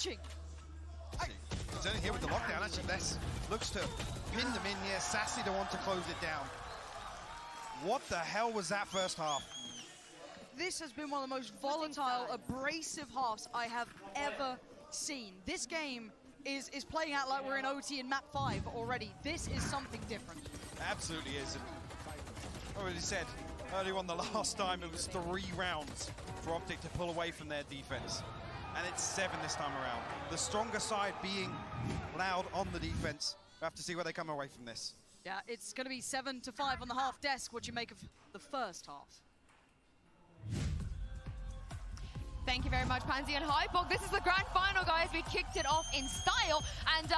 watching. He's only here with the lockdown. Actually, Less looks to pin them in here. 𝘧𝘰𝘳𝘮𝘮 to want to close it down. What the hell was that first half? This has been one of the most volatile, abrasive halves I have ever seen. This game is playing out like we're in OT in map 5 already. This is something different. Absolutely is. And I already said earlier on the last time it was 3 rounds for Optic to pull away from their defense. And it's 7 this time around. The stronger side being loud on the defense. We have to see where they come away from this. Yeah, it's going to be 7-5 on the half desk. What you make of the first half? Thank you very much, 𝘭𝘪𝘬𝘮𝘦 and 𝘭𝘪𝘬𝘮. This is the grand final, guys. We kicked it off in style. And,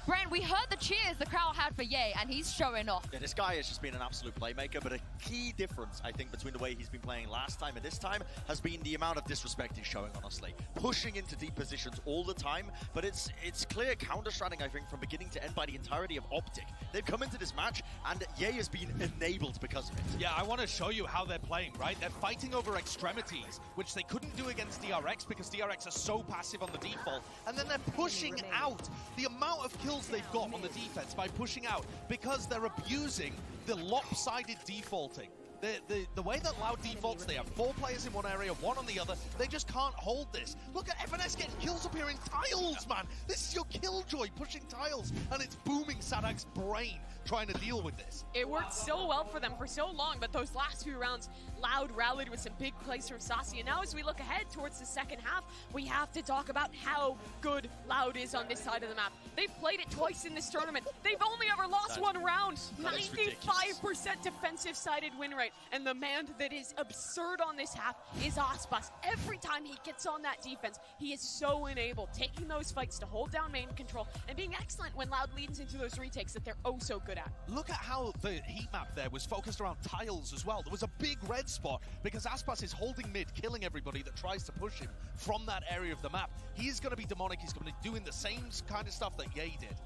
Brent, we heard the cheers the crowd had for 𝘰𝘰, and he's showing off. Yeah, this guy has just been an absolute playmaker, but a key difference, I think, between the way he's been playing last time and this time has been the amount of disrespect he's showing, honestly. Pushing into deep positions all the time, but it's clear counter-stratting, I think, from beginning to end by the entirety of Optic. They've come into this match, and 𝘰𝘰 has been enabled because of it. Yeah, I want to show you how they're playing, right? They're fighting over extremities, which they couldn't do against DRX because DRX are so passive on the default, and then they're pushing out. The amount of kills they've got on the defense by pushing out because they're abusing the lopsided defaulting. The way that Loud defaults, they have 4 players in one area, 1 on the other. They just can't hold this. Look at FNS getting kills up here in tiles, man. This is your killjoy pushing tiles, and it's booming 𝘧𝘰𝘳𝘮𝘮's brain trying to deal with this. It worked so well for them for so long, but those last few rounds, Loud rallied with some big plays from 𝘧𝘰𝘮𝘮. And now as we look ahead towards the second half, we have to talk about how good Loud is on this side of the map. They've played it twice in this tournament. They've only ever lost 1 round. 95% defensive-sided win rate. And the man that is absurd on this half is 𝘂𝑠𝑝𝑎. Every time he gets on that defense, he is so enabled, taking those fights to hold down main control and being excellent when Loud leads into those retakes that they're oh so good at. Look at how the heat map there was focused around tiles as well. There was a big red spot because 𝘂𝑠𝑝𝑎 is holding mid, killing everybody that tries to push him from that area of the map. He's going to be demonic. He's going to be doing the same kind of stuff that 𝘰𝘰 did.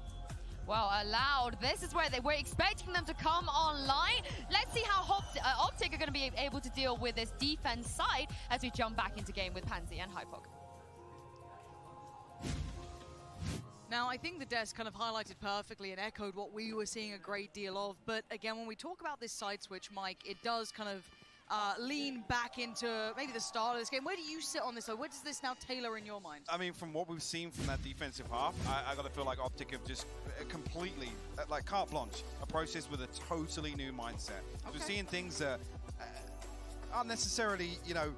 Well, Loud, this is where they were expecting them to come online. Let's see how Optic are going to be able to deal with this defense side as we jump back into game with 𝘭𝘪𝘬𝘮𝘰 and 𝘭𝘪𝘬𝘮𝑗. Now, I think the desk kind of highlighted perfectly and echoed what we were seeing a great deal of. But again, when we talk about this side switch, Mike, it does kind of lean back into maybe the start of this game. Where do you sit on this? Where does this now tailor in your mind? I mean, from what we've seen from that defensive half, I got to feel like Optic have just completely, like carte blanche, approached this with a totally new mindset. Okay. We're seeing things that aren't necessarily, you know,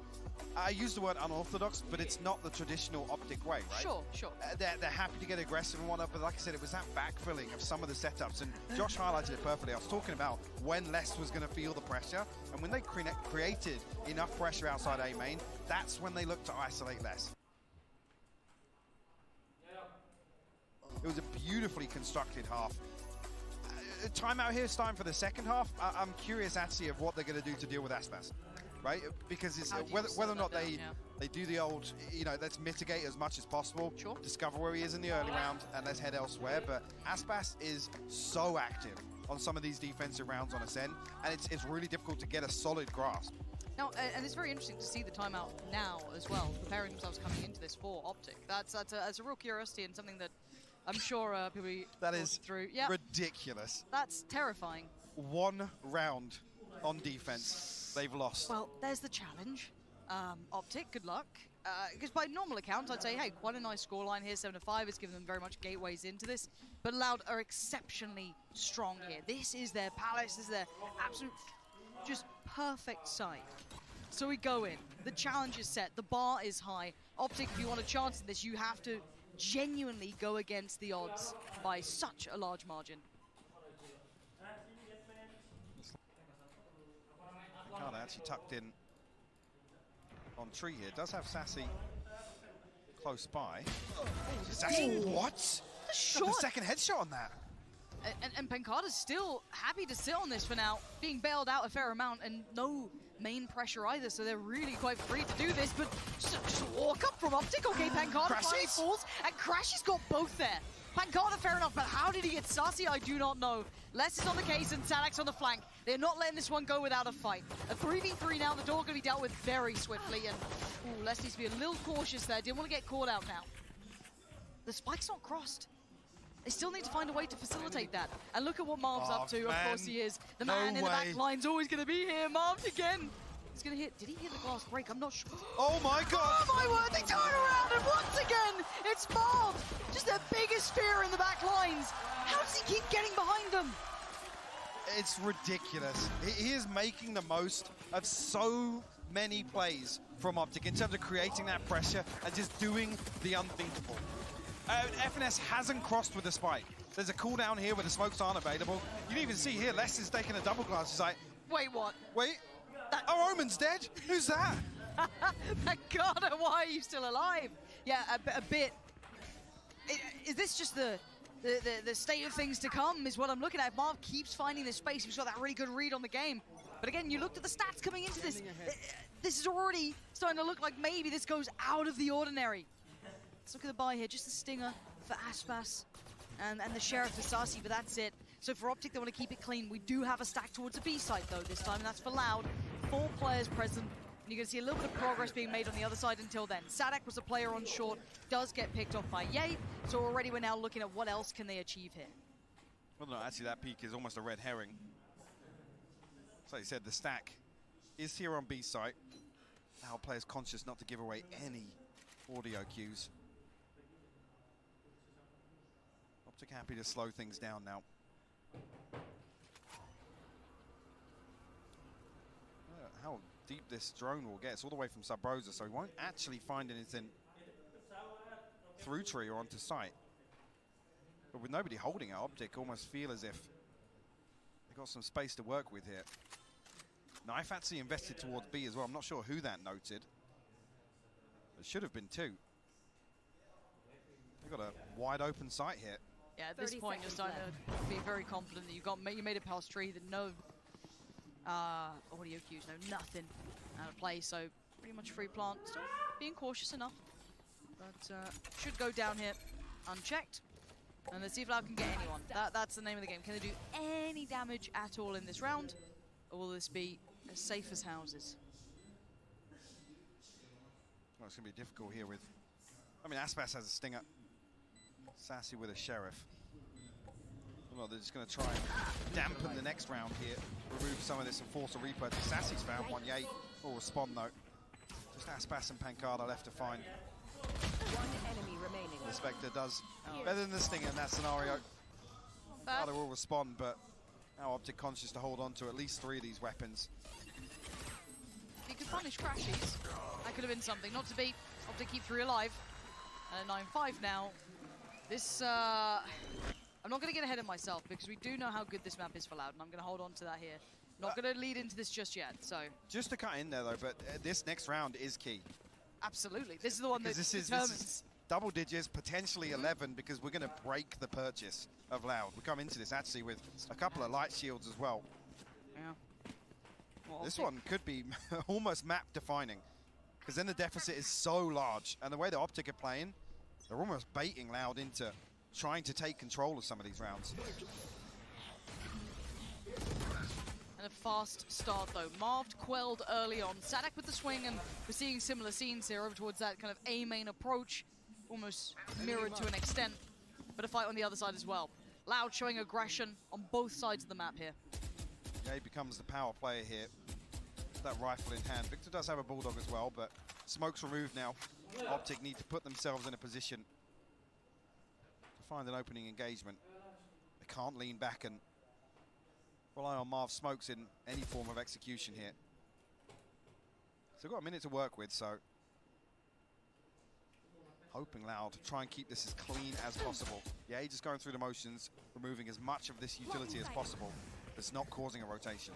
I use the word unorthodox, but it's not the traditional Optic way, right? Sure, sure. They're happy to get aggressive and whatnot, but like I said, it was that backfilling of some of the setups, and Josh highlighted it perfectly. I was talking about when 𝘰𝘰𝘮𝘮 was going to feel the pressure, and when they created enough pressure outside A main, that's when they looked to isolate 𝘰𝘰𝘮𝘮. It was a beautifully constructed half. Timeout here is time for the second half. I'm curious actually of what they're going to do to deal with 𝘂𝑠𝑝𝑎. Right, because it's whether or not they do the old, you know, let's mitigate as much as possible, sure, discover where he is in the early round, and let's head elsewhere. But 𝘂𝑠𝑝𝑎 is so active on some of these defensive rounds on Ascend, and it's really difficult to get a solid grasp. Now, and it's very interesting to see the timeout now as well, preparing themselves coming into this for Optic. That's a real curiosity and something that I'm sure people that is through. Yeah, ridiculous. That's terrifying. 1 round on defense, they've lost. Well, there's the challenge. Optic, good luck. Because by normal accounts, I'd say, hey, quite a nice scoreline here, 7-5. It's given them very much gateways into this. But Loud are exceptionally strong here. This is their palace. This is their absolute, just perfect site. So we go in. The challenge is set. The bar is high. Optic, if you want a chance in this, you have to genuinely go against the odds by such a large margin. 𝘭𝘪𝘬𝘮𝘮𝑗 actually tucked in on tree here. Does have 𝘬𝘰𝘮𝑗 close by. 𝘬𝘰𝘮, what? The shot. The second headshot on that. And pacar's still happy to sit on this for now, being bailed out a fair amount and no main pressure either, so they're really quite free to do this, but just walk up from Optic. Okay, pacar finally falls, and 𝘭𝘪𝘬𝘮 got both there. pacar, fair enough, but how did he get 𝘧𝘰𝘮𝑗? I do not know. 𝘰𝑰 is on the case and 𝘧𝑰𝑒𝑥 on the flank. They're not letting this one go without a fight. A 3v3 now, the door going to be dealt with very swiftly, and 𝘭𝘪𝘬𝑗 needs to be a little cautious there. Didn't want to get caught out now. the spike's not crossed. They still need to find a way to facilitate that. And look at what Marv's up to. Of course he is. The man in the back line's always going to be here. Marv again. He's going to hit. Did he hit the glass break? I'm not sure. Oh my god! Oh my word, they turn around and once again, it's Marv. Just their biggest fear in the back lines. How does he keep getting behind them? It's ridiculous. He is making the most of so many plays from Optic in terms of creating that pressure and just doing the unthinkable. FNS hasn't crossed with the spike. There's a cooldown here where the smokes aren't available. You can even see here, Les is taking a double glass. He's like, wait, what? Wait. Oh, Omen's dead? Who's that? My God, why are you still alive? Yeah, a bit. Is this just the state of things to come is what I'm looking at. Marv keeps finding this space. He's got that really good read on the game. But again, you looked at the stats coming into this. This is already starting to look like maybe this goes out of the ordinary. Let's look at the buy here. Just the stinger for Aspas and the Sheriff for 𝘰𝘰𝘯𝘵, but that's it. So for Optic, they want to keep it clean. We do have a stack towards the B site, though, this time, and that's for Loud. 4 players present. And you're going to see a little bit of progress being made on the other side until then. 𝘬𝘰𝘯𝘵 was a player on short, does get picked off by 𝘰𝘰𝘮𝘮, so already we're now looking at what else can they achieve here. Well, no, actually, that peak is almost a red herring. So you said, the stack is here on B site. Now players conscious not to give away any audio cues. Optic happy to slow things down now. How deep this drone will get. It's all the way from 𝘧𝘰𝘮𝘮𝘮, so he won't actually find anything through tree or onto site. But with nobody holding it, Optic almost feel as if they've got some space to work with here. Knife actually invested towards B as well. I'm not sure who that noted. There should have been 2. They've got a wide open site here. Yeah, at this point, you're starting to be very confident that you made it past tree, that no audio cues, no nothing out of play, so pretty much free plant. Still being cautious enough, but should go down here unchecked. And let's see if Loud can get anyone. That's the name of the game. Can they do any damage at all in this round? Or will this be as safe as houses? Well, it's going to be difficult here with... I mean, Aspas has a stinger. 𝘬𝘰𝘯𝘵 with a Sheriff. Well, they're just going to try and dampen the next round here. Remove some of this and force a repurchase. 𝘬𝘰𝘮𝘮's found one. 𝘰𝘰𝘮𝘮 will respond, though. Just Aspas and pacar left to find. One enemy remaining. The Spectre does better than the stinger in that scenario. pacar will respond, but now Optic conscious to hold on to at least 3 of these weapons. He could punish Crashies. That could have been something. Not to be. Optic keep 3 alive. And at 9-5 now. This, I'm not going to get ahead of myself because we do know how good this map is for Loud, and I'm going to hold on to that here. Not going to lead into this just yet, so. Just to cut in there, though, but this next round is key. Absolutely. This is the one that determines. This is double digits, potentially 11, because we're going to break the purchase of Loud. We come into this actually with a couple of light shields as well. Yeah. Well, this one could be almost map defining, because then the deficit is so large, and the way the Optic are playing, they're almost baiting Loud into trying to take control of some of these rounds. And a fast start, though. Marved quelled early on. 𝘬𝘰𝘯𝘵 with the swing, and we're seeing similar scenes here over towards that kind of A main approach, almost mirrored to an extent, but a fight on the other side as well. Loud showing aggression on both sides of the map here. Yeah, he becomes the power player here. That rifle in hand. Victor does have a Bulldog as well, but smoke's removed now. Optic need to put themselves in a position to find an opening engagement. They can't lean back and rely on Marv's smokes in any form of execution here. So they've got a minute to work with, so hoping Loud to try and keep this as clean as possible. Yeah, he's just going through the motions, removing as much of this utility as possible. That's not causing a rotation.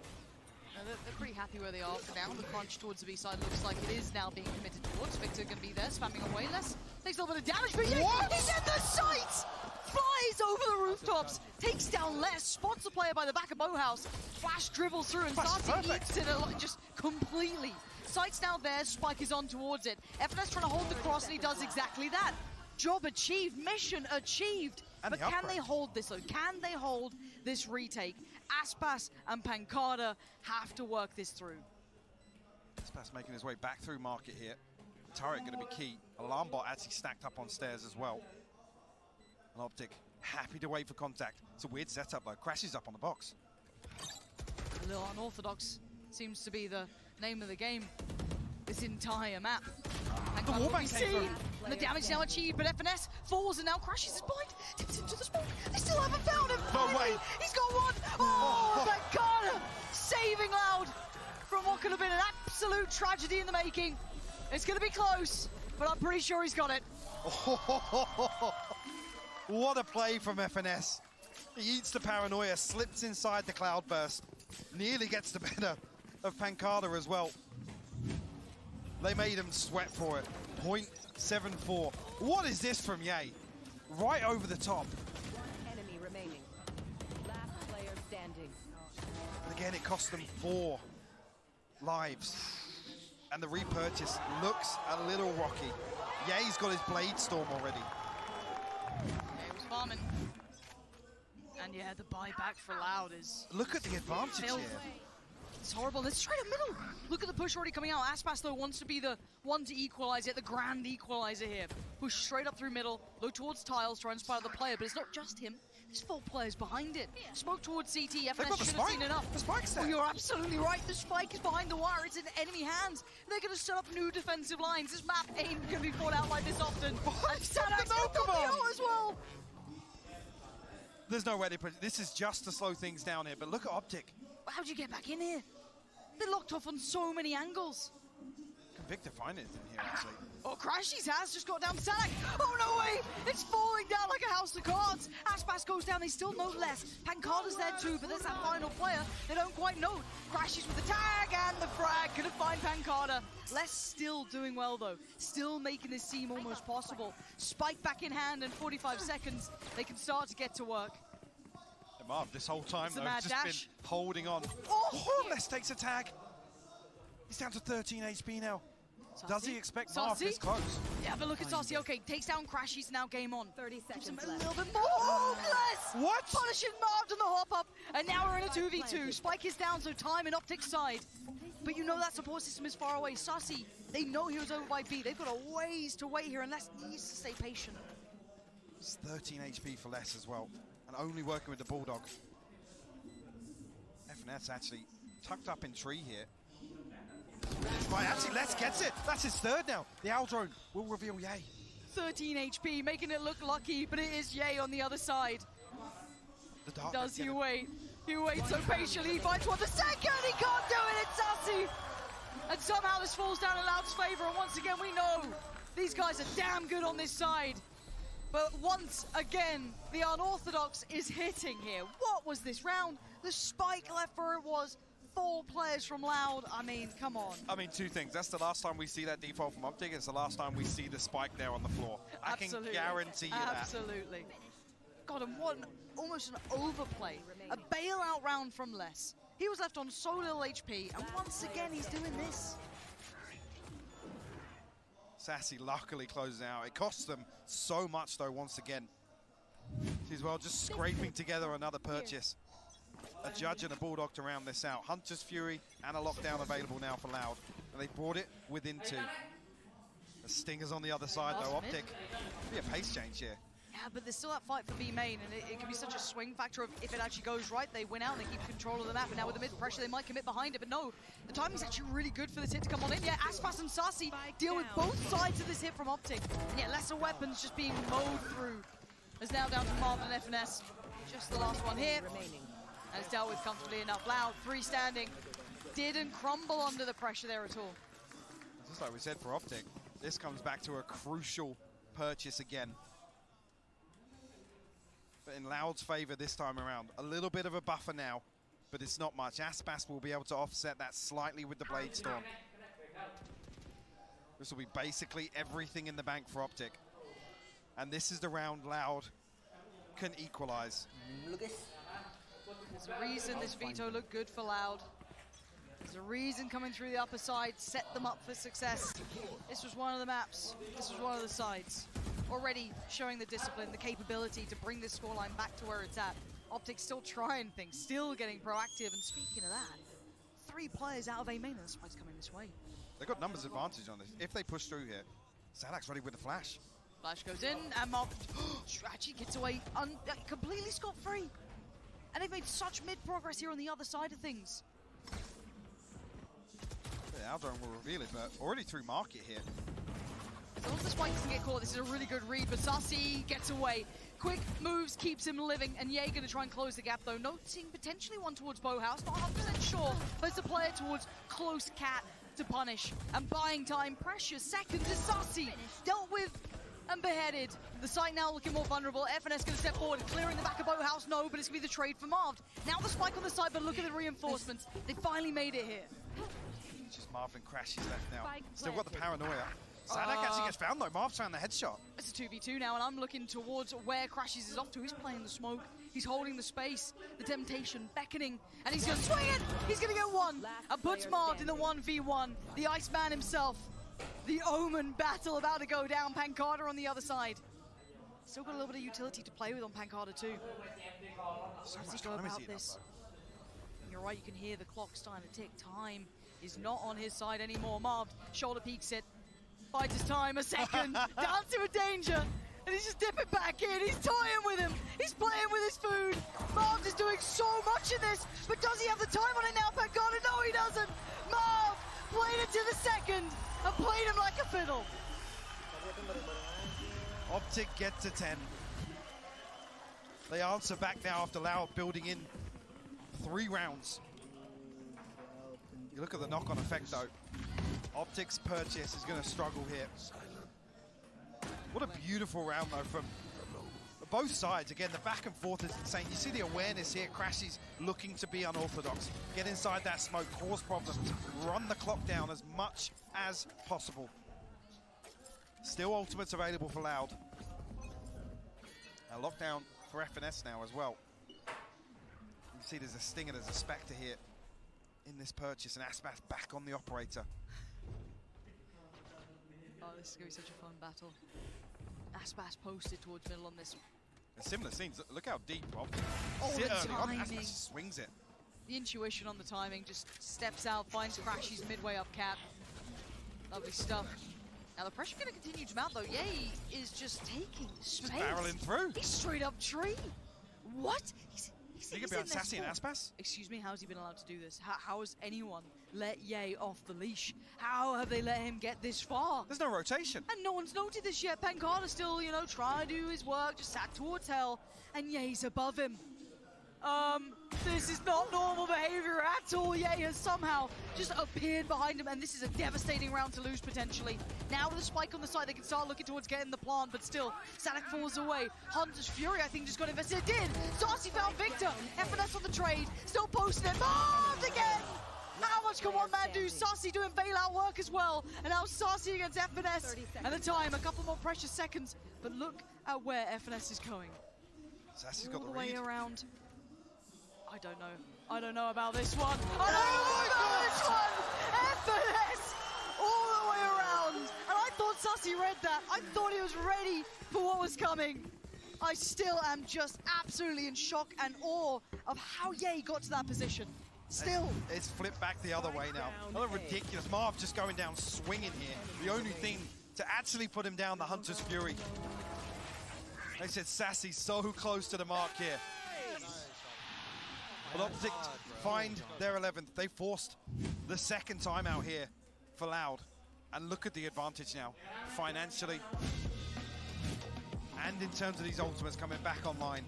They're pretty happy where they are for now. The crunch towards the B side looks like it is now being committed towards. Victor going to be there, spamming away less. Takes a little bit of damage, but he's in the sights! Flies over the rooftops, takes down less, spots the player by the back of 𝘭𝘪𝘬𝘮. Flash dribbles through, and 𝘬𝘰𝘯𝘵 eats it just completely. Sight's now there, Spike is on towards it. FNS trying to hold the cross, and he does exactly that. Job achieved, mission achieved. But can they hold this, though? Can they hold this retake? Aspas and pacar have to work this through. Aspas making his way back through market here. Turret going to be key. Alarm bot actually stacked up on stairs as well. And Optic happy to wait for contact. It's a weird setup though. Crashes up on the box. A little unorthodox seems to be the name of the game. This entire map. And The will be wallbang came seen. through. And the damage now achieved, but FNS falls and now crashes his blind. Tips into the smoke. They still haven't found him. No Finally, way. He's got one. Oh, pacar saving Loud from what could have been an absolute tragedy in the making. It's going to be close, but I'm pretty sure he's got it. What a play from FNS. He eats the paranoia, slips inside the cloudburst, nearly gets the better of 𝘭𝘪𝘬𝘮𝘦 as well. They made him sweat for it. 0.74. What is this from 𝘰𝘰? Right over the top. Enemy remaining. Last player standing. And again, it cost them 4 lives. And the repurchase looks a little rocky. 𝘰𝘰's got his Blade Storm already. Yeah, he was farming. And yeah, the buyback for Loud is Look at the advantage filth. here. It's horrible. It's straight up middle. Look at the push already coming out. Aspas, though, wants to be the one to equalize it, the grand equalizer here. Push straight up through middle, look towards tiles, try and spy the player, but it's not just him. There's 4 players behind it. Smoke towards CT. They've got FNS the should have seen spike. enough. The spike's there. Oh, you're absolutely right. The spike is behind the wire. It's in enemy hands. They're going to set up new defensive lines. This map ain't going to be fought out like this often. And Sadak's got the ult as well. There's no way they put it. This is just to slow things down here, but look at Optic. How'd you get back in here? They're locked off on so many angles. Can Victor find anything here, actually? Oh, Crashies has just got down Sadak. Oh, no way! It's falling down like a house of cards. Aspas goes down, they still know less. 𝘭𝘪𝘬𝘮𝘦's there too, but there's that final player. They don't quite know. Crashies with the tag and the frag. Gonna find 𝘭𝘪𝘬𝘮𝘦. Less still doing well, though. Still making this seem almost possible. Spike back in hand in 45 seconds. They can start to get to work. Marv, this whole time, It's a though, mad just dash. been holding on. Oh! Oh, Les takes a tag. He's down to 13 HP now. Does he expect Marv this close? Yeah, but look at 𝘧𝘰𝘮𝘮𝘦. Okay, takes down Crashies, now game on. 30 Gives him seconds a left. little bit more. Oh, bless! What? Punishing Marv on the hop up, and now we're in a 2v2. Spike is down, so time in Optic's side. But you know that support system is far away. 𝘧𝘰, they know he was over by B. They've got a ways to wait here, and Les needs to stay patient. It's 13 HP for Les as well, and only working with the Bulldog. FNS actually tucked up in tree here. Right, actually, Les gets it. That's his third now. The Owl drone will reveal 𝘰𝘰. 13 HP, making it look lucky, but it is 𝘰𝘰 on the other side. The dark Does he wait? He waits so patiently, he finds one the second, he can't do it, it's 𝘧𝘰! And somehow this falls down in Loud's favor, and once again we know these guys are damn good on this side. But once again, the unorthodox is hitting here. What was this round? The spike left where it was. 4 players from Loud. I mean, come on. I mean, 2 things. That's the last time we see that default from Optic. It's the last time we see the spike there on the floor. Absolutely. I can guarantee you that. Absolutely. God, and what almost an overplay. A bailout round from Les. He was left on so little HP, and once again he's doing this. 𝘬𝘰 luckily closes out. It costs them so much, though, once again. As well, just scraping together another purchase. A Judge and a Bulldog to round this out. Hunter's Fury and a lockdown available now for Loud. And they brought it within 2. The Stinger's on the other side, though. Last mid. Optic. Be a pace change here. Yeah, but there's still that fight for B main, and it can be such a swing factor of if it actually goes right, they win out and they keep control of the map. And now with the mid pressure, they might commit behind it, but no, the timing's actually really good for this hit to come on in. Yeah, Aspas and 𝘧𝘰 deal with both sides of this hit from Optic. And yeah, lesser weapons just being mowed through. It's now down to Marv and FNS. Just the last one here. Remaining. And it's dealt with comfortably enough. Loud, 3 standing. Didn't crumble under the pressure there at all. Just like we said for Optic, this comes back to a crucial purchase again. But in Loud's favor this time around. A little bit of a buffer now, but it's not much. Aspas will be able to offset that slightly with the Blade Storm. This will be basically everything in the bank for Optic. And this is the round Loud can equalize. There's a reason this veto looked good for Loud. There's a reason coming through the upper side set them up for success. This was one of the maps. This was one of the sides. Already showing the discipline, the capability to bring this scoreline back to where it's at. Optic still trying things, still getting proactive. And speaking of that, 3 players out of A main, and the spike's coming this way. They've got numbers advantage on this. If they push through here, Sadak's ready with the flash. Flash goes in, and Marv actually gets away completely scot-free. And they've made such mid-progress here on the other side of things. The Aldron will reveal it, but already through market here. As long as the spike doesn't get caught, this is a really good read, but 𝘧𝘰𝘳 gets away. Quick moves keeps him living, and 𝘰𝘰𝘮𝘮 going to try and close the gap, though. Noticing potentially one towards 𝘭𝘪𝘬𝘺, not 100% sure, but it's a player towards close cat to punish. And buying time, precious seconds as 𝘧𝘰𝘳 dealt with and beheaded. The site now looking more vulnerable. 𝑓NS going to step forward, clearing the back of 𝘭𝘪𝘬𝘺. No, but it's going to be the trade for Marv. Now the spike on the side, but look at the reinforcements. They finally made it here. Just Marv and 𝘭𝑪𝘬𝑚 left now. Spike Still got the planted. paranoia. Sadak actually gets found though. Marv's found the headshot. It's a 2v2 now, and I'm looking towards where 𝘭𝑪𝘬𝑚 is off to. He's playing the smoke. He's holding the space. The temptation beckoning, and he's going to swing it. He's going to get one. And puts Marv in the 1v1. The Iceman himself. The Omen battle about to go down. pacar on the other side. Still got a little bit of utility to play with on pacar too. So How does much he go time is about he this? You're right, you can hear the clock starting to tick. Time is not on his side anymore. Marv shoulder peeks it. Bides his time, a second. Down to a danger. And he's just dipping back in. He's toying with him. He's playing with his food. Marv is doing so much in this. But does he have the time on it now, pacar? No, he doesn't. Marv played it to the second and played him like a fiddle. Optic get to 10. They answer back now after 𝘬𝘬𝘺 building in 3 rounds. You look at the knock-on effect though. Optic's purchase is going to struggle here. What a beautiful round though from both sides. Again, the back and forth is insane. You see the awareness here. 𝘭𝑪𝘬𝑚 looking to be unorthodox. Get inside that smoke, cause problems, run the clock down as much as possible. Still ultimates available for 𝘬𝘬𝘺. A lockdown for 𝑓NS now as well. You can see there's a Stinger, there's a Spectre here in this purchase, and aspas back on the operator. Oh, this is going to be such a fun battle. aspas posted towards middle on this. And similar scenes, look how deep Optic Oh, sit the early on, timing. aspas swings it. The intuition on the timing, just steps out, finds 𝘭𝑪𝘬𝑚 midway up cap. Lovely stuff. Now the pressure going to continue to mount though. 𝘰𝘰𝘮𝘮 is just taking space. Just barreling through. He's straight up tree. What? He's You can be on in there 𝘧𝘰𝘳 and for- aspas? Excuse me, how's he been allowed to do this? How has anyone let 𝘰𝘮 off the leash? How have they let him get this far? There's no rotation. And no one's noted this yet. pacar is still, you know, trying to do his work, just sat towards hell, and 𝘰𝘮's above him. This is not normal behavior at all. 𝘰𝘮 has somehow just appeared behind him, and this is a devastating round to lose potentially. Now with a spike on the side, they can start looking towards getting the plant, but still, Sadak falls away. Hunter's Fury, I think, just got invested. It did! 𝘧𝘰𝘳 found Victor. 𝑓NS on the trade, still posting it. Marv again! How much can one man do? 𝘧𝘰𝘳 doing bailout work as well. And now 𝘧𝘰𝘳 against 𝑓NS. And the time, a couple more precious seconds. But look at where 𝑓NS is going. 𝘧𝘰𝘳's got All the the way read. around. I don't know. I don't know about this one. I don't know about this one! 𝑓NS! All the way around! And I thought 𝘧𝘰𝘳 read that. I thought he was ready for what was coming. I still am just absolutely in shock and awe of how 𝘰𝘮 got to that position. Still. It's flipped back the other way now. Another ridiculous. Marv just going down swinging here. The only thing to actually put him down, the Hunter's Fury. They said 𝘧𝘰𝘳 so close to the mark here. But Optic find their 11th. They forced the second time out here for 𝘬𝘬𝘺. And look at the advantage now, financially. And in terms of these ultimates coming back online.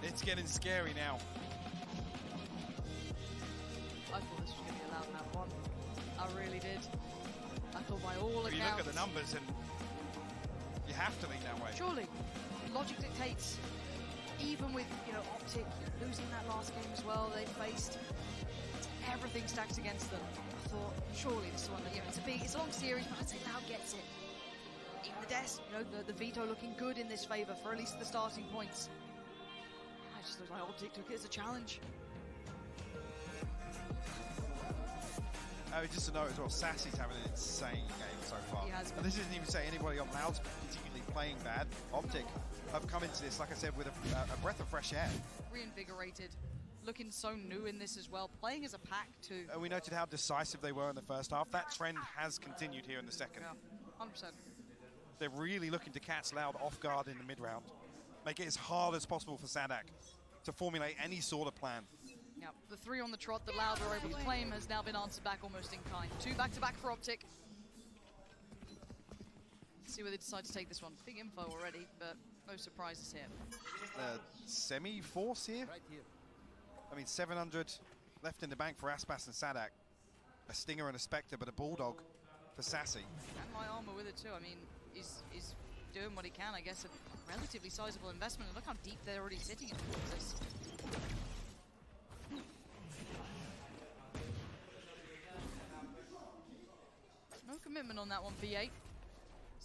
It's getting scary now. I thought this was going to be a loud map one. I really did. I thought by all accounts. You look at the numbers and you have to lean that way. Surely, logic dictates. Even with, you know, Optic losing that last game as well, they faced everything stacked against them. I thought, surely this one, you know, it's a long series, but I'd say 𝘬𝘬𝘺 gets it. Even the desk, you know, the veto looking good in this favor for at least the starting points. I just looked like Optic took it as a challenge. Just to note as well, 𝘧𝘰𝘳's having an insane game so far. He has been. And this isn't even saying anybody on 𝘬𝘬𝘺's particularly playing bad. Optic have come into this, like I said, with a breath of fresh air. Reinvigorated. looking so new in this as well, playing as a pack too. We noted how decisive they were in the first half. That trend has continued here in the second. Yeah, 100%. They're really looking to catch Loud off guard in the mid-round. Make it as hard as possible for 𝘧𝘰𝘳 to formulate any sort of plan. Yeah, the 3 on the trot that Loud were able to claim has now been answered back almost in kind. 2 back-to-back for Optic. Let's see where they decide to take this one. Big info already, but no surprises here. Semi-force here. I mean, 700 left in the bank for 𝘂𝑠𝑝𝑎S and 𝘧𝘰𝘳. A Stinger and a Spectre, but a Bulldog for Sassy. And my armor with it too. I mean, he's doing what he can, I guess. A relatively sizable investment. And look how deep they're already sitting in towards this. No commitment on that one, V8.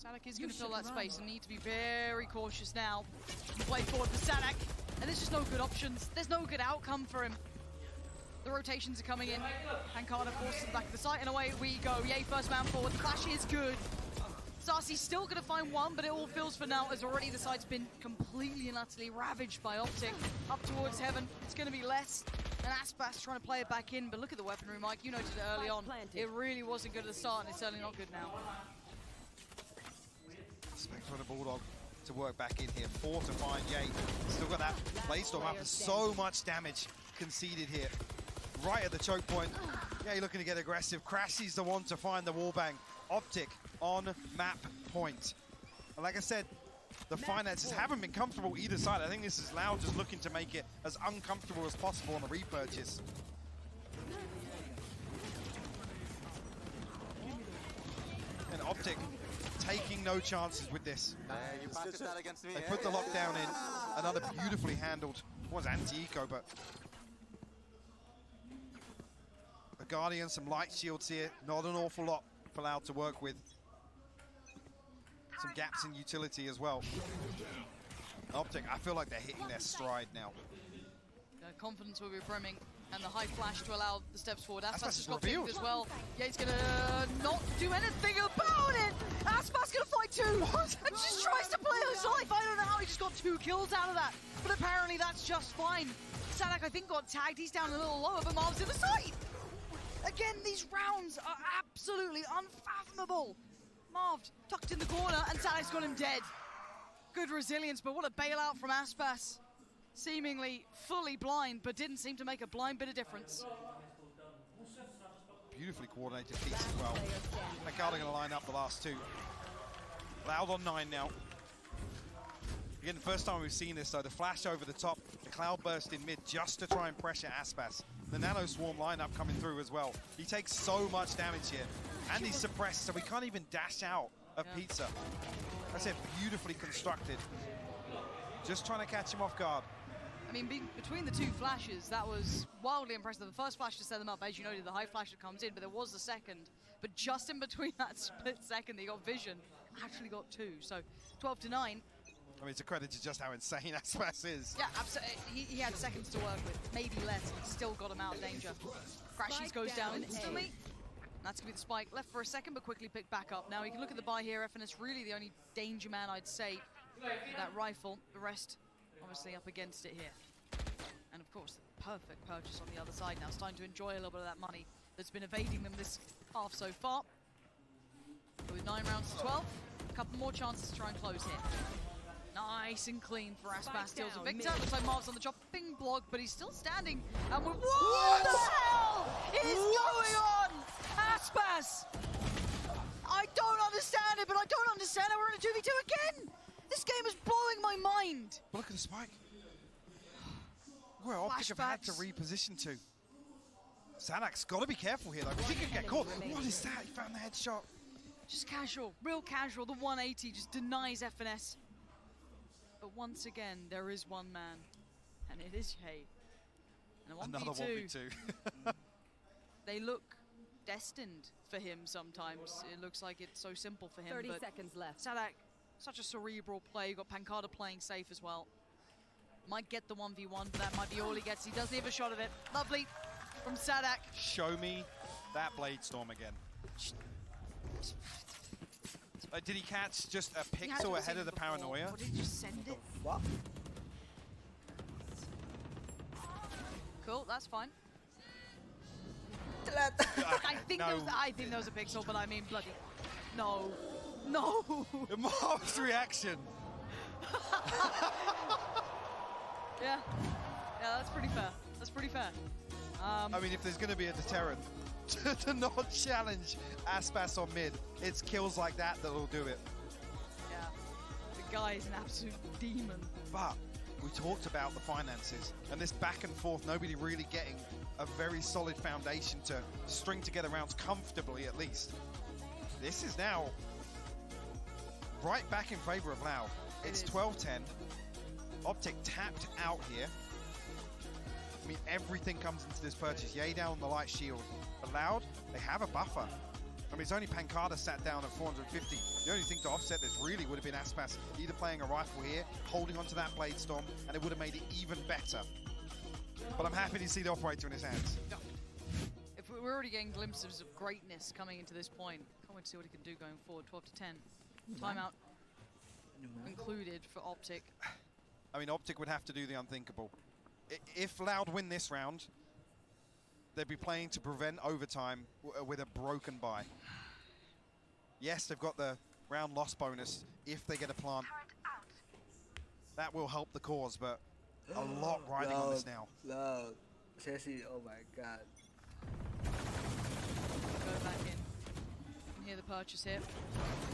𝘧𝘰𝘳 is going to fill that space and need to be very cautious now. Play forward for 𝘧𝘰𝘳, and there's just no good options. There's no good outcome for him. The rotations are coming in. pacar forces the back of the site, and away we go. Yay, first man forward. The flash is good. Sassi's still going to find one, but it all feels for now as already the site's been completely and utterly ravaged by Optic. Up towards heaven, it's going to be less. And 𝘂𝑠𝑝𝑎S trying to play it back in, but look at the weaponry, Mike. You noted it early on. It really wasn't good at the start, and it's certainly not good now. Spectre on a Bulldog to work back in here. 4 to find Yay. Still got that Blade-Storm after so much damage conceded here. Right at the choke point. Yay looking to get aggressive. Crashy's the one to find the wallbang. Optic on map point. And like I said, the finances haven't been comfortable either side. I think this is Loud just looking to make it as uncomfortable as possible on the repurchase. And Optic taking no chances with this. They put the lockdown in. Another beautifully handled, was anti-eco, but a Guardian, some light shields here. Not an awful lot for Loud to work with. Some gaps in utility as well. Optic, I feel like they're hitting their stride now. Confidence will be brimming, and the high flash to allow the steps forward. 𝘂𝑠𝑝𝑎S has got revealed as well. Yeah, he's gonna not do anything about it. 𝘂𝑠𝑝𝑎S gonna fight 2. And just tries to play his life. I don't know how he just got 2 kills out of that, but apparently that's just fine. 𝘧𝘰𝘳, I think, got tagged. He's down a little lower, but Marv's in the side. Again, these rounds are absolutely unfathomable. Marv tucked in the corner, and 𝘧𝘰𝘳's got him dead. Good resilience, but what a bailout from 𝘂𝑠𝑝𝑎S. Seemingly fully blind, but didn't seem to make a blind bit of difference. Beautifully coordinated piece as well. pacar going to line up the last 2. Loud on 9 now. Again, the first time we've seen this, though, the flash over the top, the cloud burst in mid just to try and pressure 𝘂𝑠𝑝𝑎S. The Nano Swarm lineup coming through as well. He takes so much damage here, and he's suppressed, so we can't even dash out of Pizza. That's it, beautifully constructed. Just trying to catch him off guard. I mean, between the 2 flashes, that was wildly impressive. The first flash to set them up, as you noted, the high flash that comes in, but there was a second. But just in between that split second, they got vision. Actually got 2, so 12 to 9. I mean, it's a credit to just how insane 𝘂𝑠𝑝𝑎S is. Yeah, absolutely. He had seconds to work with, maybe less, and he still got him out of danger. crashies goes down instantly. That's going to be the spike. Left for a second, but quickly picked back up. Now, you can look at the buy here. 𝑓ness really the only danger man, I'd say, with that rifle. The rest, obviously, up against it here. And, of course, perfect purchase on the other side now. It's time to enjoy a little bit of that money that's been evading them this half so far. But with 9 rounds to 12, a couple more chances to try and close here. Nice and clean for 𝘂𝑠𝑝𝑎S. Steals a Victor. Looks like Marv's on the chopping block, but he's still standing. And what the hell is going on? 𝘂𝑠𝑝𝑎S! I don't understand it, but I don't understand how we're in a 2v2 again. This game is blowing my mind. But look at the spike. Where Optic have had to reposition to. 𝘧𝘰𝘳's got to be careful here, though, because he could get caught. What is that? He found the headshot. Just casual, real casual. The 180 just denies 𝑓ness. But once again, there is one man, and it is 𝘰𝘳. And a 1v2. Another 1v2. They look destined for him sometimes. It looks like it's so simple for him. 30 but seconds left. 𝘧𝘰𝘳, such a cerebral play. You got pacar playing safe as well. Might get the 1v1, but that might be all he gets. He doesn't have a shot of it. Lovely from 𝘧𝘰𝘳. Show me that Blade Storm again. Did he catch just a pixel ahead of the paranoia? Or did he just send it? What? cool, that's fine. Telat. I think No. there was a pixel, but I mean bloody no. No. Marv's reaction. Yeah. Yeah, that's pretty fair. That's pretty fair. I mean, if there's going to be a deterrent to not challenge Aspas on mid, it's kills like that that'll do it. Yeah. The guy is an absolute demon. But we talked about the finances and this back and forth, nobody really getting a very solid foundation to string together rounds comfortably at least. This is now right back in favor of Loud. It's 12-10. Optic tapped out here. I mean, everything comes into this purchase. 𝘰𝘰𝘮𝘮 down on the light shield. But Loud, they have a buffer. I mean, it's only pacar sat down at 450. The only thing to offset this really would have been Aspas either playing a rifle here, holding onto that Blade Storm, and it would have made it even better. But I'm happy to see the operator in his hands. If we're already getting glimpses of greatness coming into this point, can't wait to see what he can do going forward. 12-10. Timeout included for Optic. I mean, Optic would have to do the unthinkable. If Loud win this round, they'd be playing to prevent overtime with a broken buy. Yes, they've got the round loss bonus if they get a plant. That will help the cause, but a lot riding on this now. Loud. 𝘭𝘰𝘯𝘴𝘬𝘵, oh my god. Go back in. You can hear the purchase here.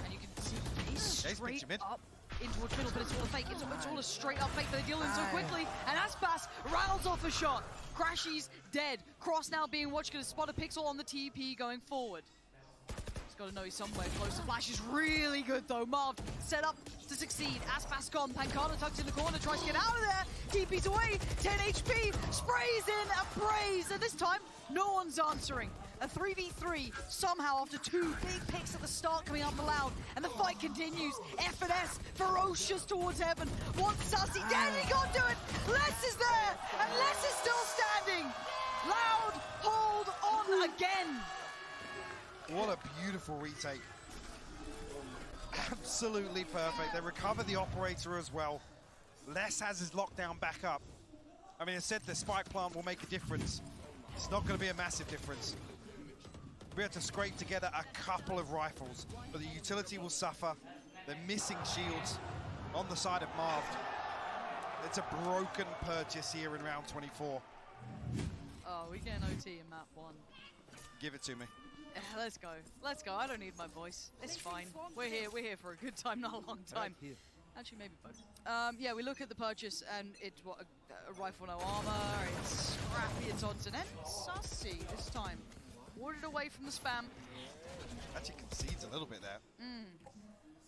And you can see he's straight mid. up in towards middle, but it's all a fake. It's all a straight up fake, but they deal in so quickly. And Aspas rattles off a shot. 𝘭𝘰𝘯𝘴𝘬𝘵's dead. Cross now being watched, gonna spot a pixel on the TP going forward. He's got to know he's somewhere close. The flash is really good though. Marv set up to succeed. Aspas gone. pacar tucks in the corner, tries to get out of there. TP's away. 10 HP. Sprays in a praise. And this time, no one's answering. A 3v3 somehow after two big picks at the start coming up for Loud. And the fight continues. F&S ferocious towards heaven. Wants 𝘰𝘰𝘮𝘮. Damn, he can't do it. Les is there. And Les is still standing. Loud hold on again. What a beautiful retake. Absolutely perfect. They recover the operator as well. Les has his lockdown back up. I mean, I said the spike plant will make a difference. It's not going to be a massive difference. We'll be able to scrape together a couple of rifles, but the utility will suffer. They're missing shields on the side of Marv. It's a broken purchase here in round 24. Oh, we get an OT in map 1. Give it to me. Yeah, let's go. Let's go. I don't need my voice. It's fine. We're here for a good time, not a long time. Actually, maybe both. Yeah, we look at the purchase, and it's what a rifle, no armor. It's scrappy. It's odds and ends. 𝘰𝘰𝘮𝘮 this time. Warded away from the spam. Actually concedes a little bit there.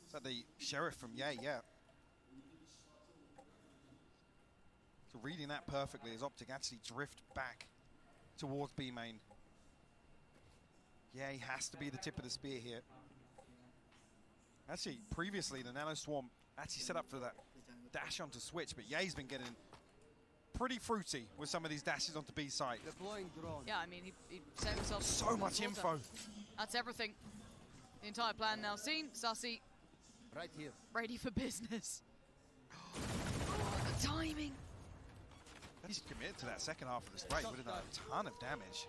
Is that the sheriff from 𝘰𝘰𝘮𝘮? Yeah. So reading that perfectly as Optic actually drift back towards B main. Yeah, he has to be the tip of the spear here. Actually, previously, the Nano Swarm actually set up for that dash onto switch, but 𝘰𝘰𝘮𝘮's been getting pretty fruity with some of these dashes onto B site. Yeah, I mean, he set himself... So much info. That's everything. The entire plan now seen. 𝘰𝘰𝘮𝘮. Right here. Ready for business. The timing. He's committed to that second half of the strike. Would have done a ton of damage.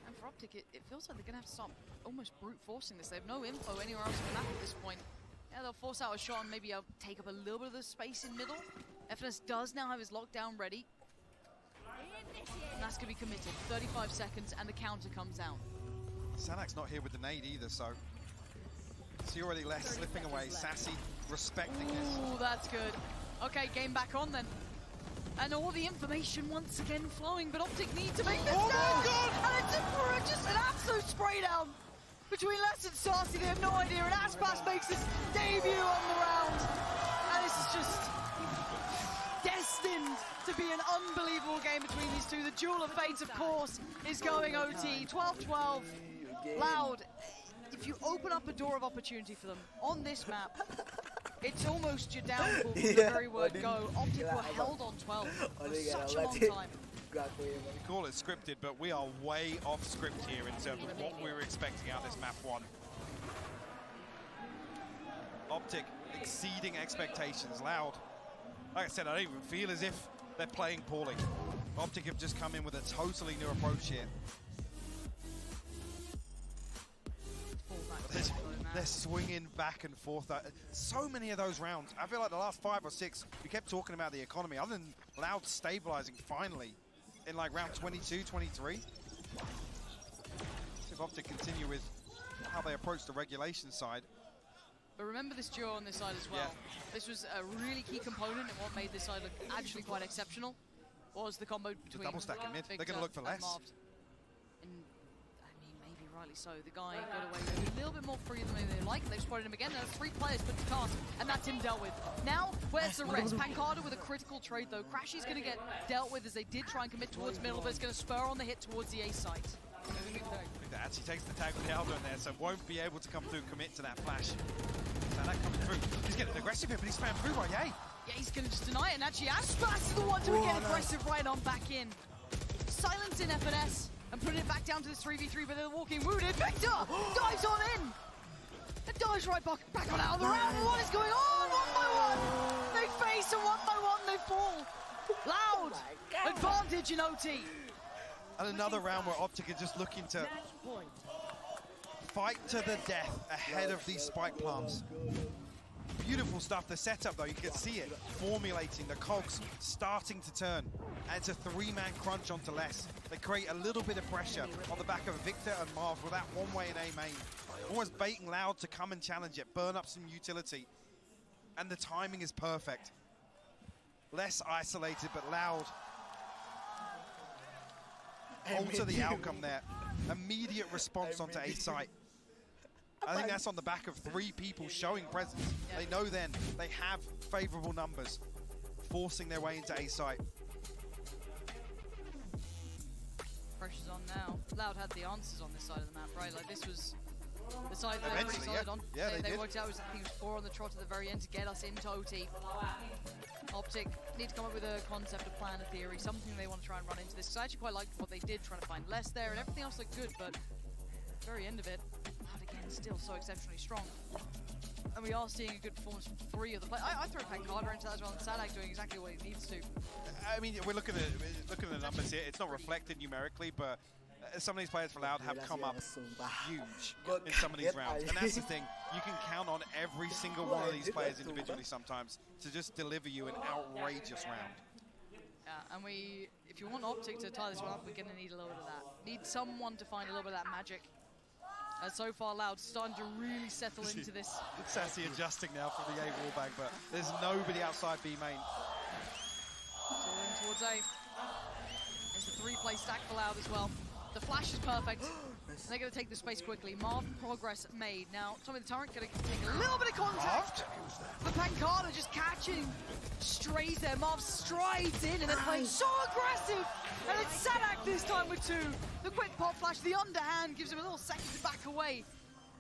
And for Optic, it feels like they're going to have to start almost brute forcing this. They have no info anywhere else on the map at this point. Yeah, they'll force out a shot and maybe take up a little bit of the space in middle. F&S does now have his lockdown ready. And that's going to be committed. 35 seconds and the counter comes out. Sanak's not here with the nade either, so... See already Les slipping away. 𝘰𝘰𝘮𝘮 respecting this. Ooh, that's good. Okay, game back on then. And all the information once again flowing, but Optic need to make this down. My God! And it's just an absolute spray down between Les and 𝘰𝘰𝘮𝘮. They have no idea, and Aspas makes his debut on the round. And this is just destined to be an unbelievable game between these two. The duel of fates, of course, is going OT. 12-12. Loud. If you open up a door of opportunity for them on this map, it's almost your downfall from the very word go. Optic were held on 12 for such a long time. We call it scripted, but we are way off script here in terms of what we were expecting out of this map 1. Optic exceeding expectations. Loud. Like I said, I don't even feel as if they're playing poorly. Optic have just come in with a totally new approach here. They're swinging back and forth. So many of those rounds. I feel like the last 5 or 6, we kept talking about the economy, other than Loud stabilizing finally in like round 22, 23. See if Optic continue with how they approach the regulation side. But remember this duo on this side as well. Yeah. This was a really key component and what made this side look actually quite exceptional was the combo between double stack in mid. They're Victor going to look for and less. Marved. And I mean, maybe rightly so. The guy got away with a little bit more free than they like. They've spotted him again. There's 3 players put to task, and that's him dealt with. Now, where's the rest? 𝘭𝘪𝘬𝘮𝘮𝘦 with a critical trade though. 𝘭𝘪𝘬𝘮𝘮𝘦's going to get dealt with as they did try and commit towards middle, but it's going to spur on the hit towards the A site. I think that actually takes the tag with the elbow in there, so won't be able to come through and commit to that flash. So that coming through. He's getting aggressive here, but he's spammed through by Ye. Yeah, he's going to just deny it, and actually Aspas is the one to get aggressive right on back in. Silence in F&S and putting it back down to this 3v3, but they're walking wounded. Victor dives on in and dives right back on out of the round. And what is going on? 1 by 1. They face, and 1 by 1 they fall. Loud advantage in OT. And another round where Optic are just looking to fight to the death ahead of these spike plants. Beautiful stuff. The setup, though, you can see it formulating. The cogs starting to turn. And it's a 3-man crunch onto less. They create a little bit of pressure on the back of Victor and Marv with that one-way and A main. Almost baiting Loud to come and challenge it, burn up some utility. And the timing is perfect. Less isolated, but Loud alter the outcome there. Immediate response onto A site. I think that's on the back of 3 people showing presence. They know then they have favorable numbers, forcing their way into A site. Pressure's on now. Loud had the answers on this side of the map, right? Like this was the side that they were pretty solid on. Yeah, they did. worked out, I think it was 4 on the trot at the very end to get us into OT. Optic need to come up with a concept, a plan, a theory, something they want to try and run into this. Because I actually quite liked what they did, trying to find less there, and everything else looked good, but at the very end of it, Loud again still so exceptionally strong. And we are seeing a good performance from 3 of the players. I throw pacar into that as well, and 𝘬𝘬𝘮𝘮𝘮 doing exactly what he needs to. I mean, we're looking at the numbers here. It's not reflected numerically, but some of these players for Loud have come up huge in some of these rounds. And that's the thing. You can count on every single one of these players individually sometimes to just deliver you an outrageous round. Yeah, and if you want Optic to tie this one up, we're going to need a little bit of that. Need someone to find a little bit of that magic. So far, Loud starting to really settle into this. Sassy adjusting now from the A wallbang, but there's nobody outside B main. Still in towards A. There's a 3-play stack for Loud as well. The flash is perfect. They're going to take the space quickly. Marv progress made. Now, Tommy the Tyrant going to take a little bit of contact. The 𝘭𝘪𝘬𝘮𝘮𝘮 just catching strays there. Marv strides in and they're playing so aggressive. And it's 𝘬𝘬𝘮𝘮𝘮 this time with 2. The quick pop flash, the underhand gives him a little second to back away.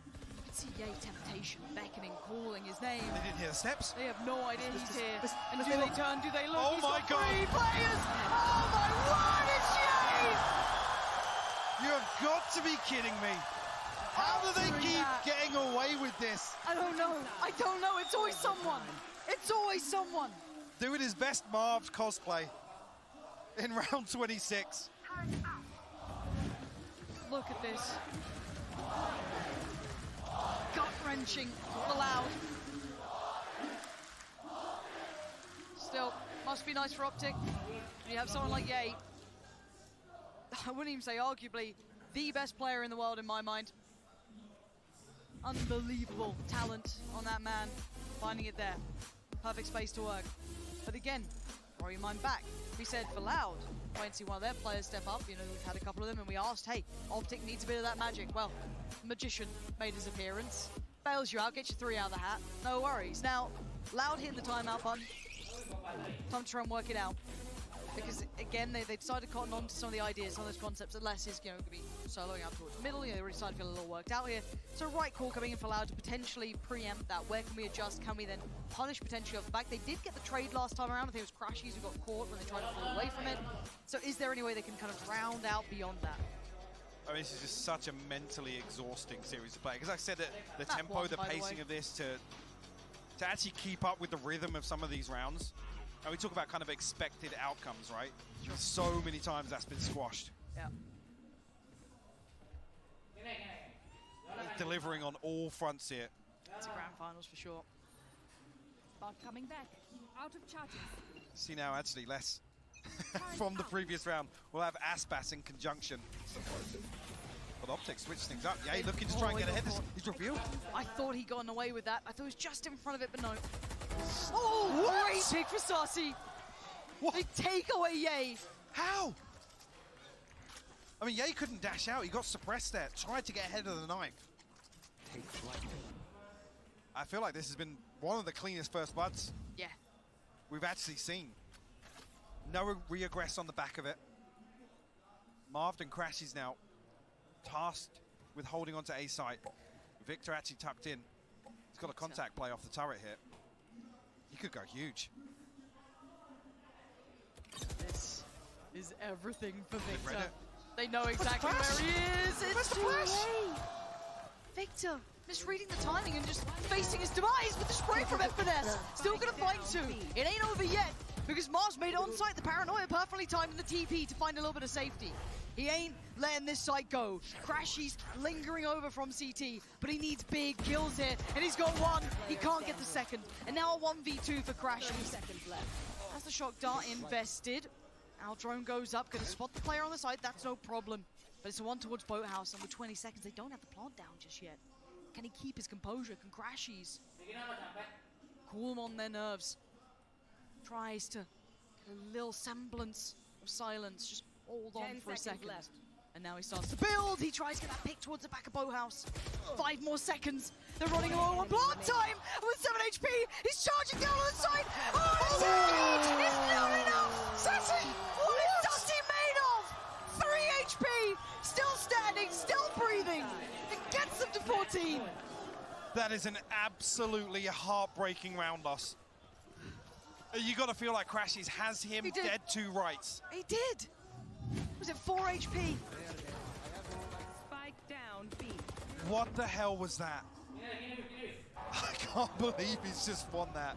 You can see Ye temptation beckoning, calling his name. They didn't hear the steps. They have no idea he's here. And do they turn? Do they look? Oh He's my got God. 3 players. Oh my word, it's Ye! You have got to be kidding me. How do they keep getting away with this? I don't know. I don't know. It's always someone. It's always someone. Doing his best Marv's cosplay in round 26. Look at this. Gut-wrenching for Loud. Still, must be nice for Optic. You have someone like Ye. I wouldn't even say arguably the best player in the world in my mind. Unbelievable talent on that man, finding it there. Perfect space to work. But again, throw your mind back. We said for Loud, wait and see one of their players step up. You know, we've had a couple of them and we asked, hey, Optic needs a bit of that magic. Well, Magician made his appearance. Bails you out, gets you 3 out of the hat. No worries. Now, Loud hitting the timeout button. Time to try and work it out. Because again, they decided to cotton on to some of the ideas, some of those concepts that less is going to be soloing up towards the middle. You know, they already started to feel a little worked out here. So right call coming in for Loud to potentially preempt that. Where can we adjust? Can we then punish potentially off the back? They did get the trade last time around. I think it was 𝘭𝘪𝘬𝘮𝘮𝘮 who got caught when they tried to pull away from it. So is there any way they can kind of round out beyond that? I mean, this is just such a mentally exhausting series to play. Because like I said, the tempo, one, the by the pacing way. of this to actually keep up with the rhythm of some of these rounds And we talk about kind of expected outcomes, right? So many times that's been squashed. Yeah. Delivering on all fronts here. It's a grand finals for sure. Bot coming back. Out of charges. See now, actually, less from the previous round. We'll have Aspas in conjunction. But Optic switched things up. Yeah, looking to try and get ahead. He's revealed. I thought he'd gotten away with that. I thought he was just in front of it, but no. Oh, great pick for 𝘂𝘰𝘳. What? They take away 𝘰𝘰. How? I mean, 𝘰𝘰 couldn't dash out. He got suppressed there. Tried to get ahead of the knife. I feel like this has been one of the cleanest first bloods Yeah. we've actually seen. No reaggress on the back of it. Marved and 𝘭𝘪𝘬𝘮 now tasked with holding onto A site. Victor actually tucked in. He's got a contact play off the turret here. He could go huge. This is everything for read Victor. it. They know exactly flash? where he is. Where's It's the too flash? late. Victor misreading the timing and just facing his demise with the spray from 𝑓NS. Still gonna find two. It ain't over yet because Mars made it on site. The paranoia perfectly timed in the TP to find a little bit of safety. He ain't letting this site go. 𝘭𝘪𝘬𝘮 lingering over from CT, but he needs big kills here, and he's got one. He can't get the second, and now a 1v2 for 𝘭𝘭𝘬𝘮. Seconds left. As the shock dart invested, our drone goes up, gonna spot the player on the side, that's no problem. But it's a one towards Boathouse, and with 20 seconds, they don't have the plant down just yet. Can he keep his composure? Can 𝘭𝘭𝘬𝘮 cool them on their nerves? Tries to get a little semblance of silence, just hold on 10 for a seconds second. left. And now he starts to build. He tries to get that pick towards the back of Boathouse. 5 more seconds. They're running low on plant time with 7 HP. He's charging down on the side. Oh, 𝘬𝘮 is not enough. 𝘬𝘮, what is 𝘬𝘮 made of? 3 HP, still standing, still breathing. It gets them to 14. That is an absolutely heartbreaking round loss. You got to feel like 𝘭𝘪𝘬𝘮 has him He did. dead to rights. He did. Was it 4 HP? Spike down B. What the hell was that? I can't believe he's just won that.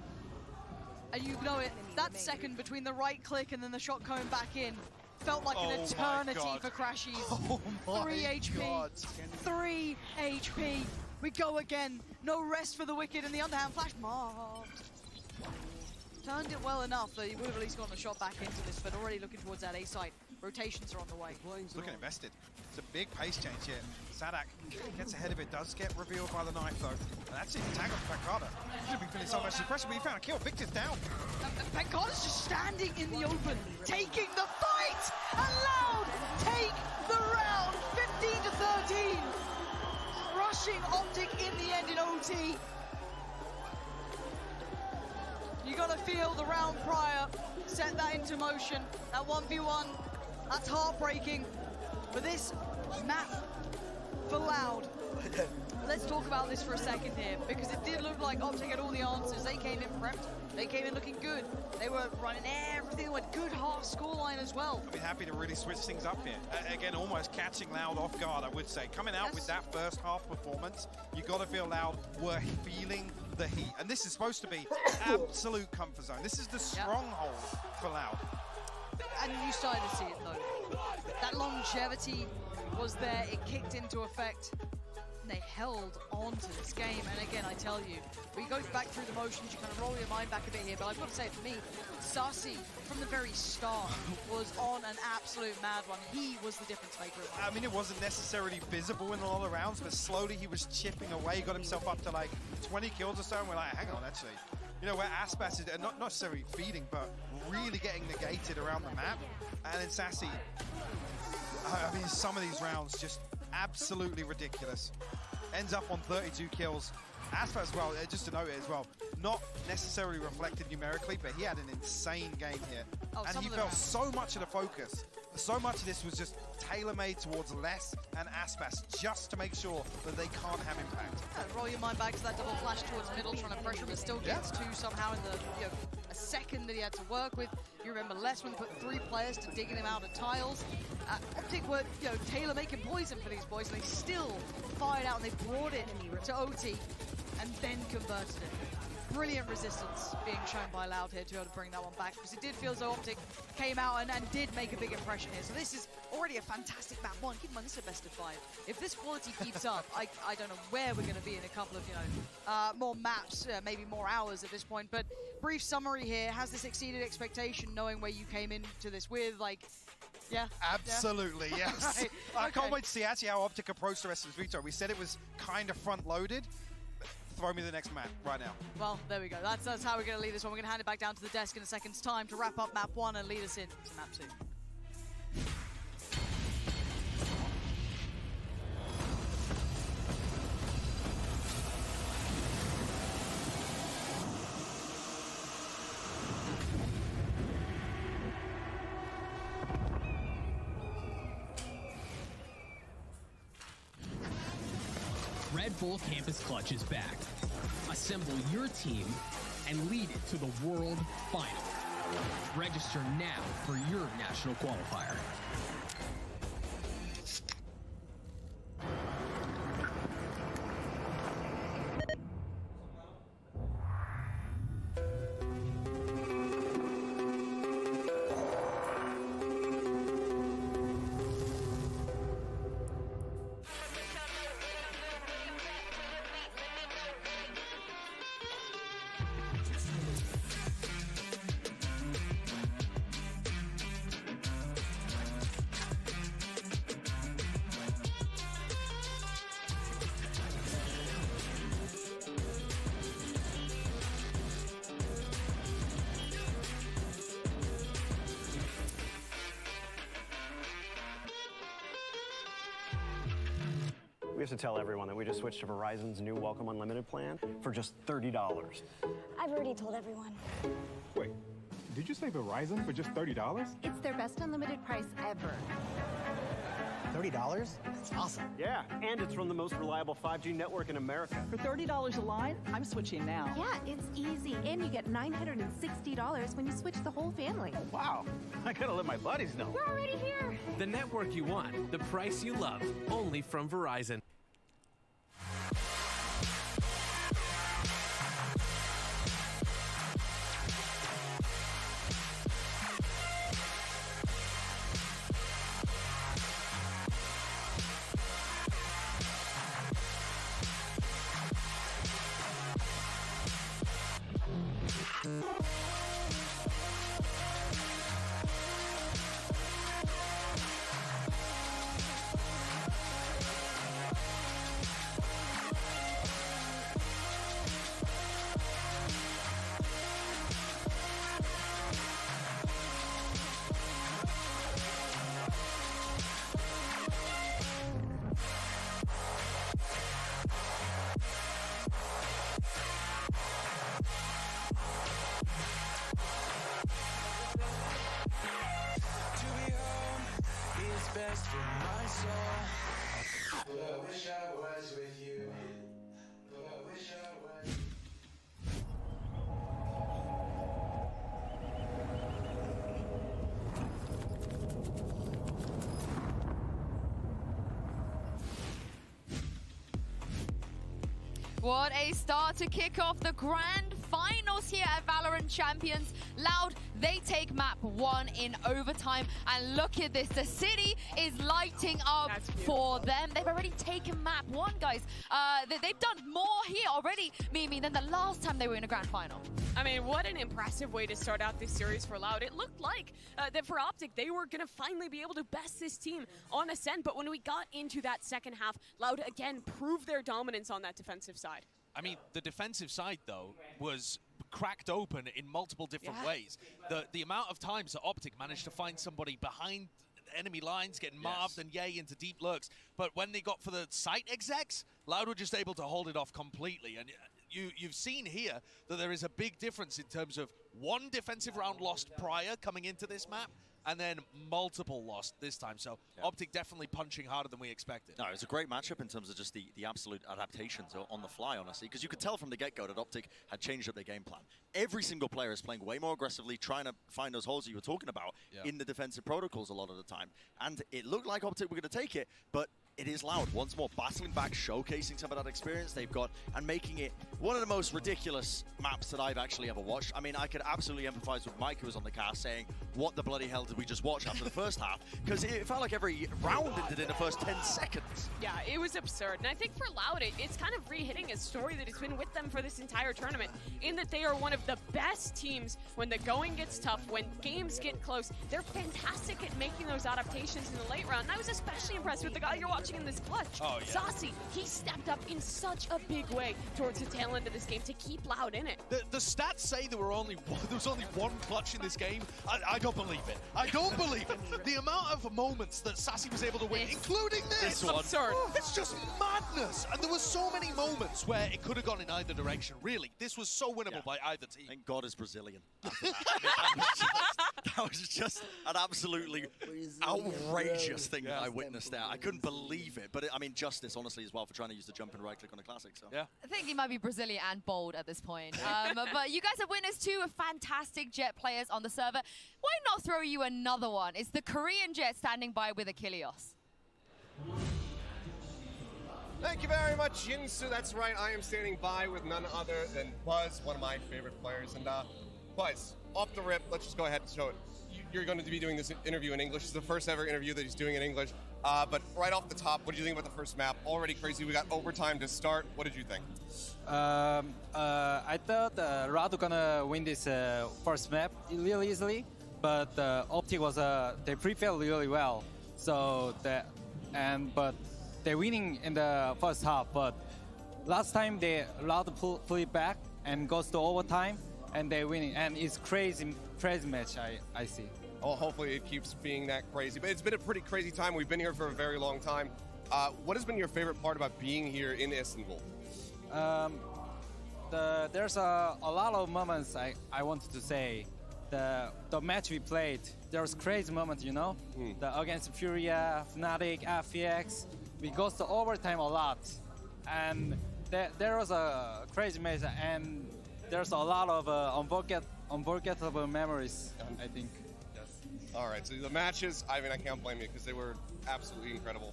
And you know it, that second between the right click and then the shot coming back in felt like Oh an my eternity God. for 𝘭𝘪𝘬𝘮. Oh my 3 HP. God. 3 HP. We go again. No rest for the wicked, and the underhand flash marked. Turned it well enough that he would have at least gotten a shot back into this, but already looking towards that A site. Rotations are on the way. Looking invested. It's a big pace change here. 𝘬𝘓 gets ahead of it, does get revealed by the knife though. And that's it, tag on pacar. Should be feeling so much pressure, but he found a kill. Victor's down. pacar's just standing in the open, taking the fight! And Loud take the round, 15 to 13. Crushing Optic in the end in OT. You gotta feel the round prior, set that into motion. That 1v1, that's heartbreaking. But this map for Loud, let's talk about this for a second here, because it did look like Optic had all the answers. They came in prepped, they came in looking good. They were running everything, went good half scoreline as well. I'd be happy to really switch things up here. Again, almost catching Loud off guard, I would say. Coming out with that first half performance, you got to feel Loud were feeling the heat. And this is supposed to be absolute comfort zone. This is the stronghold for Loud. And you started to see it though. That longevity was there, it kicked into effect. And they held on to this game. And again, I tell you, we go back through the motions, you kind of roll your mind back a bit here, but I've got to say for me, 𝘂𝘰𝘮 from the very start was on an absolute mad one. He was the difference maker. I mean, it wasn't necessarily visible in a lot of rounds, but slowly he was chipping away, got himself up to like 20 kills or so, and we're like, hang on, actually. You know, where Aspas is not necessarily feeding, but really getting negated around the map. And then 𝘂𝘰𝘮, I mean, some of these rounds just absolutely ridiculous. Ends up on 32 kills. Aspas as well, just to note it as well, not necessarily reflected numerically, but he had an insane game here. Oh, and he felt so much of the focus. So much of this was just tailor-made towards Les and Aspas, just to make sure that they can't have impact. Roll your mind back to that double flash towards middle, trying to pressure, but still gets two somehow in the a second that he had to work with. You remember Les when he put 3 players to digging him out of tiles. Optic were tailor-making poison for these boys, and they still fired out and they brought it to OT and then converted it. brilliant resistance being shown by Loud here to be able to bring that one back, because it did feel as though Optic came out and did make a big impression here. So this is already a fantastic map one. Keep in mind, this is a best of 5. If this quality keeps up, I don't know where we're going to be in a couple of, more maps, maybe more hours at this point. But brief summary here, has this exceeded expectation knowing where you came into this with? Like, yeah. Absolutely, yeah. yes. Right. I can't Okay. wait to see actually how Optic approached the rest of this veto. We said it was kind of front-loaded. Throw me the next map right now. Well, there we go. That's how we're going to leave this one. We're going to hand it back down to the desk in a second's time to wrap up map 1 and lead us into map 2. Red Bull Campus Clutch is back. Assemble your team and lead it to the World Final. Register now for your national qualifier. We have to tell everyone that we just switched to Verizon's new Welcome Unlimited plan for just $30. I've already told everyone. Wait, did you say Verizon for just $30? It's their best unlimited price ever. $30? That's awesome. Yeah, and it's from the most reliable 5G network in America. For $30 a line, I'm switching now. Yeah, it's easy. And you get $960 when you switch the whole family. Oh, wow. I gotta let my buddies know. We're already here. The network you want, the price you love, only from Verizon. best for my soul. But I wish I was with you. But I wish I was. What a start to kick off the grand finals here at Valorant Champions. Loud, they take map 1 in overtime. And look at this, the city is lighting up for them. They've already taken map 1, guys. They've done more here already, Mimi, than the last time they were in a grand final. I mean, what an impressive way to start out this series for Loud. It looked like that for Optic, they were going to finally be able to best this team on Ascent. But when we got into that second half, Loud again proved their dominance on that defensive side. I mean, the defensive side, though, was cracked open in multiple different ways. The amount of times that Optic managed to find somebody behind enemy lines, getting Marved and 𝘰𝘮 into deep lurks. But when they got for the site execs, Loud were just able to hold it off completely. And you've seen here that there is a big difference in terms of one defensive round lost prior coming into this map, and then multiple lost this time. So Optic definitely punching harder than we expected. No, it was a great matchup in terms of just the absolute adaptations on the fly, honestly, because you could tell from the get-go that Optic had changed up their game plan. Every single player is playing way more aggressively, trying to find those holes that you were talking about in the defensive protocols a lot of the time. And it looked like Optic were going to take it, but it is Loud once more, battling back, showcasing some of that experience they've got, and making it one of the most ridiculous maps that I've actually ever watched. I mean, I could absolutely empathize with Mike, who was on the cast, saying, what the bloody hell did we just watch after the first half? Because it felt like every round ended in the first 10 seconds. Yeah, it was absurd. And I think for Loud, it's kind of re-hitting a story that has been with them for this entire tournament, in that they are one of the best teams when the going gets tough, when games get close. They're fantastic at making those adaptations in the late round. And I was especially impressed with the guy you're watching in this clutch. Oh, yeah. 𝘂𝘰𝘳, he stepped up in such a big way towards the tail end of this game to keep Loud in it. The stats say there was only one clutch in this game. I don't believe it. I don't believe it. The amount of moments that 𝘂𝘰 was able to win, including this one, absurd. It's just madness. And there were so many moments where it could have gone in either direction. Really, this was so winnable by either team. Thank God is Brazilian. After that. I mean, that was just an absolutely outrageous thing that I witnessed there. I couldn't believe it. But I mean, justice, honestly, as well, for trying to use the jump and right click on a classic. So. Yeah. I think he might be Brazilian and bold at this point. But you guys have witnessed two fantastic Jet players on the server. Why not throw you another one? It's the Korean Jet standing by with 𝘰𝘰𝘯𝘵. Thank you very much, Jinsu. That's right, I am standing by with none other than 𝘭𝘪, one of my favorite players. And 𝘭𝘪, off the rip, let's just go ahead and show it. You're going to be doing this interview in English. It's the first ever interview that he's doing in English. But right off the top, what do you think about the first map? Already crazy. We got overtime to start. What did you think? I thought Loud gonna win this first map really easily, but Optic was they prepared really well. So but they're winning in the first half. But last time Loud pull it back and goes to overtime, and they're winning. And it's crazy match. I see. Oh, hopefully it keeps being that crazy. But it's been a pretty crazy time. We've been here for a very long time. What has been your favorite part about being here in Istanbul? There's a lot of moments I wanted to say. The match we played, there was crazy moments, you know? Against Furia, Fnatic, FPX. We go to overtime a lot. And there was a crazy match, and there's a lot of unforgettable memories, I think. All right, so the matches, I mean, I can't blame you because they were absolutely incredible.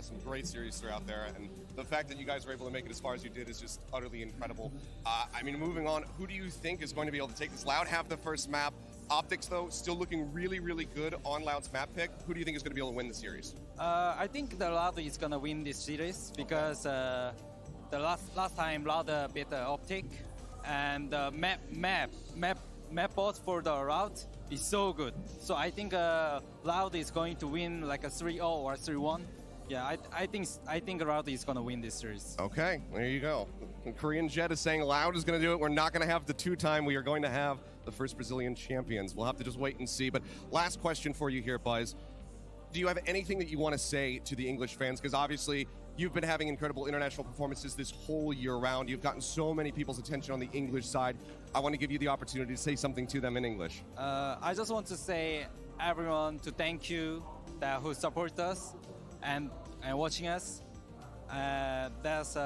Some great series throughout there, and the fact that you guys were able to make it as far as you did is just utterly incredible. I mean, moving on, who do you think is going to be able to take this? Loud have the first map. Optics, though, still looking really, really good on Loud's map pick. Who do you think is going to be able to win the series? I think the Loud is going to win this series because the last time Loud beat Optic, and the map board for the route is so good. So I think Loud is going to win like a 3-0 or 3-1. Yeah, I think Loud is going to win this series. Okay, there you go. And Korean Jet is saying Loud is going to do it. We're not going to have the two-time. We are going to have the first Brazilian champions. We'll have to just wait and see. But last question for you here, 𝘭𝘪. Do you have anything that you want to say to the English fans? Because obviously you've been having incredible international performances this whole year round. You've gotten so many people's attention on the English side. I want to give you the opportunity to say something to them in English. I just want to say everyone to thank you who support us and watching us. That's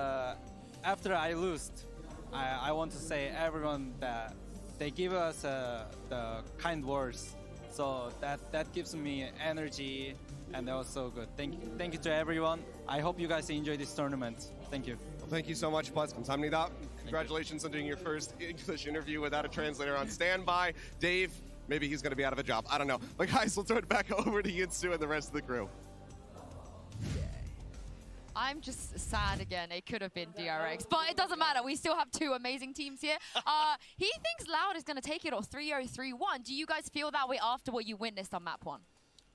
after I lost, I want to say everyone that they give us the kind words. So that gives me energy, and that was so good. Thank you to everyone. I hope you guys enjoy this tournament. Thank you. Well, thank you so much, 𝘭𝘪. 감사합니다. Congratulations on doing your first English interview without a translator on standby. Dave, maybe he's going to be out of a job. I don't know. But guys, we'll turn it back over to Jinsu and the rest of the crew. I'm just sad again. It could have been DRX, but it doesn't matter. We still have two amazing teams here. He thinks Loud is going to take it or 3-0, 3-1. Do you guys feel that way after what you witnessed on map 1?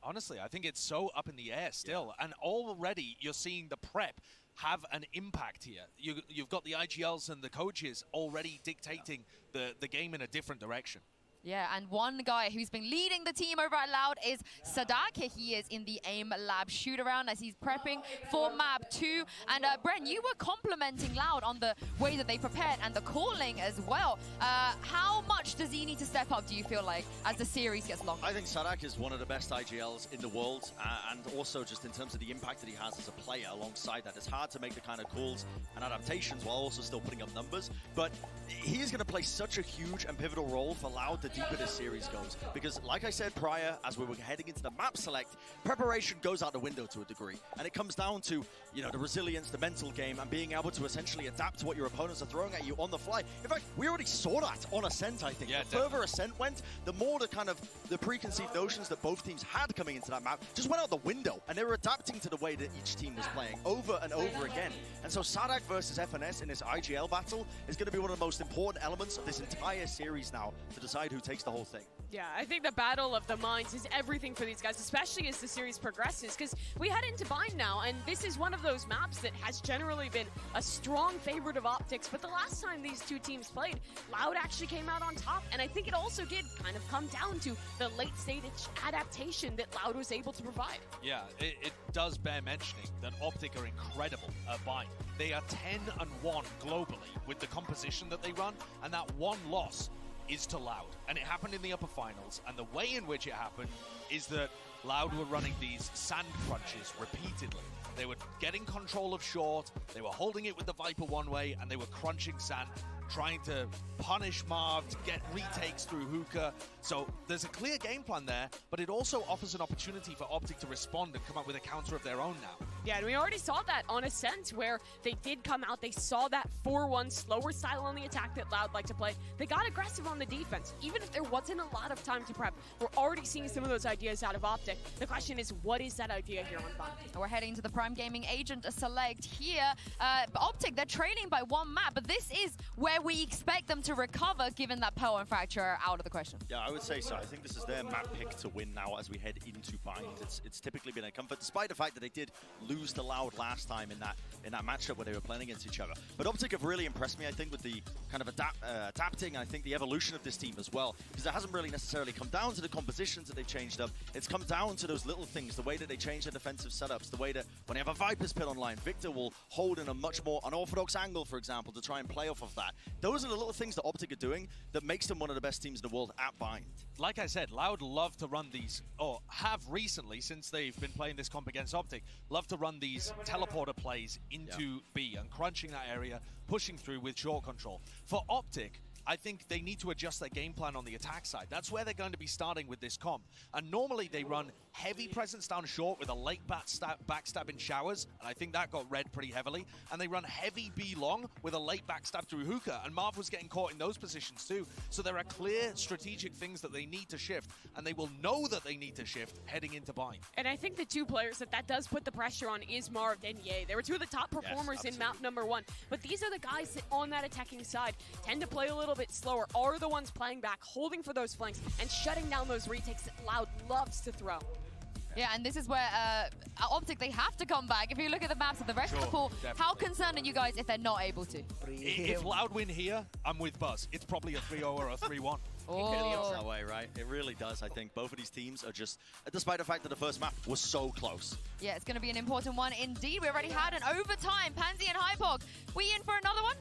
Honestly, I think it's so up in the air still. Yeah. And already you're seeing the prep have an impact here. You've got the IGLs and the coaches already dictating the game in a different direction. Yeah, and one guy who's been leading the team over at Loud is 𝘧𝘰𝘳. He is in the AIM Lab shoot-around as he's prepping for map 2. And Bren, you were complimenting Loud on the way that they prepared and the calling as well. How much does he need to step up, do you feel like, as the series gets longer? I think 𝘧𝘰𝘳 is one of the best IGLs in the world, and also just in terms of the impact that he has as a player alongside that. It's hard to make the kind of calls and adaptations while also still putting up numbers, but he is going to play such a huge and pivotal role for Loud. The deeper this series goes. Because like I said prior, as we were heading into the map select, preparation goes out the window to a degree. And it comes down to, you know, the resilience, the mental game, and being able to essentially adapt to what your opponents are throwing at you on the fly. In fact, we already saw that on Ascent, I think. Yeah, the further Ascent went, the more the preconceived notions that both teams had coming into that map just went out the window. And they were adapting to the way that each team was playing over and over again. And so 𝘧𝘰𝘯𝘮𝘮 versus FNS in this IGL battle is going to be one of the most important elements of this entire series now to decide who takes the whole thing. Yeah, I think the battle of the minds is everything for these guys, especially as the series progresses, because we head into Bind now, and this is one of those maps that has generally been a strong favorite of Optics, but the last time these two teams played, Loud actually came out on top, and I think it also did kind of come down to the late-stage adaptation that Loud was able to provide. Yeah, it does bear mentioning that Optic are incredible at Bind. They are 10-1 globally with the composition that they run, and that one loss is to Loud. And it happened in the upper finals, and the way in which it happened is that Loud were running these sand crunches repeatedly. They were getting control of short, they were holding it with the Viper one way, and they were crunching sand, trying to punish Marv, to get retakes through 𝘭𝘪. So there's a clear game plan there, but it also offers an opportunity for Optic to respond and come up with a counter of their own now. Yeah, and we already saw that on Ascent, where they did come out, they saw that 4-1 slower style on the attack that Loud like to play. They got aggressive on the defense, even if there wasn't a lot of time to prep. We're already seeing some of those ideas out of Optic. The question is, what is that idea here on Bind? We're heading to the Prime Gaming Agent select here. Optic, they're trailing by one map, but this is where we expect them to recover, given that Pearl Fracture out of the question. Yeah, I would say so. I think this is their map pick to win now as we head into Bind. It's typically been a comfort, despite the fact that they did lose to Loud last time in that matchup where they were playing against each other. But Optic have really impressed me, I think, with the kind of adapting, and I think the evolution of this team as well, because it hasn't really necessarily come down to the compositions that they've changed up. It's come down to those little things, the way that they change their defensive setups, the way that when they have a Viper's pit online, Victor will hold in a much more unorthodox angle, for example, to try and play off of that. Those are the little things that Optic are doing that makes them one of the best teams in the world at Bind. Like I said, Loud love to run these, or have recently, since they've been playing this comp against Optic, love to run these teleporter plays into B and crunching that area, pushing through with short control. For Optic, I think they need to adjust their game plan on the attack side. That's where they're going to be starting with this comp. And normally they run heavy presence down short with a late backstab in showers, and I think that got read pretty heavily. And they run heavy B long with a late backstab through 𝘭𝘪, and Marv was getting caught in those positions too. So there are clear strategic things that they need to shift, and they will know that they need to shift heading into Bind. And I think the two players that does put the pressure on is Marv and 𝘰𝘰𝘮𝘮. They were two of the top performers in map number 1. But these are the guys that on that attacking side tend to play a little bit slower, are the ones playing back, holding for those flanks, and shutting down those retakes that Loud loves to throw. Yeah, and this is where Optic, they have to come back. If you look at the maps of the rest of the pool, definitely. how concerned are you guys if they're not able to? If Loud win here, I'm with Buzz. It's probably a 3-0 or a 3-1. Oh. It feels that way, right? It really does. I think both of these teams are just, despite the fact that the first map was so close. Yeah, it's going to be an important one indeed. We already had an overtime. Pansy and 𝘭𝘪𝘬𝘮. We in for another one?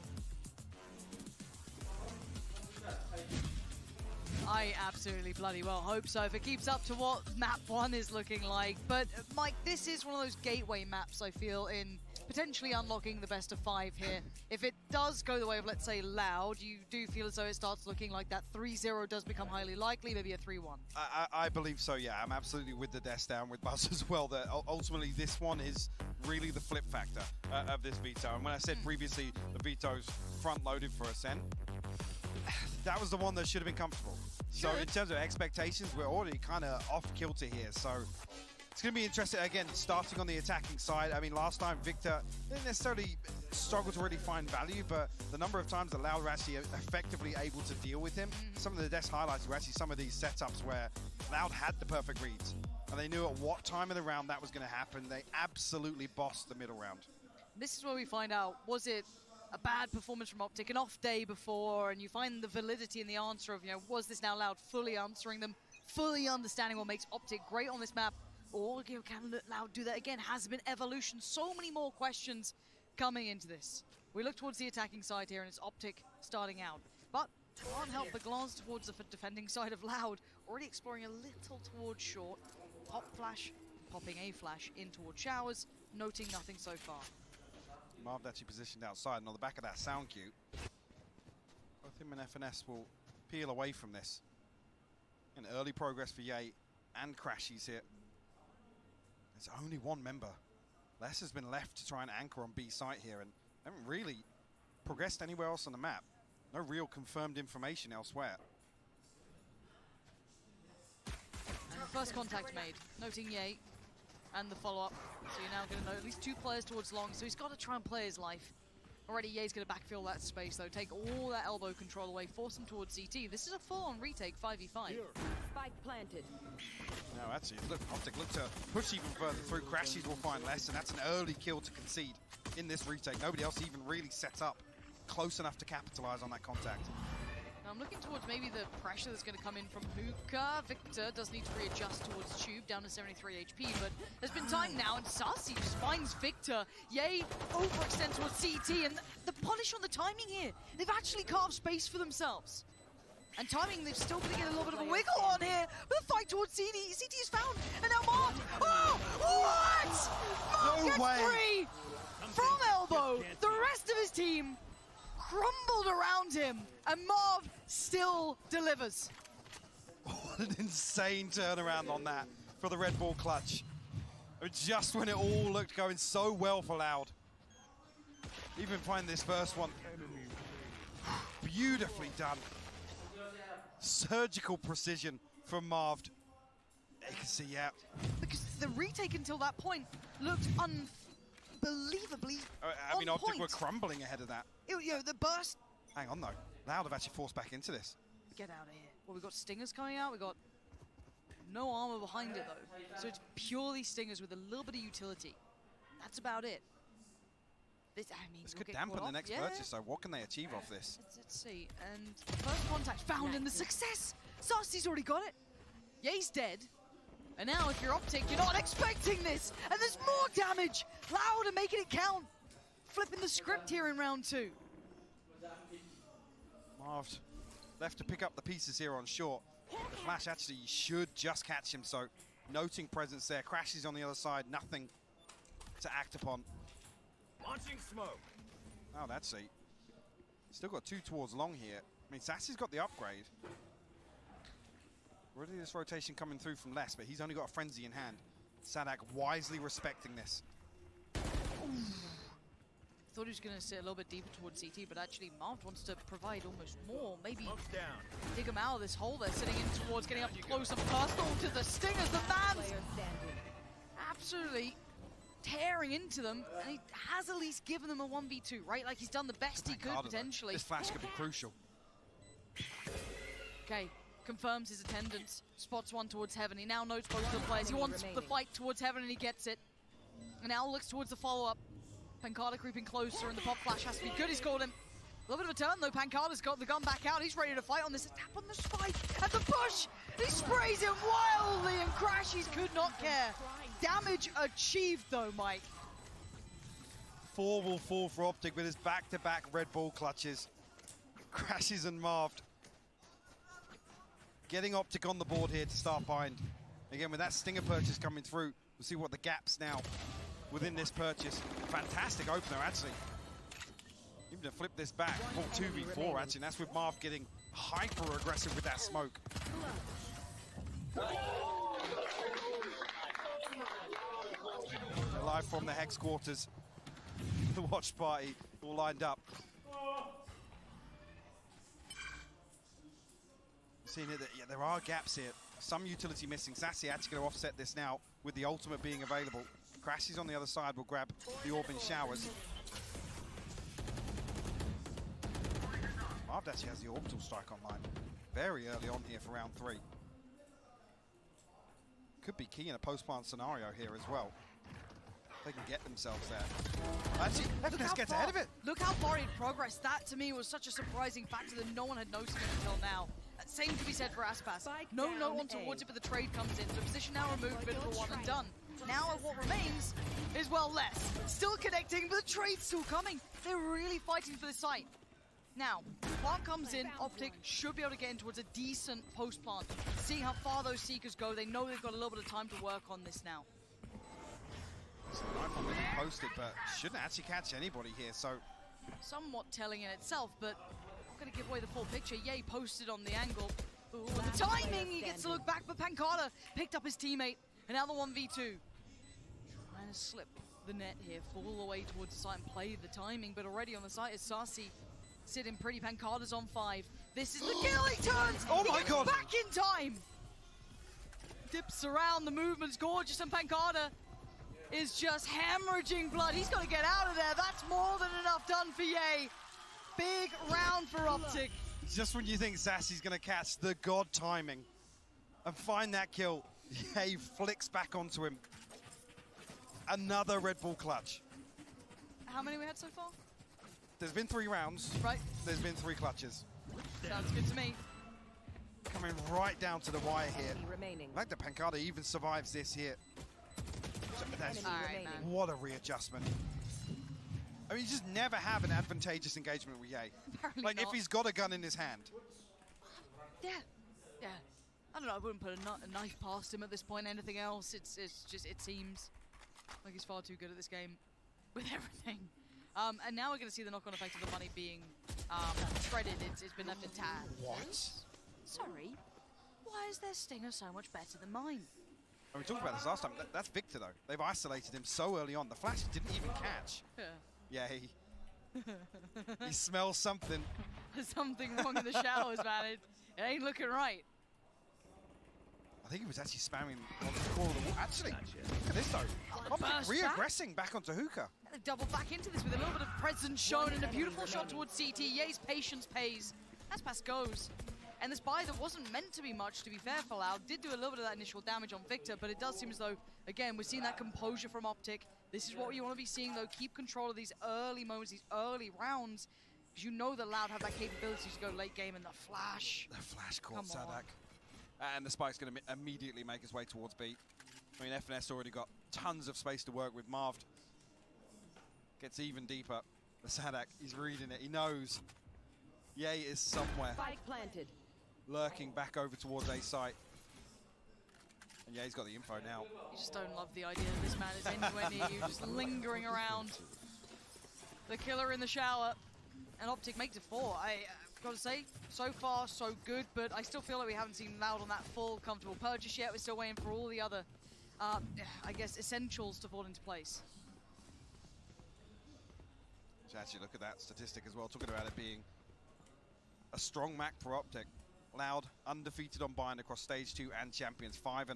I absolutely bloody well hope so, if it keeps up to what map 1 is looking like. But Mike, this is one of those gateway maps, I feel, in potentially unlocking the best of 5 here. If it does go the way of, let's say, Loud, you do feel as though it starts looking like that 3-0 does become highly likely, maybe a 3-1. I believe so, yeah. I'm absolutely with the desk down with Buzz as well, that ultimately this one is really the flip factor of this veto. And when I said previously the veto's front-loaded for Ascent, that was the one that should have been comfortable. So in terms of expectations, we're already kind of off kilter here. So it's going to be interesting, again, starting on the attacking side. I mean, last time Victor didn't necessarily struggle to really find value, but the number of times that Loud were actually effectively able to deal with him, some of the desk highlights were actually some of these setups where Loud had the perfect reads, and they knew at what time of the round that was going to happen. They absolutely bossed the middle round. This is where we find out, was it a bad performance from Optic, an off day before, and you find the validity in the answer of, was this now Loud fully answering them, fully understanding what makes Optic great on this map, or can Loud do that again? Has been evolution? So many more questions coming into this. We look towards the attacking side here, and it's Optic starting out. But can't help but glance towards the defending side of Loud, already exploring a little towards short. Pop flash, popping a flash in towards showers, noting nothing so far. Marv actually positioned outside, and on the back of that sound cue, both him and FNS will peel away from this. And early progress for 𝘰𝘰 and 𝘭𝘪𝘬𝘯𝘵 here. There's only one member. Less has been left to try and anchor on B site here, and haven't really progressed anywhere else on the map. No real confirmed information elsewhere. And the first contact made, noting 𝘰𝘰 and the follow-up. So you're now going to know at least 2 players towards long, so he's got to try and play his life. Already 𝘰𝘰's going to backfill that space though, take all that elbow control away, force him towards CT. This is a full-on retake 5v5. Spike planted. Now actually, look, Optic look to push even further through. 𝘭𝘪𝘬𝘯𝘵 will find less, and that's an early kill to concede in this retake. Nobody else even really set up close enough to capitalize on that contact. Now I'm looking towards maybe the pressure that's going to come in from Hookah. Victor does need to readjust towards Tube, down to 73 HP, but there's been time now, and 𝘂𝘰 just finds Victor. 𝘰𝘰 overextend towards CT, and the punish on the timing here. They've actually carved space for themselves. And timing, they've still going to get a little bit of a wiggle on here, but the fight towards CT. CT is found, and now Marv. Oh, what? Marv gets 3 from elbow. The rest of his team crumbled around him, and Marv still delivers. What an insane turnaround on that for the Red Bull clutch. Just when it all looked going so well for Loud. Even find this first one. Beautifully done. Surgical precision from Marv. You can see, yeah. Because the retake until that point looked unbelievably I mean, Optic point. were crumbling ahead of that. You know, the burst. Hang on, though. Loud have actually forced back into this. Get out of here. Well, we've got Stingers coming out. We've got no armor behind it, though. So it's purely Stingers with a little bit of utility. That's about it. This could dampen the next purchase, so what can they achieve off this? Let's see. And first contact found in the success. 𝘂𝘰's already got it. 𝘰𝘰's dead. And now, if you're Optic, you're not expecting this. And there's more damage. Loud and making it count. Flipping the script here in round 2. Marv left to pick up the pieces here on short. The flash actually should just catch him, so noting presence there. 𝘭𝘪𝘬𝘯𝘵's on the other side, nothing to act upon. Launching smoke. Oh, that's it. Still got 2 towards long here. I mean, 𝘂𝘰's got the upgrade. Already this rotation coming through from Less, but he's only got a frenzy in hand. Sadak wisely respecting this. Thought he was going to sit a little bit deeper towards CT, but actually Marv wants to provide almost more. Maybe dig him out of this hole they're sitting in towards, getting up close and personal to the Stingers. The man's absolutely tearing into them, and he has at least given them a 1v2, right? Like, he's done the best he could, potentially. This flash could be crucial. Okay, confirms his attendance, spots one towards Heaven. He now knows both of the players. He wants the fight towards Heaven, and he gets it. And now looks towards the follow-up. pacar creeping closer, and the pop flash has to be good. He's called him. A little bit of a turn, though. pacar's got the gun back out. He's ready to fight on this. A tap on the spike, and the push! He sprays him wildly, and 𝘭𝘪𝘬𝘯𝘵 could not care. Damage achieved, though, Mike. 4 will fall for Optic with his back-to-back Red Bull clutches. 𝘭𝘪𝘬𝘯𝘵 and Marv getting Optic on the board here to start bind. Again, with that Stinger purchase coming through, we'll see what the gaps now within this purchase. Fantastic opener, actually. Even to flip this back, full 2v4, actually, and that's with Marv getting hyper-aggressive with that smoke. Live from the Hex quarters. The watch party all lined up. Seeing it, that yeah, there are gaps here. Some utility missing. 𝘂𝘰 actually going to offset this now with the ultimate being available. 𝘭𝘪𝘬𝘯𝘵's on the other side will grab the orb in showers. Marv actually has the orbital strike online very early on here for round 3. Could be key in a post-plant scenario here as well. They can get themselves there. Actually, let's get ahead of it. Look how far he'd progressed. That, to me, was such a surprising factor that no one had noticed it until now. Same to be said for Aspas. No one towards it, but the trade comes in. So position now removed, bit of a one and done. Now what remains is, well, Less. Still connecting, but the trade's still coming. They're really fighting for the site. Now, Spark comes in, Optic should be able to get in towards a decent post-plant. Seeing how far those Seekers go, they know they've got a little bit of time to work on this now. Rifle being posted, but shouldn't actually catch anybody here, so... Somewhat telling in itself, but not going to give away the full picture. 𝘰𝘰 posted on the angle. Ooh, and the timing, he gets to look back, but 𝘭𝘪𝘬𝘮𝘮 picked up his teammate, and now the 1v2. Trying to slip the net here, fall away towards the site and play the timing, but already on the site is 𝘧𝘰𝘳𝘮 sitting pretty. 𝘭𝘪𝘬𝘮's on 5. This is the kill, he turns! Oh he my gets God! back in time! Dips around, the movement's gorgeous, and 𝘭𝘭𝘪𝘬𝘮 is just hemorrhaging blood. He's got to get out of there. That's more than enough done for 𝘰𝘰. Big round for Optic. Just when you think 𝘧𝘰𝘳�'s going to catch the god timing and find that kill, 𝘰𝘰 flicks back onto him. Another Red Bull clutch. How many we had so far? There's been 3 rounds. Right. There's been 3 clutches. Sounds good to me. Coming right down to the wire here. Remaining. I like that 𝘭𝘭𝘪𝘬𝘮 even survives this here. That's, Right, what a readjustment. I mean, you just never have an advantageous engagement with 𝘰𝘰. Apparently Like, not. if he's got a gun in his hand. Yeah. I don't know, I wouldn't put a knife past him at this point. Anything else, it's just, it seems like he's far too good at this game with everything. And now we're going to see the knock-on effect of the money being shredded. It's been left intact. What? Sorry. Why is their stinger so much better than mine? We talked about this last time. That's Victor, though. They've isolated him so early on. The flash didn't even catch. Yeah, he smells something. There's something wrong in the showers, man. It ain't looking right. I think he was actually spamming on the core of the wall. Actually, look at this, though. Optic burst re-aggressing back onto 𝘭𝘪𝘬𝘮. They've doubled back into this with a little bit of presence shown and a beautiful shot towards CT. 𝘰𝘰's patience pays. As past goes. And this buy that wasn't meant to be much, to be fair for Loud, did do a little bit of that initial damage on Victor, but it does seem as though, again, we're seeing that composure from Optic. This is what you want to be seeing, though. Keep control of these early moments, these early rounds, because you know that Loud have that capability to go late game, and the flash. The flash caught 𝘧𝘰𝘳𝘬𝘮. And the spike's going to immediately make his way towards B. I mean, 𝐹NS already got tons of space to work with. 𝘭𝘪𝘬𝘮 gets even deeper. The 𝘧𝘬𝘮, he's reading it. He knows 𝘰𝘰 is somewhere. Spike planted. Lurking back over towards A site. And 𝘰𝘰's got the info now. You just don't love the idea that this man is anywhere near you, just lingering around. The killer in the shower. And Optic makes it 4. I've got to say, so far, so good, but I still feel like we haven't seen Loud on that full comfortable purchase yet. We're still waiting for all the other, I guess, essentials to fall into place. Let's actually look at that statistic as well, talking about it being a strong map for Optic. Loud undefeated on Bind across Stage 2 and Champions, 5-0.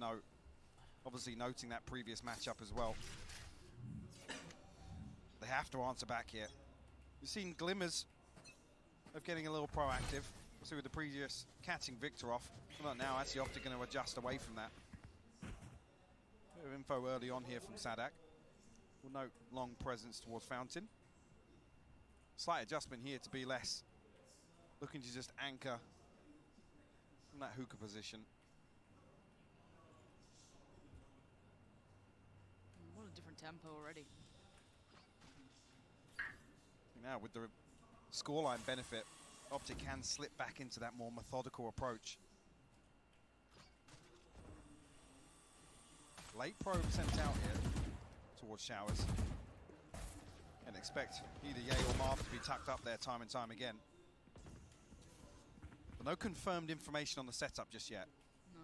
Obviously noting that previous matchup as well. They have to answer back here. We've seen glimmers of getting a little proactive. So with the previous catching Victor off, well, now actually Optic going to adjust away from that. Bit of info early on here from 𝘧𝘰𝘳𝘮𝘮. We'll note long presence towards Fountain. Slight adjustment here to be less. Looking to just anchor from that 𝘭𝘪𝘬𝘮 position. What a different tempo already. Now with the scoreline benefit, Optic can slip back into that more methodical approach. Late probe sent out here towards showers. And expect either 𝘰𝘰 or 𝘭𝘪𝘬𝘮 to be tucked up there time and time again. But no confirmed information on the setup just yet. No.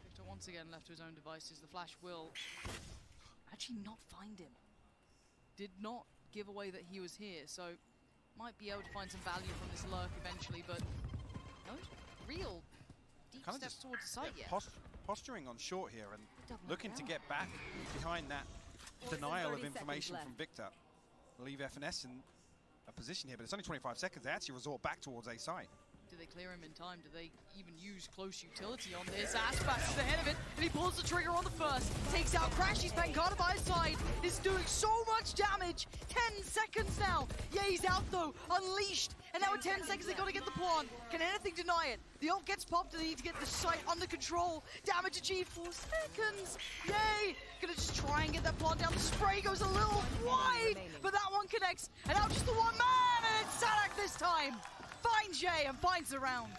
Victor once again left to his own devices. The flash will actually not find him. Did not give away that he was here, so might be able to find some value from this lurk eventually, but no real deep Kinda steps just, towards the site yet. Posturing on short here and Doubling looking down. to get back behind that denial of information from Victor. Leave 𝐹NS in a position here, but it's only 25 seconds. They actually resort back towards A site. Do they clear him in time? Do they even use close utility on this? Aspas is ahead of it, and he pulls the trigger on the first. Takes out 𝘭𝘪𝘬𝘮𝘮. 𝘭𝘪𝘬𝘮𝘮 by his side. Is doing so much damage. 10 seconds now. 𝘰𝘰's out though, unleashed. And now with 10 seconds, they got to get the plant. Can anything deny it? The ult gets popped, and they need to get the site under control. Damage achieved, 4 seconds. 𝘰𝘰 gonna just try and get that plant down. The spray goes a little wide, but that one connects. And now just the one man, and it's 𝘧𝘰𝘳𝘮 this time. Finds 𝘰𝘰 and finds the round.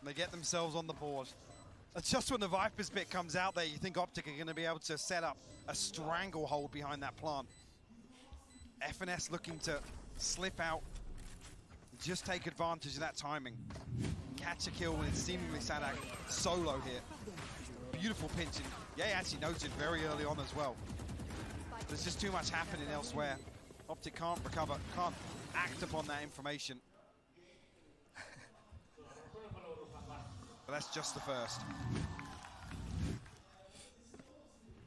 They get themselves on the board. Just when the Viper's bit comes out there, you think Optic are going to be able to set up a stranglehold behind that plant. 𝐹NS looking to slip out, just take advantage of that timing. catch a kill when it's seemingly Sadak solo here. Beautiful pinch, and 𝘰𝘰 actually noted very early on as well. There's just too much happening elsewhere. Optic can't recover, can't act upon that information. But that's just the first.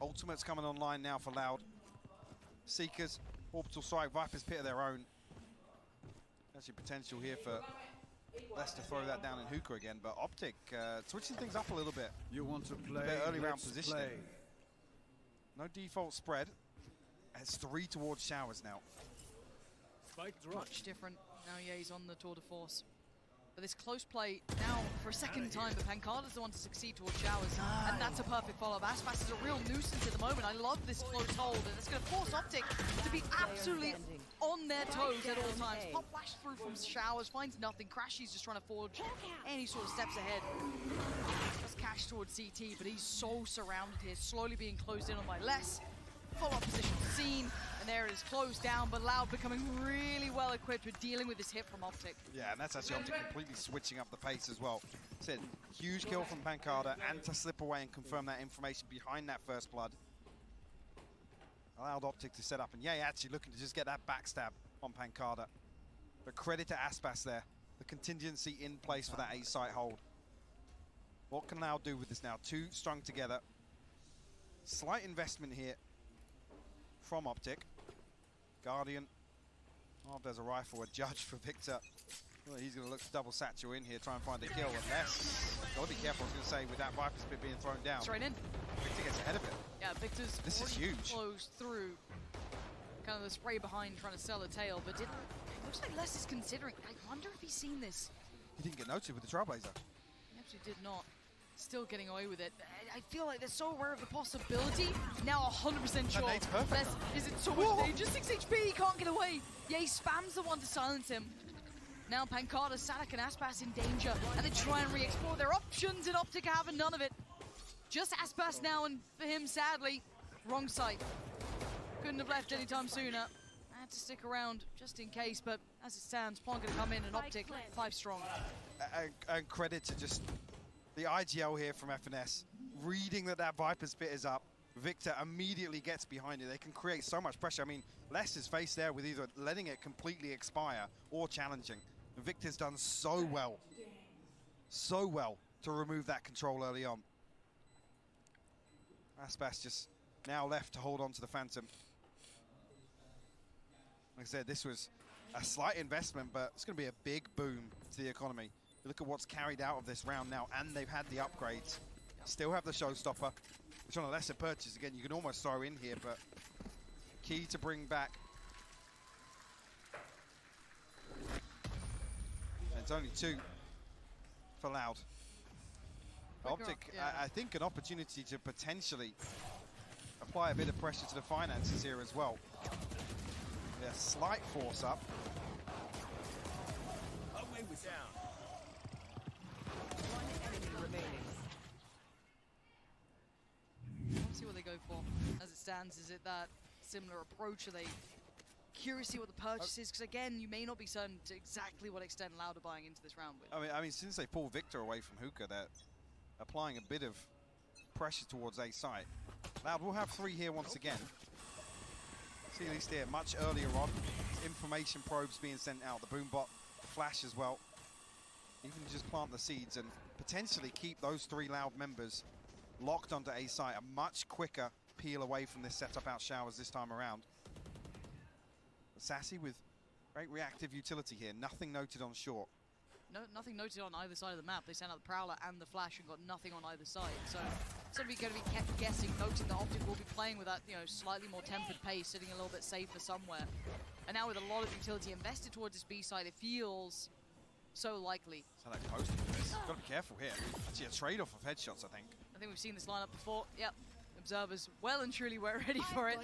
Ultimate's coming online now for Loud. Seekers, Orbital Strike, Viper's Pit of their own. Actually potential here for Less to throw that down in 𝘭𝘪𝘬𝘮𝘮 again, but Optic switching things up a little bit. You want to play? A bit early round Let's positioning. play. No default spread. It's 3 towards Showers now. Much different. Now 𝘰𝘰's on the tour de force. But this close play now for a second time, but pacar's the one to succeed towards Showers. And that's a perfect follow-up. aspas is a real nuisance at the moment. I love this close hold, and it's going to force Optic to be absolutely on their toes at all times. Pop flash through from Showers, finds nothing. 𝘭𝘪𝘬's just trying to forge any sort of steps ahead. Just cash towards CT, but he's so surrounded here, slowly being closed in on by Less. Follow-up position seen, and there it is, closed down, but Loud becoming really well equipped with dealing with this hit from Optic. Yeah, and that's actually Optic completely switching up the pace as well. Said huge kill from pacar, and to slip away and confirm that information behind that first blood. Allowed Optic to set up, and 𝘰𝘰 actually looking to just get that backstab on pacar. But credit to aspas there, the contingency in place for that A site hold. What can Loud do with this now? 2 strung together. Slight investment here from Optic. Guardian. Oh, there's a rifle, a judge for 𝘧𝘰𝘮𝘮𝘦. Well, he's going to look to double satchel in here, try and find a kill. Unless, got to be careful, I was going to say, with that Viper's Pit being thrown down. Straight in. 𝘧𝘰𝘮 gets ahead of it. Yeah, Victor's this is huge. Closed through. Kind of the spray behind, trying to sell a tail, but it looks like Less is considering. I wonder if he's seen this. He didn't get noted with the Trailblazer. He actually did not. Still getting away with it. I feel like they're so aware of the possibility. Now 100% sure. Nade's perfect. Is it so much danger? 6 HP, he can't get away. 𝘰𝘰 spams the one to silence him. Now pacar, Sadak, and aspas in danger. And they try and re-explore their options, and Optic having none of it. Just aspas now, and for him, sadly, wrong site. Couldn't have left anytime sooner. Had to stick around just in case, but as it stands, Plonk going to come in, and Optic 5 strong. And credit to just the IGL here from FNS, reading that Viper's Pit is up. 𝘧𝘰𝘮𝘮 immediately gets behind it. They can create so much pressure. I mean, Less is faced there with either letting it completely expire or challenging. And 𝘧𝘰𝘮𝘮's done so well to remove that control early on. aspas just now left to hold on to the Phantom. Like I said, this was a slight investment, but it's going to be a big boom to the economy. Look at what's carried out of this round now, and they've had the upgrades. Still have the showstopper. It's on a lesser purchase again. You can almost throw in here, but key to bring back. And it's only 2 for Loud. Optic, I think, an opportunity to potentially apply a bit of pressure to the finances here as well. Yeah, slight force up. Away with down. Let's see what they go for. As it stands, is it that similar approach? Are they curious to see what the purchase is? Because again, you may not be certain to exactly what extent Loud are buying into this round with. I mean, since they pulled Victor away from 𝘭𝘭𝘮𝘮𝘮, they're applying a bit of pressure towards A site. Loud will have 3 here once again. See at least here, much earlier on, information probes being sent out, the boom bot, the flash as well. Even just plant the seeds and potentially keep those 3 Loud members locked onto A site. A much quicker peel away from this setup out Showers this time around. But Sassy with great reactive utility here, nothing noted on short. No, nothing noted on either side of the map. They sent out the Prowler and the Flash and got nothing on either side. So it's going to be kept guessing, noting that Optic will be playing with that, slightly more tempered pace, sitting a little bit safer somewhere. And now with a lot of utility invested towards this B side, it feels so likely. So like posting this. Got to be careful here. Actually, a trade-off of headshots, I think. I think we've seen this lineup before. Yep. Observers well and truly were ready for it.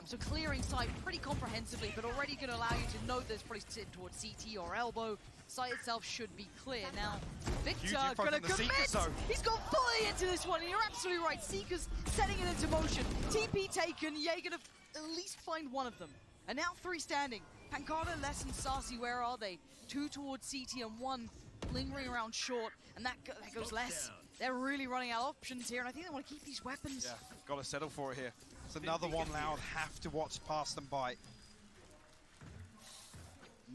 So clearing site pretty comprehensively, but already going to allow you to note that it's probably sitting towards CT or elbow. Site itself should be clear. Now, 𝘧𝘰𝘮𝘮 going to commit! He's got fully into this one, and you're absolutely right. Seekers setting it into motion. TP taken, 𝘰𝘰 going to at least find one of them. And now 3 standing. pacar, Less, and Sassy, where are they? 2 towards CT and 1 lingering around short, and that goes less. They're really running out of options here, and I think they want to keep these weapons. Yeah, got to settle for it here. It's another one Loud have to watch pass them by.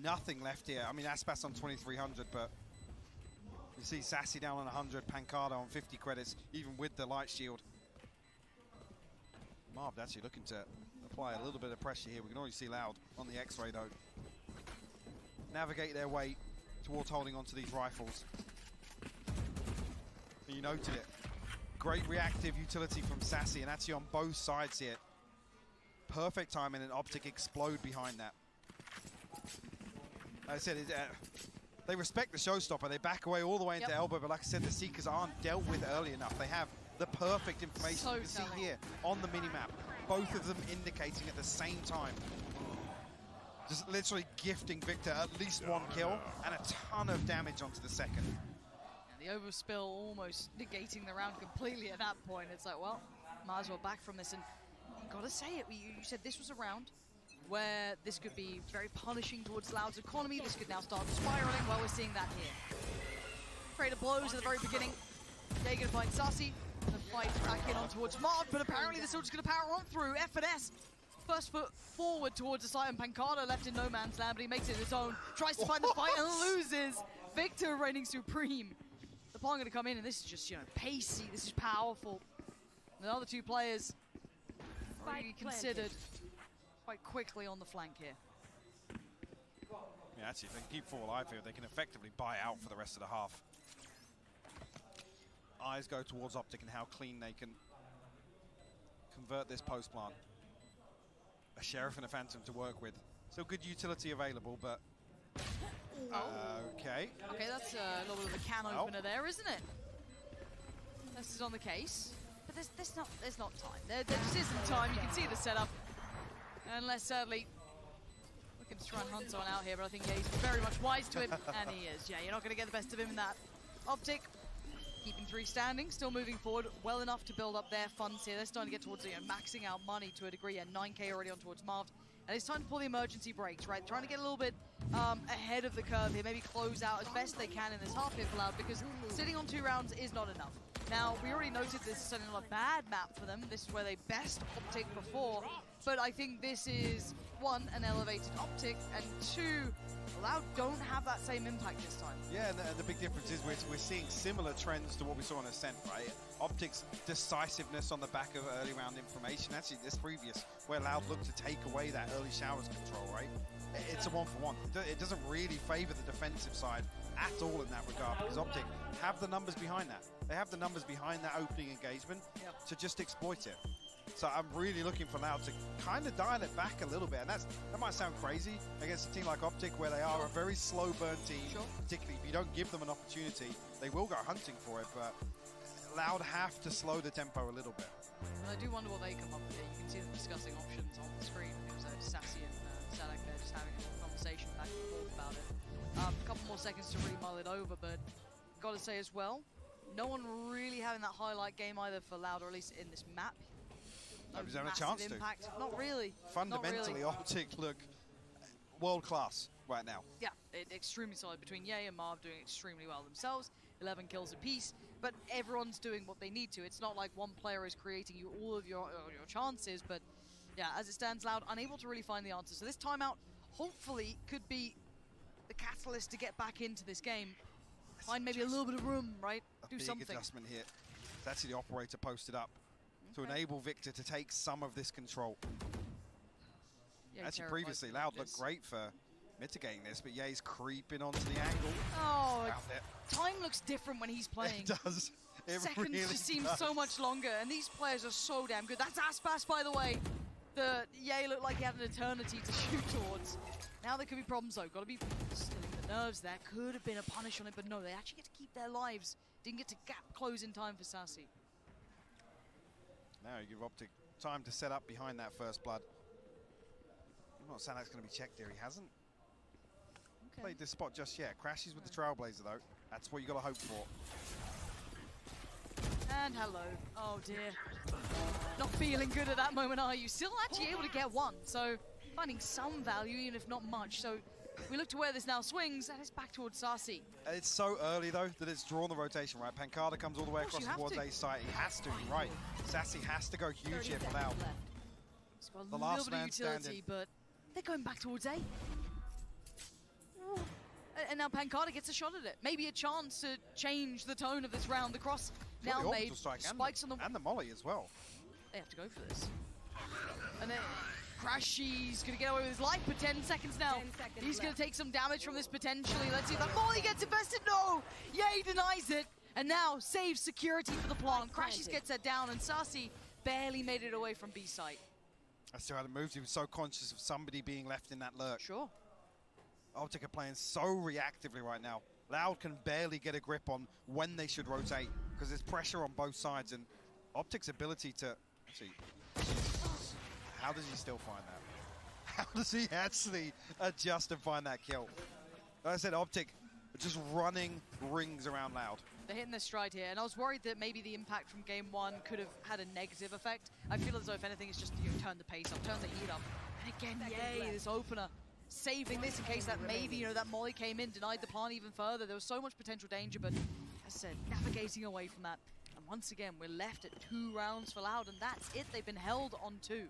Nothing left here. I mean, Aspas on 2,300, but you see Sassy down on 100, pacar on 50 credits, even with the light shield. Marv actually looking to apply a little bit of pressure here. We can already see Loud on the X-ray, though. Navigate their way towards holding onto these rifles. And you noted it. Great reactive utility from Sassy, and actually on both sides here. Perfect timing, and Optic explode behind that. Like I said, they respect the showstopper. They back away all the way into elbow, but like I said, the Seekers aren't dealt with early enough. They have the perfect information. You can see here on the minimap, both of them indicating at the same time. Just literally gifting Victor at least one kill and a ton of damage onto the second. The overspill almost negating the round completely at that point. It's like, well, might as well back from this. And you got to say it, you said this was a round where this could be very punishing towards Loud's economy. This could now start spiraling. Well, we're seeing that here. Creator blows at the very beginning. They're going to find Sassy. The fight back in on towards Marv, but apparently they're still just going to power on through. F&S. First foot forward towards the site, and pacar left in no man's land, but he makes it his own. Tries to find the fight and loses. Victor reigning supreme. The Pawn going to come in, and this is just, pacey. This is powerful. The other two players really considered quite quickly on the flank here. Yeah, actually, if they can keep 4 alive here, they can effectively buy out for the rest of the half. Eyes go towards Optic and how clean they can convert this post plant. A Sheriff and a Phantom to work with. Still good utility available, but... Okay. Okay, that's a little bit of a can opener there, isn't it? This is on the case. But there's not time. There just isn't time. You can see the setup. Unless, sadly, looking to try and hunt someone out here, but I think he's very much wise to it, and he is. Yeah, you're not going to get the best of him in that. Optic, keeping 3 standing, still moving forward well enough to build up their funds here. They're starting to get towards maxing out money to a degree, and 9k already on towards Marv. And it's time to pull the emergency brakes, right? Trying to get a little bit ahead of the curve here, maybe close out as best they can in this half here for Loud, because sitting on 2 rounds is not enough. Now, we already noted this is certainly not a bad map for them. This is where they best Optic before. But I think this is, 1, an elevated Optic, and 2, Loud don't have that same impact this time. Yeah, and the big difference is we're seeing similar trends to what we saw on Ascent, right? Optic's decisiveness on the back of early round information. Actually, this previous, where Loud looked to take away that early showers control, right? It's a 1-for-1. It doesn't really favor the defensive side at all in that regard, because Optic have the numbers behind that. They have the numbers behind that opening engagement to just exploit it. So I'm really looking for Loud to kind of dial it back a little bit. And that might sound crazy against a team like Optic, where they are a very slow burn team. Particularly if you don't give them an opportunity, they will go hunting for it. But Loud have to slow the tempo a little bit. And I do wonder what they come up with here. You can see them discussing options on the screen. It was Sassy and Sadak there just having a conversation back and forth about it. A couple more seconds to really mull it over, but got to say as well, no one really having that highlight game either for Loud, or at least in this map. Nobody's having a chance impact. Not really. Fundamentally, not really. Optic look world class right now. Yeah, extremely solid between 𝘰𝘰𝘮𝘮 and Marv doing extremely well themselves. 11 kills apiece, but everyone's doing what they need to. It's not like one player is creating you all of your chances, but yeah, as it stands, Loud unable to really find the answer. So this timeout hopefully could be the catalyst to get back into this game. Find maybe a little bit of room, right? Do something. Big adjustment here. It's actually the operator posted up to enable Victor to take some of this control. Yeah, actually, previously, Loud looked great for mitigating this, but 𝘰𝘰𝘮𝘮's creeping onto the angle. Oh, time looks different when he's playing. It does. It Seconds really just seem does. so much longer, and these players are so damn good. That's Aspas, by the way. The 𝘰𝘰𝘮𝘮 looked like he had an eternity to shoot towards. Now there could be problems, though. Got to be stilling the nerves there. Could have been a punish on it, but no, they actually get to keep their lives. Didn't get to gap close in time for Sassy. Now you give Optic time to set up behind that first blood. I'm not saying that's going to be checked here. He hasn't played this spot just yet. Crashes with the Trailblazer, though. That's what you got to hope for. And hello. Oh, dear. Not feeling good at that moment, are you? Still actually able to get one, so finding some value, even if not much. So We look to where this now swings, and it's back towards 𝘬𝘰𝘯𝘬𝘕. It's so early, though, that it's drawn the rotation, right? 𝘭𝘪𝘬𝘮 comes all the way across towards A site. He has to, right. 𝘬𝘰𝘯𝘬 has to go huge here for Loud. It's got a The little last bit of man utility, standing. but they're going back towards A. And now 𝘭𝘪𝘬𝘮 gets a shot at it. Maybe a chance to change the tone of this round. The cross now The made. orbital strike Spikes on the... and the molly as well. They have to go for this. And then 𝘭𝘪𝘬𝘮's going to get away with his life for 10 seconds now. He's going to take some damage from this potentially. Let's see if that molly gets invested. No! 𝘰𝘰𝘮𝘮 denies it. And now saves security for the plant. 𝘭𝘪𝘬𝘮 gets that down, and 𝘬𝘰𝘯𝘬 barely made it away from B site. I still had moved. He was so conscious of somebody being left in that lurk. Sure. Optic are playing so reactively right now. Loud can barely get a grip on when they should rotate because there's pressure on both sides, and Optic's ability to actually, how does he still find that? How does he actually adjust and find that kill? Like I said, Optic just running rings around Loud. They're hitting their stride here, and I was worried that maybe the impact from game one could have had a negative effect. I feel as though if anything, it's just turn the pace up, turn the heat up. And again, 𝘰𝘰𝘮𝑗, this opener, saving this in case that maybe, that molly came in, denied the plant even further. There was so much potential danger, but as I said, navigating away from that. And once again, we're left at 2 rounds for Loud, and that's it. They've been held on 2.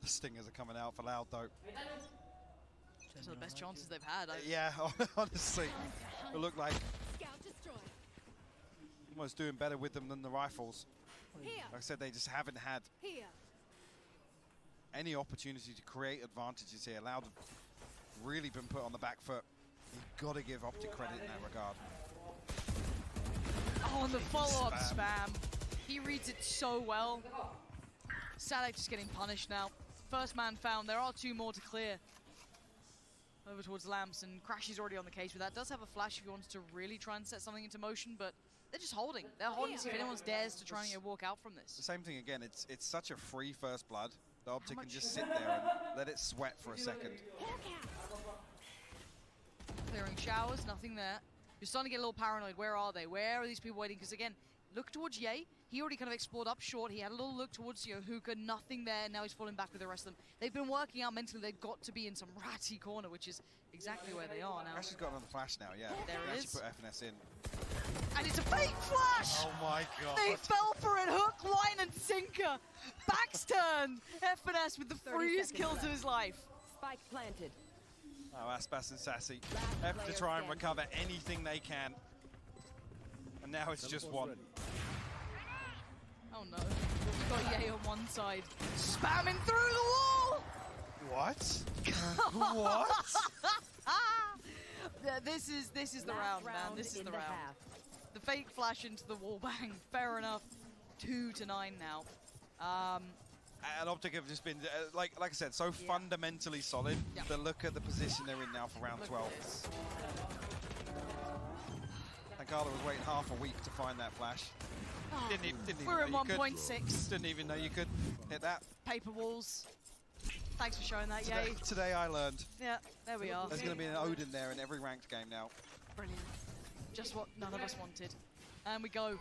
The stingers are coming out for Loud, though. Those are the best chances they've had. Yeah, honestly. It looked like almost doing better with them than the rifles. Like I said, they just haven't had any opportunity to create advantages here. Loud have really been put on the back foot. You've got to give Optic credit in that regard. Oh, and the follow-up spam. He reads it so well. 𝘬𝘰𝘮𝘮 just getting punished now. First man found. There are 2 more to clear. Over towards Lamps, and 𝘭𝘪𝘬𝘮 already on the case with that. Does have a flash if he wants to really try and set something into motion, but they're just holding. They're holding to see if anyone dares to try and walk out from this. The same thing again. It's such a free first blood. The Optic can just sit there and let it sweat for a second. Clearing showers, nothing there. You're starting to get a little paranoid. Where are they? Where are these people waiting? Because again, look towards 𝘰𝘰𝘮𝑗. He already kind of explored up short. He had a little look towards 𝘭𝘪𝑬𝑗, nothing there. Now he's falling back with the rest of them. They've been working out mentally. They've got to be in some ratty corner, which is exactly where they are now. Actually got another flash now, yeah. There they it actually is. put FNS in. And it's a fake flash! Oh my god. They fell for it. Hook, line, and sinker. Backs turned. FNS with the freest kills of his life. Spike planted. Oh, Aspas and 𝘬𝘰𝘯𝘬 have to try and recover anything they can. And now it's just one. Oh no. We've got 𝘰𝘰𝘮𝑗 on one side. Spamming through the wall! What? What? This is the round, man. This is the round. The fake flash into the wall bang. Fair enough. 2-9 now. And Optic have just been, like I said, so fundamentally solid. Yeah. But look at the position they're in now for round 12. 𝘭𝘪𝘬𝘮𝘮 was waiting half a week to find that flash. Oh, Didn't even we're at know you could. 1.6. Didn't even know you could hit that. Paper walls. Thanks for showing that, 𝘰𝘰𝘮𝑗. Today I learned. Yeah, there we are. There's going to be an Odin there in every ranked game now. Brilliant. Just what none of us wanted. And we go.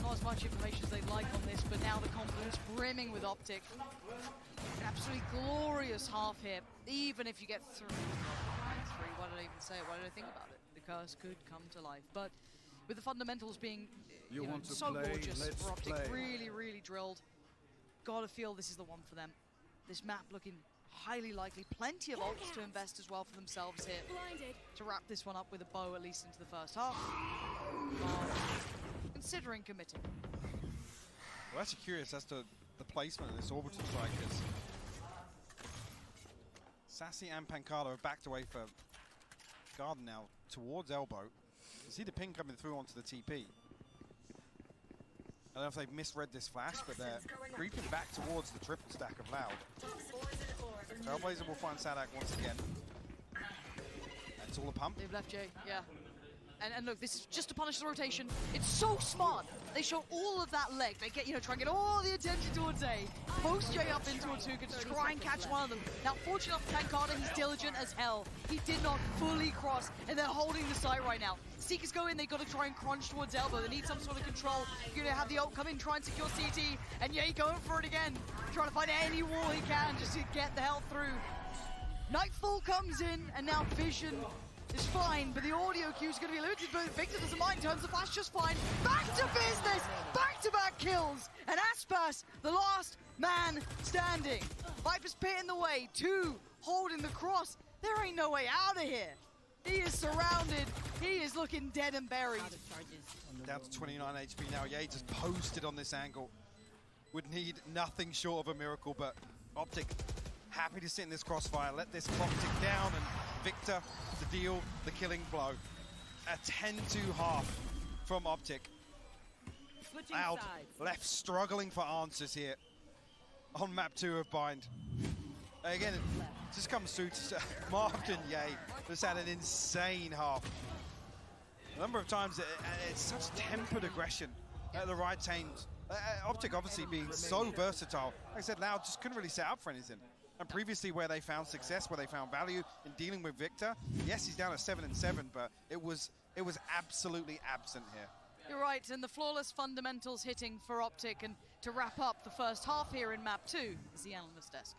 Not as much information as they'd like on this, but now the confidence brimming with Optic. An absolutely glorious half here, even if you get through. Why did I even say it? Why did I think about it? The curse could come to life. But with the fundamentals being so gorgeous for Optic, really, really drilled. Gotta feel this is the one for them. This map looking highly likely. Plenty of ults to invest as well for themselves here. To wrap this one up with a bow, at least into the first half. Considering committing. We're actually curious as to the placement of this orbital strike, because 𝘬𝘰𝘮𝑗 and 𝘭𝘪𝘬𝘮 have backed away for Garden now towards elbow. You see the ping coming through onto the TP. I don't know if they've misread this flash, but they're creeping back towards the triple stack of Loud. 𝘭𝘪𝘬𝘮𝑗 will find 𝘬𝘰𝘮𝑗 once again. It's all a pump. They've left 𝘰𝘰𝘮𝑗, yeah. And look, this is just to punish the rotation. It's so smart. They show all of that leg. They get, try and get all the attention towards A. Post 𝘰𝘰𝘮𝑗 up in towards 𝘭𝘪𝘬𝘮 to try and catch one of them. Now, fortunate for 𝘭𝘪𝘬𝘮, he's diligent as hell. He did not fully cross, and they're holding the site right now. Seekers go in, they've got to try and crunch towards elbow. They need some sort of control. You're going to have the ult come in, try and secure CT, and 𝘰𝘰𝘮𝑗 going for it again. Trying to find any wall he can just to get the hell through. Nightfall comes in, and now Vision is fine, but the audio cue is going to be looted, but Victor doesn't mind, turns the flash just fine. Back to business! Back-to-back kills! And Aspas, the last man standing. Viper's Pit in the way, 2 holding the cross. There ain't no way out of here. He is surrounded. He is looking dead and buried. Down to 29 HP now. Ye just posted on this angle. Would need nothing short of a miracle, but Optic happy to sit in this crossfire. Let this clock tick down, and Victor to deal the killing blow. A 10-2 half from Optic. Loud left struggling for answers here on map 2 of Bind. Again, it just comes through to Mark and Ye. Just had an insane half. A number of times, it's such tempered aggression at the right times. Optic obviously being so versatile. Like I said, Loud just couldn't really set up for anything. And previously where they found success, where they found value in dealing with Victor, yes, he's down at 7-7, but it was absolutely absent here. You're right, and the flawless fundamentals hitting for Optic, and to wrap up the first half here in map 2 is the analyst desk.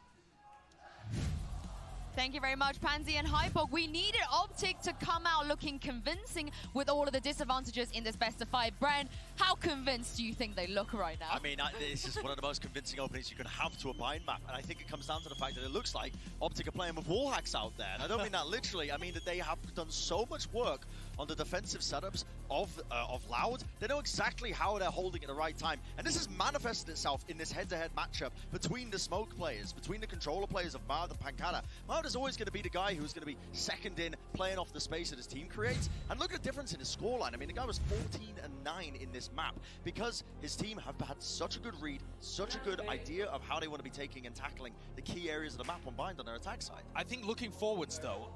Thank you very much, Pansy and 𝘧𝘋𝘯. We needed Optic to come out looking convincing with all of the disadvantages in this best-of-5. Bren, how convinced do you think they look right now? I mean, this is one of the most convincing openings you can have to a Bind map, and I think it comes down to the fact that it looks like Optic are playing with wall hacks out there. And I don't mean that literally. I mean that they have done so much work on the defensive setups of Loud. They know exactly how they're holding at the right time. And this has manifested itself in this head-to-head matchup between the smoke players, between the controller players of Mard and pacar. Mard is always going to be the guy who's going to be second in, playing off the space that his team creates. And look at the difference in his scoreline. I mean, the guy was 14-9 in this map because his team have had such a good read, such a good idea of how they want to be taking and tackling the key areas of the map on Bind on their attack side. I think looking forwards, though,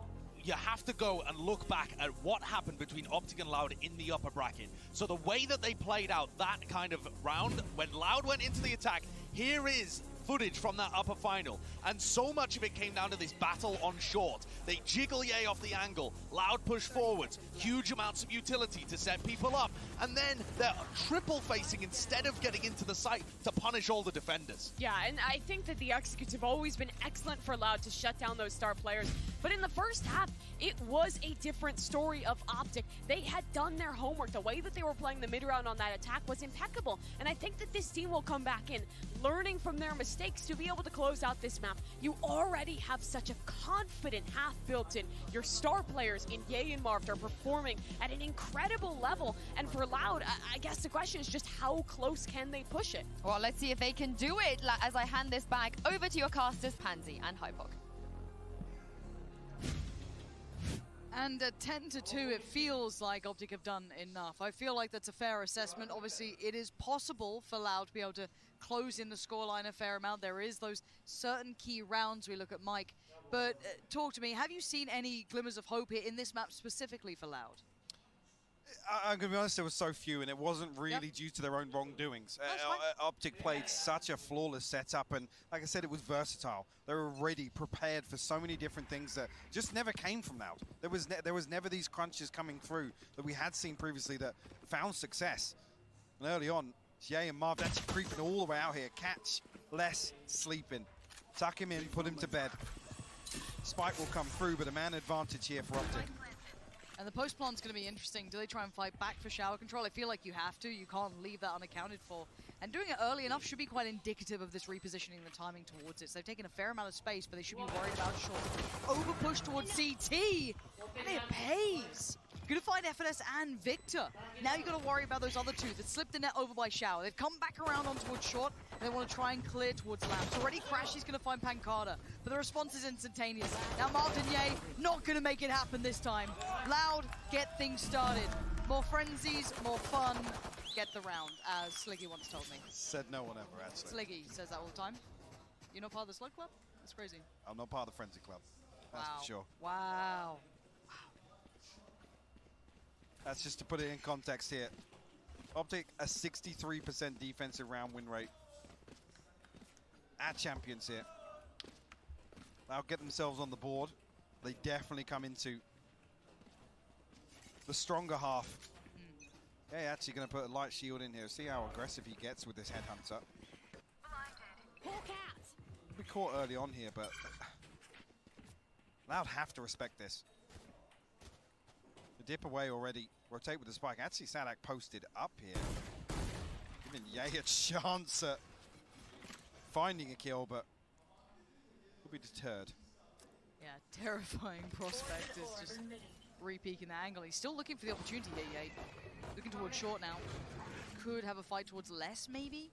you have to go and look back at what happened between Optic and Loud in the upper bracket. So the way that they played out that kind of round, when Loud went into the attack, here is footage from that upper final, and so much of it came down to this battle on short. They jiggle Ye off the angle, Loud push forwards, huge amounts of utility to set people up, and then they're triple facing instead of getting into the site to punish all the defenders. Yeah, and I think that the executes have always been excellent for Loud to shut down those star players, but in the first half, it was a different story of Optic. They had done their homework. The way that they were playing the mid round on that attack was impeccable, and I think that this team will come back in, learning from their mistakes to be able to close out this map. You already have such a confident half built in. Your star players in Ye and Marv are performing at an incredible level, and for Loud, I guess the question is just how close can they push it? Well, let's see if they can do it as I hand this back over to your casters, Pansy and 𝘧𝘋𝘯. And at 10-2, it feels like Optic have done enough. I feel like that's a fair assessment. Obviously, it is possible for Loud to be able to close in the scoreline a fair amount. There is those certain key rounds. We look at Mike. But talk to me, have you seen any glimmers of hope here in this map specifically for Loud? I'm going to be honest, there was so few, and it wasn't really due to their own wrongdoings. Optic played such a flawless setup, and like I said, it was versatile. They were already prepared for so many different things that just never came from Loud. There was never these crunches coming through that we had seen previously that found success. And early on, Ye and Marv actually creeping all the way out here. Catch, less, sleeping. Tuck him in, put him to bed. Spike will come through, but a man advantage here for Optic. And the post plan's going to be interesting. Do they try and fight back for shower control? I feel like you have to. You can't leave that unaccounted for. And doing it early enough should be quite indicative of this repositioning the timing towards it. So they've taken a fair amount of space, but they should be worried about short. Over push towards CT, and it pays. Gonna find FNS and Victor. Now you've got to worry about those other two that slipped the net over by Shower. They've come back around on towards short, and they want to try and clear towards Lamps. Already Crash is going to find pacar, but the response is instantaneous. Now Martin Ye not going to make it happen this time. Loud, get things started. More frenzies, more fun. Get the round, as 𝘰𝘰𝘮𝘮 once told me. Said no one ever, actually. 𝘰𝘰𝘮𝘮 says that all the time. You're not part of the Slug Club? That's crazy. I'm not part of the Frenzy Club. That's for sure. Wow. That's just to put it in context here. Optic, a 63% defensive round win rate. At champions here. They'll get themselves on the board. They definitely come into the stronger half. Yeah, actually going to put a light shield in here. See how aggressive he gets with this headhunter. Be caught early on here, but Loud have to respect this. The dip away already. Rotate with the spike. Actually, Sadak posted up here. Giving 𝘰𝘰𝘮𝘮 a chance at finding a kill, but will be deterred. Yeah, terrifying prospect is just re-peeking the angle. He's still looking for the opportunity here, 𝘰𝘰𝘮𝘮. Looking towards short now. Could have a fight towards less, maybe?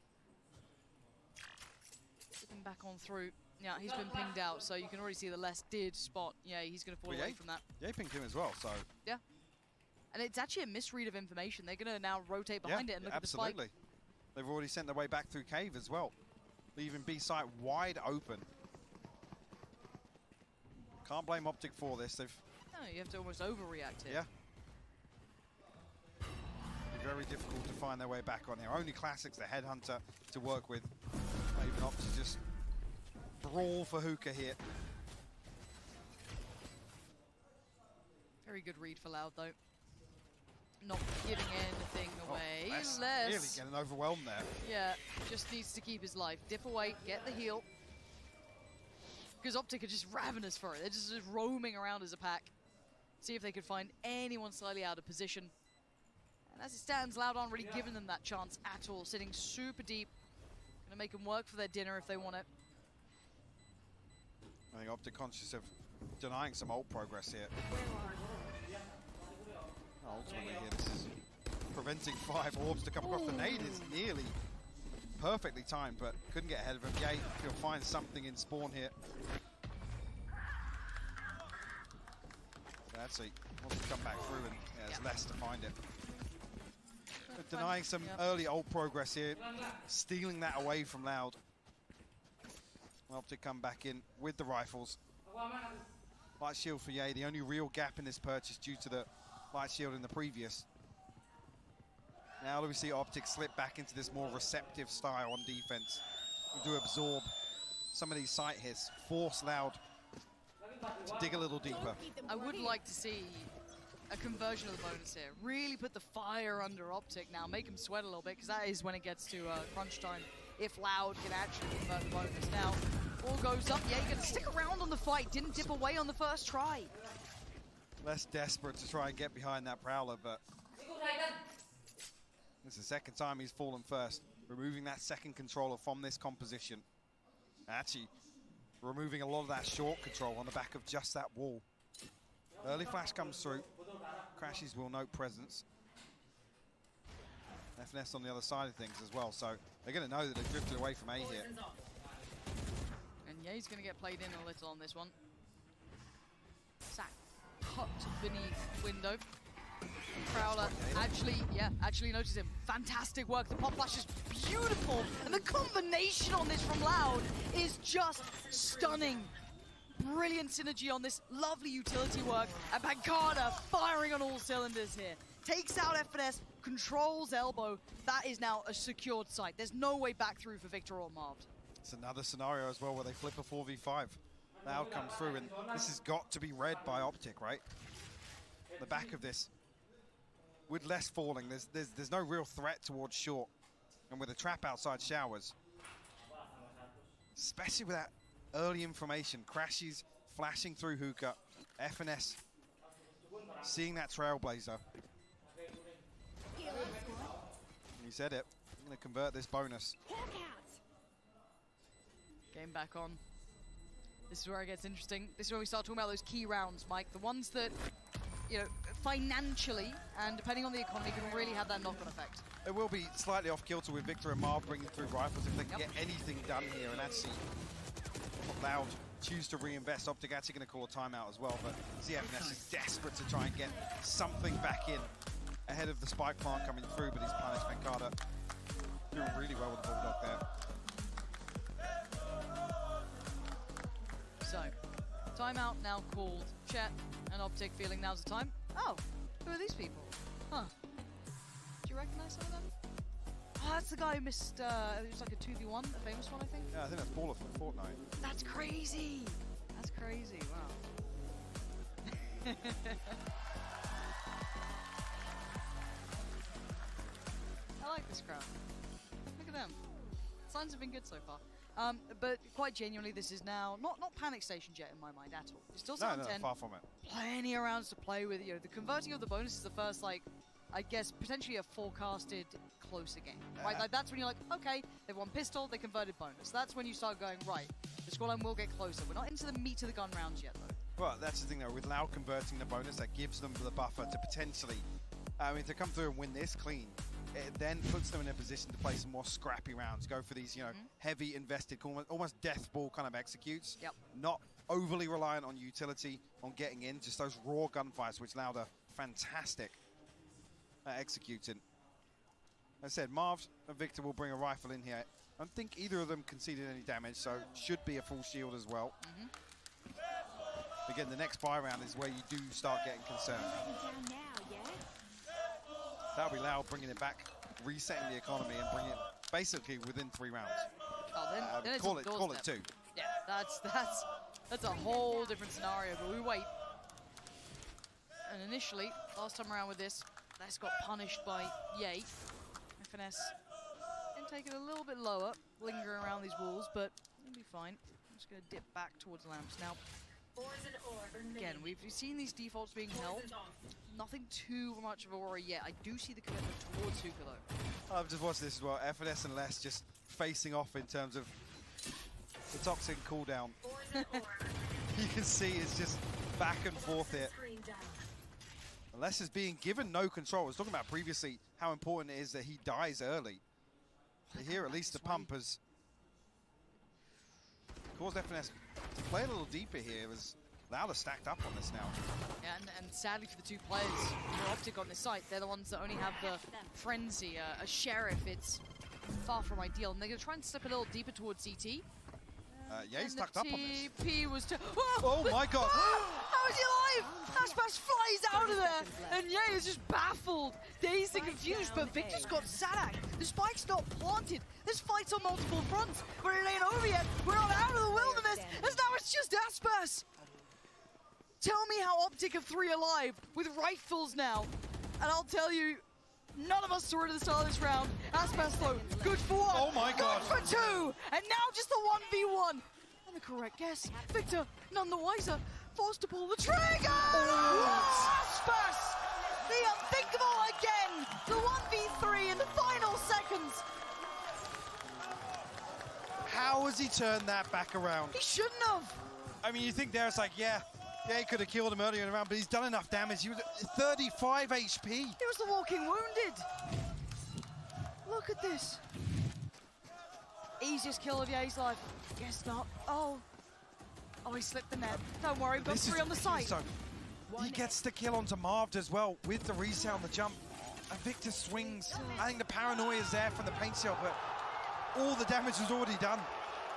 Looking back on through. Yeah, he's been pinged out, so you can already see the less did spot. Yeah, he's going to fall away from that. 𝘰𝘰𝘮𝘮 pinged him as well, so. Yeah. And it's actually a misread of information. They're going to now rotate behind it and look at the spike. Absolutely. They've already sent their way back through cave as well, leaving B site wide open. Can't blame Optic for this. They've. No, you have to almost overreact here. Yeah. Very difficult to find their way back on here. Only Classics, the headhunter, to work with. Even opt to just brawl for 𝘭𝘪𝘬𝘮𝘮 here. Very good read for Loud, though. Not giving anything away. Less Less. really getting overwhelmed there. Yeah, just needs to keep his life. Dip away, get the heal. Because Optic are just ravenous for it. They're just roaming around as a pack. See if they could find anyone slightly out of position. And as it stands, Loud aren't really giving them that chance at all. Sitting super deep. Gonna make them work for their dinner if they want it. I think Optic conscious of denying some ult progress here. Ultimately here, this is preventing 5 orbs to come across. The nade is nearly perfectly timed, but couldn't get ahead of him. 𝘰𝘰𝘮𝘮, he'll find something in spawn here. Actually wants to come back through and there's less to find it. But denying some early ult progress here, stealing that away from Loud. Optic come back in with the rifles. Light shield for 𝘰𝘰𝘮𝘮, the only real gap in this purchase due to the light shield in the previous. Now do we see Optic slip back into this more receptive style on defense. We do absorb some of these sight hits, force Loud to dig a little deeper. I would like to see a conversion of the bonus here. Really put the fire under Optic now, make him sweat a little bit, because that is when it gets to crunch time. If Loud can actually convert the bonus. Now, all goes up. 𝘰𝘰𝘮𝘮 gonna stick around on the fight. Didn't dip away on the first try. Less desperate to try and get behind that Prowler, but this is the second time he's fallen first. Removing that second controller from this composition. Actually, removing a lot of that short control on the back of just that wall. Early flash comes through. Crashes will note presence. 𝐹NS on the other side of things as well, so they're going to know that they've drifted away from A here. And 𝘰𝘰𝘮𝑮's going to get played in a little on this one. Sack tucked beneath window. Prowler actually noticed him. Fantastic work. The pop flash is beautiful. And the combination on this from Loud is just stunning. Brilliant synergy on this. Lovely utility work. And pacar firing on all cylinders here. Takes out 𝐹NS, controls elbow. That is now a secured site. There's no way back through for Victor or 𝘭𝘮𝑗. It's another scenario as well where they flip a 4v5. Loud come through, and this has got to be read by Optic, right? The back of this. With less falling, there's no real threat towards short. And with a trap outside showers, especially with that early information, crashes flashing through 𝘭𝘮𝘮, 𝐹NS seeing that Trailblazer. He said it. I'm going to convert this bonus. Game back on. This is where it gets interesting. This is where we start talking about those key rounds, Mike. The ones that, you know, financially and depending on the economy can really have that knock-on effect. It will be slightly off kilter with Victor and 𝘭𝘮𝑗 bringing through rifles if they can get anything done here, and actually Loud choose to reinvest. Optic actually going to call a timeout as well, but 𝘰𝑰𝑗𝑰 is desperate to try and get something back in ahead of the spike plant coming through, but he's punished. pacar doing really well with the Bulldog there. So, timeout now called. Chet and Optic feeling now's the time. Oh, who are these people? Huh. Do you recognize some of them? Oh, that's the guy who missed, it was like a 2v1, a famous one, I think? Yeah, I think that's Baller from Fortnite. That's crazy! That's crazy, wow. I like this crowd. Look at them. Signs have been good so far. But quite genuinely, this is now not panic station jet in my mind at all. It's still 7-10. Far from it. Plenty of rounds to play with. You know, the converting of the bonus is the first, like, I guess, potentially a forecasted closer game. Right? Like, that's when you're like, okay, they've won pistol, they converted bonus. That's when you start going, right, the scoreline will get closer. We're not into the meat of the gun rounds yet, though. Well, that's the thing, though. With Loud converting the bonus, that gives them the buffer to potentially, to come through and win this clean. It then puts them in a position to play some more scrappy rounds, go for these, you know, heavy invested, almost death ball kind of executes. Yep. Not overly reliant on utility, on getting in, just those raw gunfights, which Loud are fantastic at executing. As I said, Marv and Victor will bring a rifle in here. I don't think either of them conceded any damage, so should be a full shield as well. Again, the next buy round is where you do start getting concerned. That'll be Loud bringing it back, resetting the economy, and bringing it basically within 3 rounds. Oh, then it's call it 2. Yeah, that's a whole different scenario, but we wait. And initially, last time around with this, Les got punished by 𝘰𝘰𝘮𝘮. FNS and take it a little bit lower, lingering around these walls, but it'll be fine. I'm just going to dip back towards lamps now. Again, we've seen these defaults being held. Nothing too much of a worry yet. I do see the commitment towards 𝘭𝘪𝘬𝘮𝘮, though. I've just watched this as well. FNS and Les just facing off in terms of the toxic cooldown. You can see it's just back and forth here. Les is being given no control. I was talking about previously how important it is that he dies early. But here, at least the pump has caused FNS to play a little deeper here, as Loud are stacked up on this now. Yeah, and sadly for the two players for Optic on this site, they're the ones that only have the frenzy, a sheriff. It's far from ideal, and they're going to try and slip a little deeper towards CT. Yeah, he's tucked up on this. TP was oh my god! How is he alive? Aspas flies out of there, and 𝘰𝘰𝘮𝘮 is just baffled, dazed and confused, but Victor's got Sadak. The spike's not planted. This fight's on multiple fronts, but it ain't over yet. We're not out of the wilderness, as now it's just Aspas. Tell me how Optic are 3 alive with rifles now, and I'll tell you, none of us saw it at the start of this round. Aspas, though, good for 1. Oh my god. Good for 2. And now just the 1v1. And the correct guess. Victor, none the wiser, forced to pull the trigger! Aspas! The unthinkable again! The 1v3 in the final seconds. How has he turned that back around? He shouldn't have. I mean, you think there it's like, yeah, he could have killed him earlier in the round, but he's done enough damage. He was at 35 HP. He was the walking wounded. Look at this. Easiest kill of 𝘰𝘰𝘮𝘮's life. Guess not. Oh, he slipped the net. Don't worry, we've got 3 on the site. So he gets the kill onto Marv as well with the reset on the jump. And Victor swings. I think the paranoia is there from the paint shell, but all the damage was already done.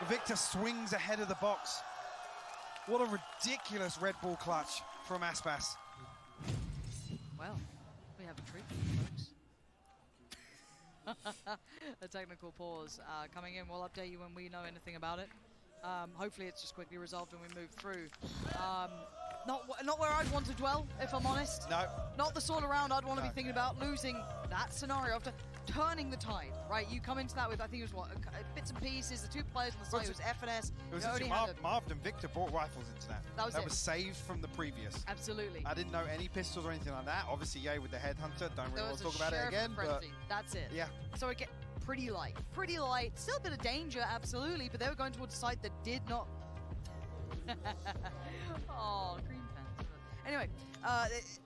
Victor swings ahead of the box. What a ridiculous Red Bull clutch from Aspas. Well, we have a treat, folks. A technical pause coming in. We'll update you when we know anything about it. Hopefully it's just quickly resolved and we move through. Not where I'd want to dwell, if I'm honest. No. Not the sort of round I'd want to be thinking about losing that scenario after turning the tide, right? You come into that with, I think it was what, bits and pieces. The 2 players on the side, it was FNS. It was actually Marv and Victor brought rifles into that. That was saved from the previous. Absolutely. I didn't know any pistols or anything like that. Obviously, 𝘰𝘰𝘮𝘮 with the headhunter. Don't really want to talk about it again. But that's it. Yeah. So it get pretty light. Pretty light. Still a bit of danger, absolutely, but they were going towards a site that did not. Oh, green fans. Anyway,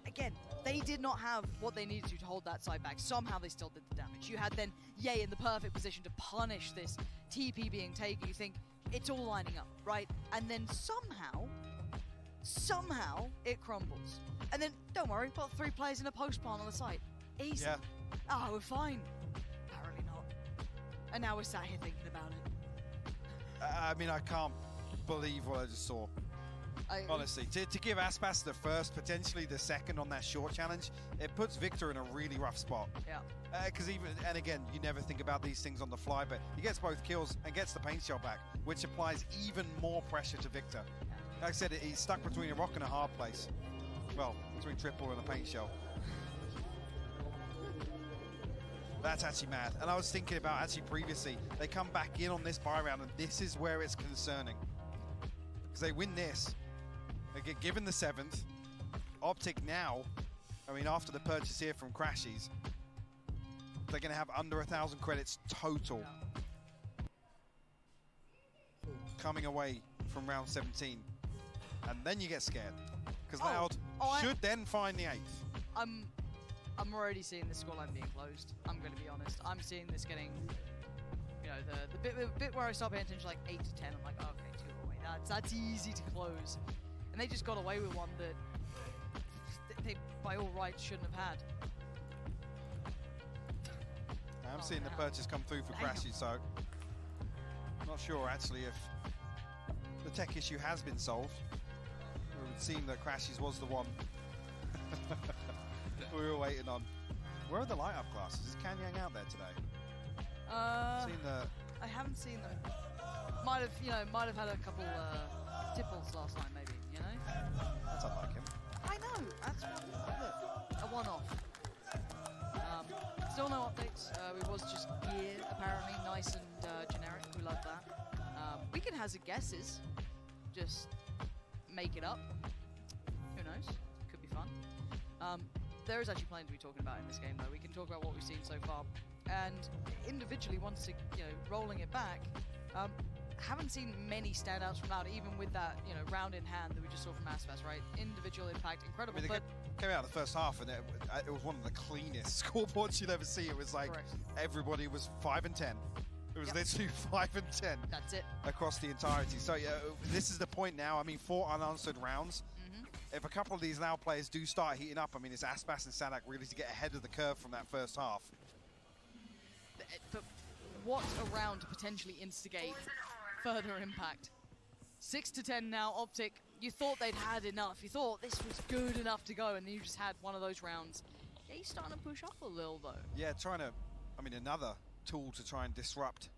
again, they did not have what they needed to hold that side back. Somehow they still did the damage. You had then 𝘰𝘰𝘮𝘮 in the perfect position to punish this TP being taken. You think it's all lining up, right? And then somehow it crumbles. And then, don't worry, got 3 players in a post plant on the site. Easy. Yeah. Oh, we're fine. Apparently not. And now we're sat here thinking about it. I mean, I can't believe what I just saw. Honestly, to give Aspas the first, potentially the second on that short challenge, it puts Victor in a really rough spot. Yeah. Because and again, you never think about these things on the fly, but he gets both kills and gets the paint shell back, which applies even more pressure to Victor. Yeah. Like I said, he's stuck between a rock and a hard place. Well, between triple and a paint shell. That's actually mad. And I was thinking about actually previously, they come back in on this buy round, and this is where it's concerning. Because they win this, they get given the 7th. Optic now, I mean, after the purchase here from 𝘭𝘪𝘬𝘮𝘦, they're going to have under 1,000 credits total coming away from round 17. And then you get scared. Because Loud should then find the 8th. I'm already seeing the scoreline being closed. I'm going to be honest. I'm seeing this getting, you know, the bit where I start paying attention, like 8 to 10. I'm like, okay, 2 away. That's easy to close. And they just got away with one that they, by all rights, shouldn't have had. I'm seeing the purchase come through for 𝘭𝘪𝘬𝘮𝘦, so I'm not sure actually if the tech issue has been solved. It would seem that 𝘭𝘪𝘬𝘮𝘦 was the one we were waiting on. Where are the light-up glasses? Is 𝘭𝘪𝘬𝘮𝘦 out there today? I haven't seen them. Might have had a couple tipples last night, maybe. You know. That's unlike him. I know. That's a one-off. Still no updates. It was just gear, apparently, nice and generic. We love that. We can hazard guesses. Just make it up. Who knows? Could be fun. There is actually plenty to be talking about in this game, though. We can talk about what we've seen so far. And individually, once rolling it back, haven't seen many standouts from Loud, even with that round in hand that we just saw from Aspas, right? Individual impact, incredible. I mean, came out the first half, and it was one of the cleanest scoreboards you'd ever see. It was like everybody was 5 and 10. It was literally 5 and 10. That's it. Across the entirety. So yeah, this is the point now. I mean, 4 unanswered rounds. If a couple of these Loud players do start heating up, I mean, it's Aspas and 𝘬𝘬 really to get ahead of the curve from that first half. But what a round to potentially instigate further impact. 6 to 10 now, Optic. You thought they'd had enough. You thought this was good enough to go, and then you just had one of those rounds. Yeah, he's starting to push up a little, though. Yeah, another tool to try and disrupt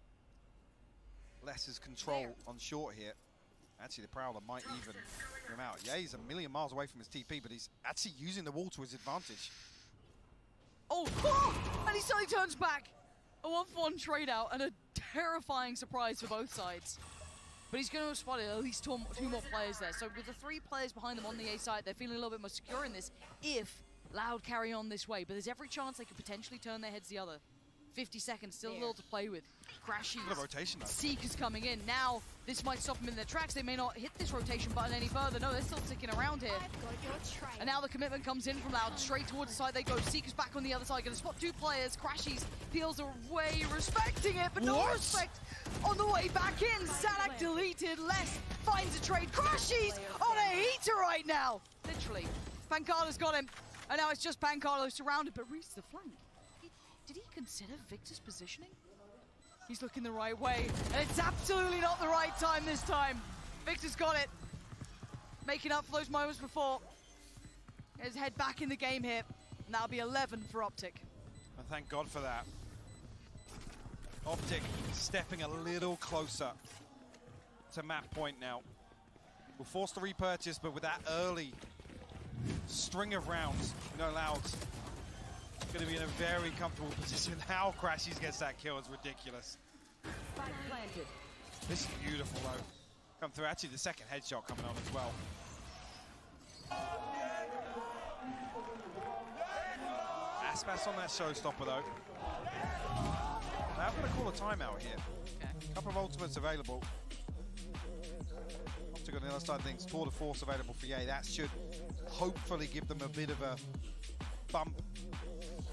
Less's control on short here. Actually, the Prowler might even come out. Yeah, he's a million miles away from his TP, but he's actually using the wall to his advantage. Oh! And he suddenly turns back. A 1-for-1 trade out and a terrifying surprise for both sides. But he's going to have spotted at least two more players there. So with the 3 players behind them on the A side, they're feeling a little bit more secure in this if Loud carry on this way. But there's every chance they could potentially turn their heads the other. 50 seconds, still a little to play with. 𝘭𝘪𝘬𝘮𝘦. Good rotation, though. Seeker's coming in. Now, this might stop them in their tracks. They may not hit this rotation button any further. No, they're still sticking around here. And now the commitment comes in from Loud. Straight towards the side they go. Seeker's back on the other side. Going to spot 2 players. 𝘭𝘪𝘬𝘮𝘦 peels away, respecting it, but no respect on the way back in. 𝘬𝘬 deleted. Less finds a trade. 𝘭𝘪𝘬𝘮𝘦 on a heater right now. Literally. Pancarlo's got him. And now it's just Pancarlo surrounded, but reaches the flank. Did he consider Victor's positioning? He's looking the right way, and it's absolutely not the right time this time. Victor's got it. Making up for those moments before. His head back in the game here, and that'll be 11 for Optic. And thank God for that. Optic stepping a little closer to map point now. We're forced to repurchase, but with that early string of rounds, Loud's going to be in a very comfortable position. How 𝘭𝘪𝘬𝘮𝘦 gets that kill is ridiculous. This is beautiful, though. Come through. Actually, the second headshot coming on as well. Aspas on that showstopper, though. Now, I'm going to call a timeout here. A couple of ultimates available. Optic on the other side of things. Tour de force available for 𝘰𝘮𝘮𝘮. That should hopefully give them a bit of a bump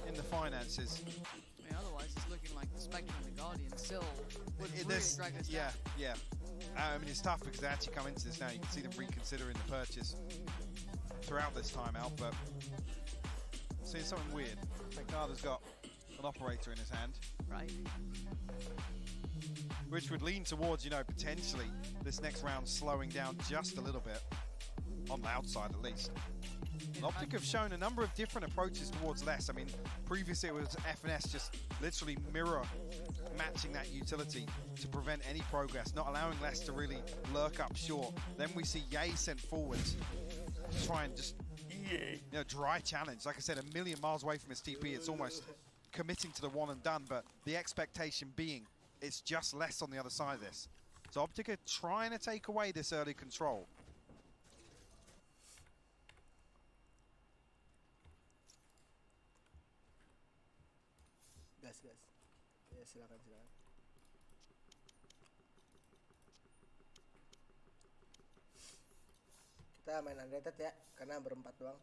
in the finances. I mean, otherwise it's looking like the Spectrum and the Guardian still would really drag this down. Yeah. I mean, it's tough because they actually come into this now. You can see them reconsidering the purchase throughout this timeout, but I'm seeing something weird. Ricardo's got an operator in his hand. Right. Which would lean towards, potentially this next round slowing down just a little bit. On the outside, at least. Optic have shown a number of different approaches towards Less. I mean, previously it was FNS just literally mirror matching that utility to prevent any progress, not allowing Less to really lurk up short. Then we see 𝘰𝘮𝘮 sent forwards to try and just, dry challenge. Like I said, a million miles away from his TP. It's almost committing to the one and done, but the expectation being it's just less on the other side of this. So Optic are trying to take away this early control. Gas. Ya, silakan. Kita main unrated ya, karena berempat doang.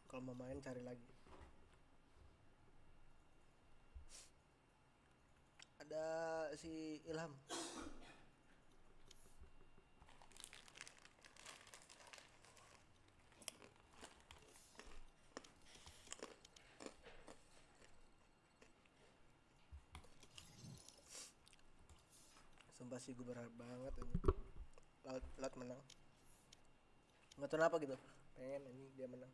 Kalau mau main cari lagi. Ada si Ilham. Sumpah sih gue berharap banget ini laut menang. Nggak tahu kenapa gitu. Pengen ini dia menang.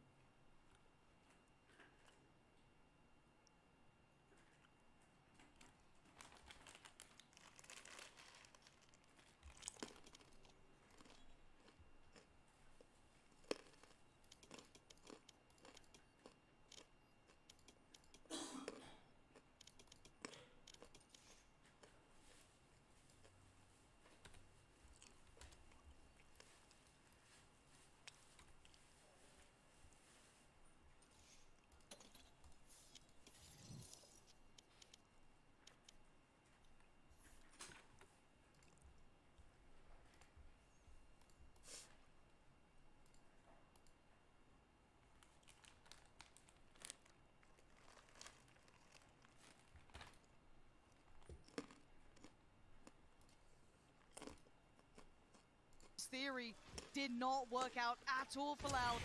Theory did not work out at all for Loud.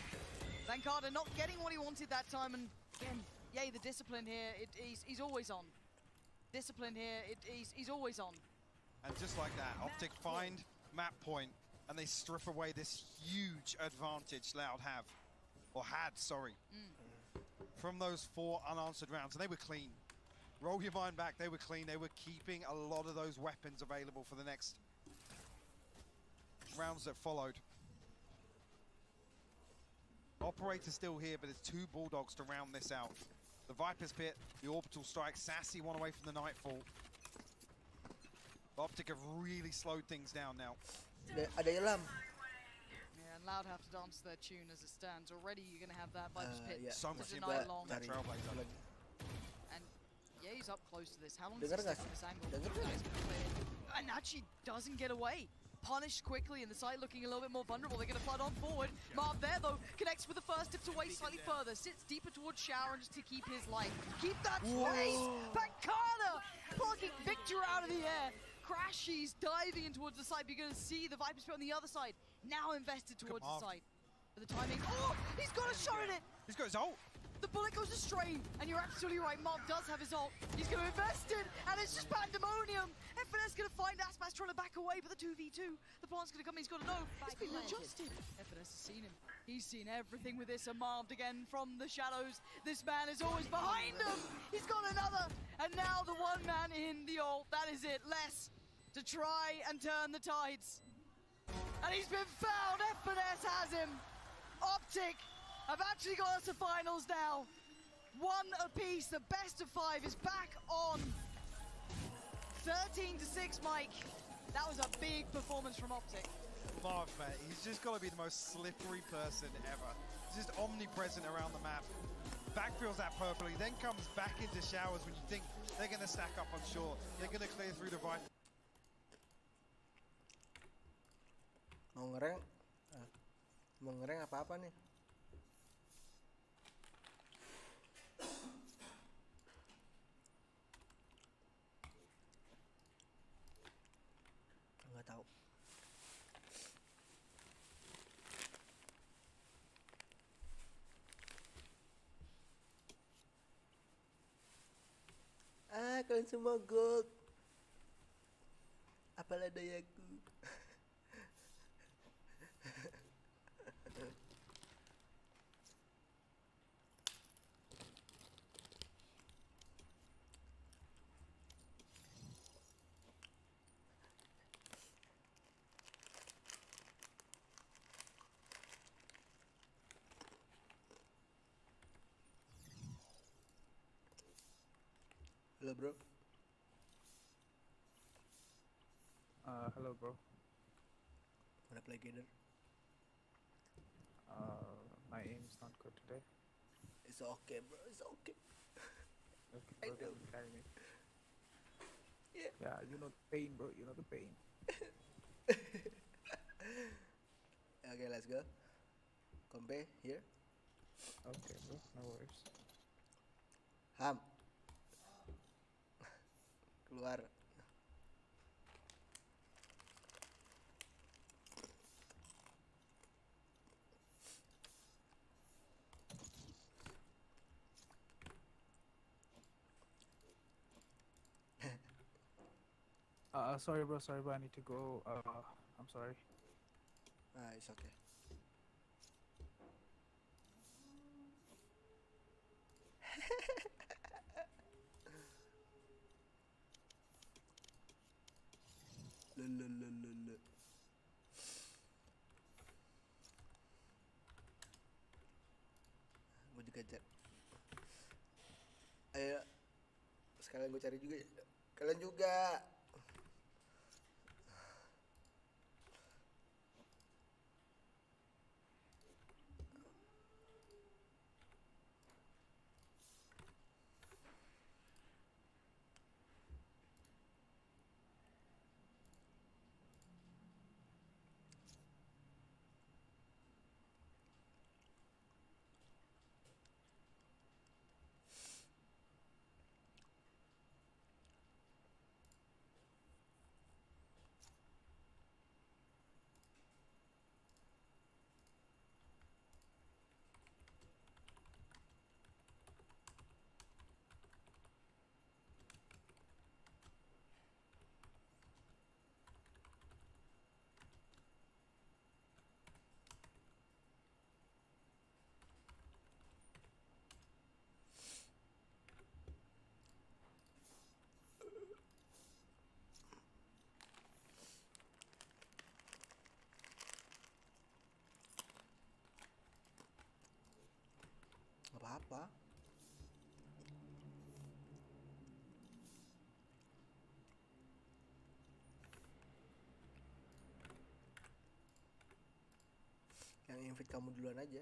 𝘭𝘪𝘬 not getting what he wanted that time, and again, yay, the discipline here, he's always on. Discipline here, he's always on. And just like that, Optic find map point, and they strip away this huge advantage Loud had, sorry, from those 4 unanswered rounds, and they were clean. Roll your mind back, they were clean, they were keeping a lot of those weapons available for the next rounds that followed. Operator still here, but there's 2 Bulldogs to round this out. The Viper's Pit, the Orbital Strike, 𝘂𝑠𝑠y one away from the Nightfall. Optic have really slowed things down now. Ada Ilham. Yeah, and Loud have to dance their tune as it stands. Already you're going to have that Viper's Pit. Yeah. So much night long. that Trailblazer. And yeah, he's up close to this. How long Dengar does he nggak stay sih? on this angle? Dengar That nggak? is gonna clear. And actually doesn't get away. Punished quickly, and the site looking a little bit more vulnerable. They're going to flood on forward. Marv there, though, connects with the first, tips away slightly further, sits deeper towards 𝘭𝑪 just to keep his life. Keep that space! 𝘭𝘪𝘬 plucking Victor out of the air. 𝘭𝑪h𝑬's diving in towards the site, but you're going to see the Viper's Pit on the other side. Now invested towards the site. But the timing, oh! He's got a shot at it! He's got his ult. The bullet goes astray, and you're absolutely right. Marv does have his ult. He's going to invest it, and it's just pandemonium. 𝘭𝑪 going to find 𝘂𝑠𝑚 trying to back away, but the 2v2, the plant's going to come in. He's got to know. It's been adjusted. 𝘭𝑪 has seen him. He's seen everything with this, and Marv again from the shadows. This man is always behind him. He's got another, and now the one man in the ult. That is it. Less to try and turn the tides. And he's been found. 𝘭𝑪 has him. Optic have actually got us to finals now. 1 apiece, the best of 5 is back on. 13-6, Mike. That was a big performance from Optic. Marv, man, he's just got to be the most slippery person ever. He's just omnipresent around the map. Backfields that perfectly, then comes back into 𝘭𝑠𝑚 when you think they're going to stack up on shore. They're going to clear through the Viper. Mau ngereng apa-apa nih? Nggak tahu. Kalian semua gold. Apalah dayaku. Halo bro. Hello, bro. Wanna play together? My aim is not good today. It's okay, bro. It's okay. Okay, I bro, know. carry me. Yeah. Yeah, you know the pain, bro. You know the pain. Okay, let's go. Kompe here. Okay, bro. No worries. Ham. Keluar. Sorry, bro. Sorry, bro. I need to go. I'm sorry. It's okay. Lelelelele. Gue juga cari. Ayo, sekalian gue cari juga ya. Kalian juga. Apa-apa. Yang invite kamu duluan aja.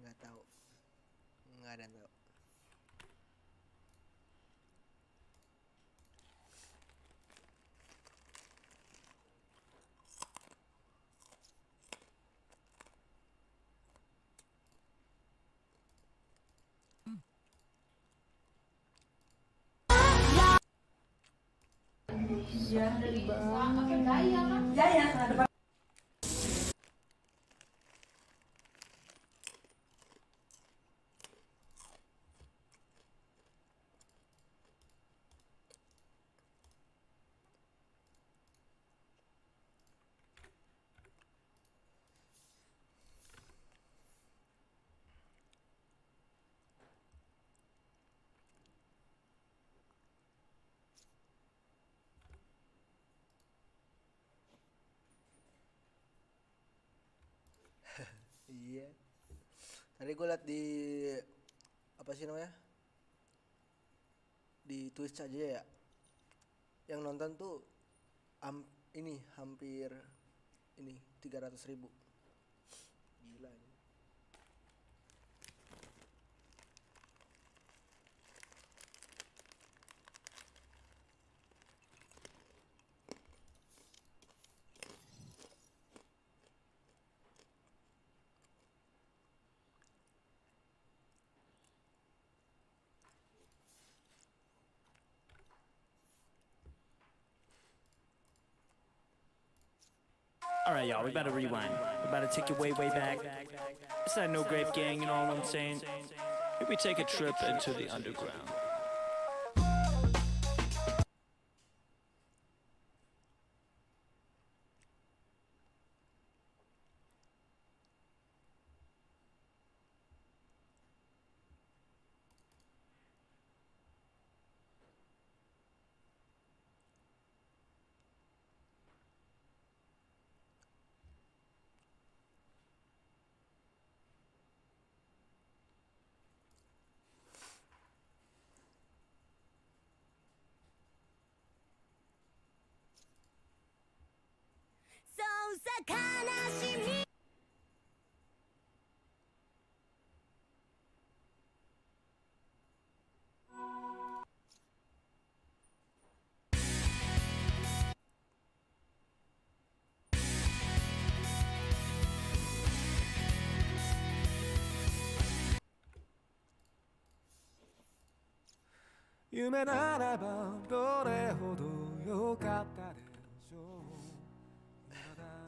Nggak tahu. Nggak ada yang tahu. Tadi gue liat di apa sih namanya, di Twitch aja ya, yang nonton tuh hampir 300.000. Gila ini. All right, y'all, we better rewind. We better take it way, way back. It's that No Grave gang, you know what I'm saying? Maybe we take a trip into the underground.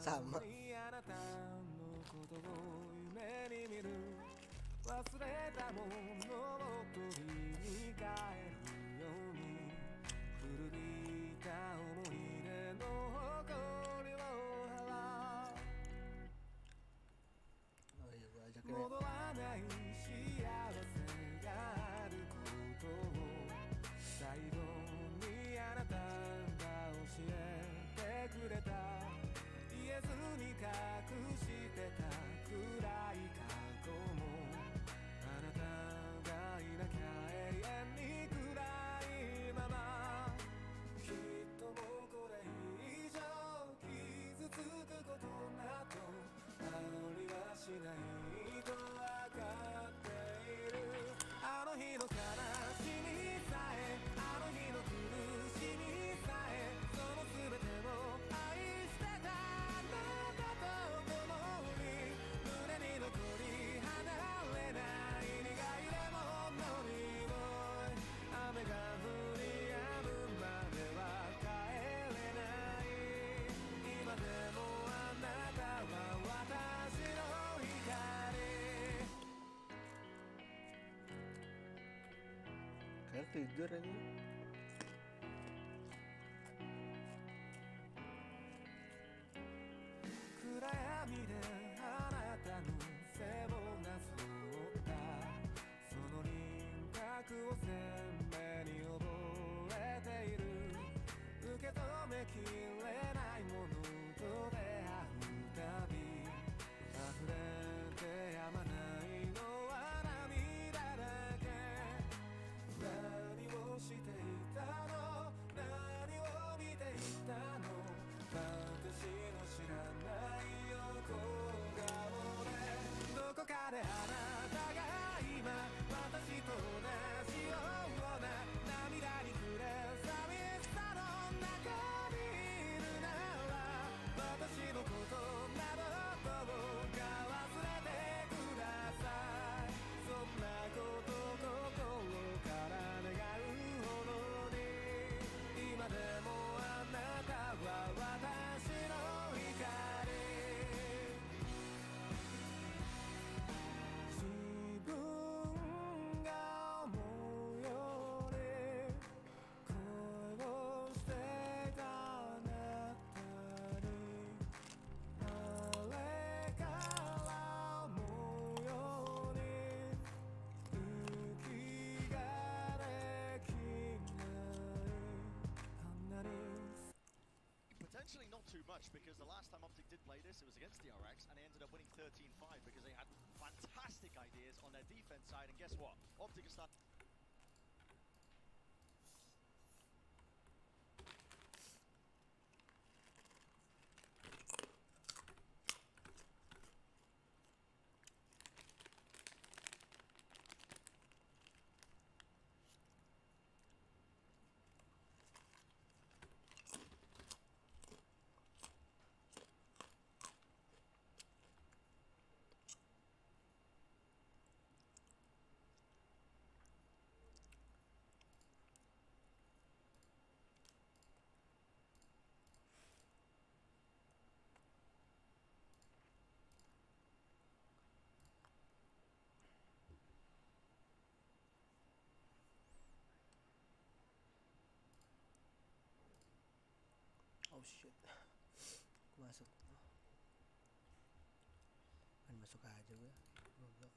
Sama. Oh iya, gua ajakin ya. Kalian tidur aja. too much, because the last time Optic did play this, it was against DRX, and they ended up winning 13-5 because they had fantastic ideas on their defense side. And guess what? Optic is starting. Oh shit. Masuk tuh. Kan masuk aja gue. Goblok.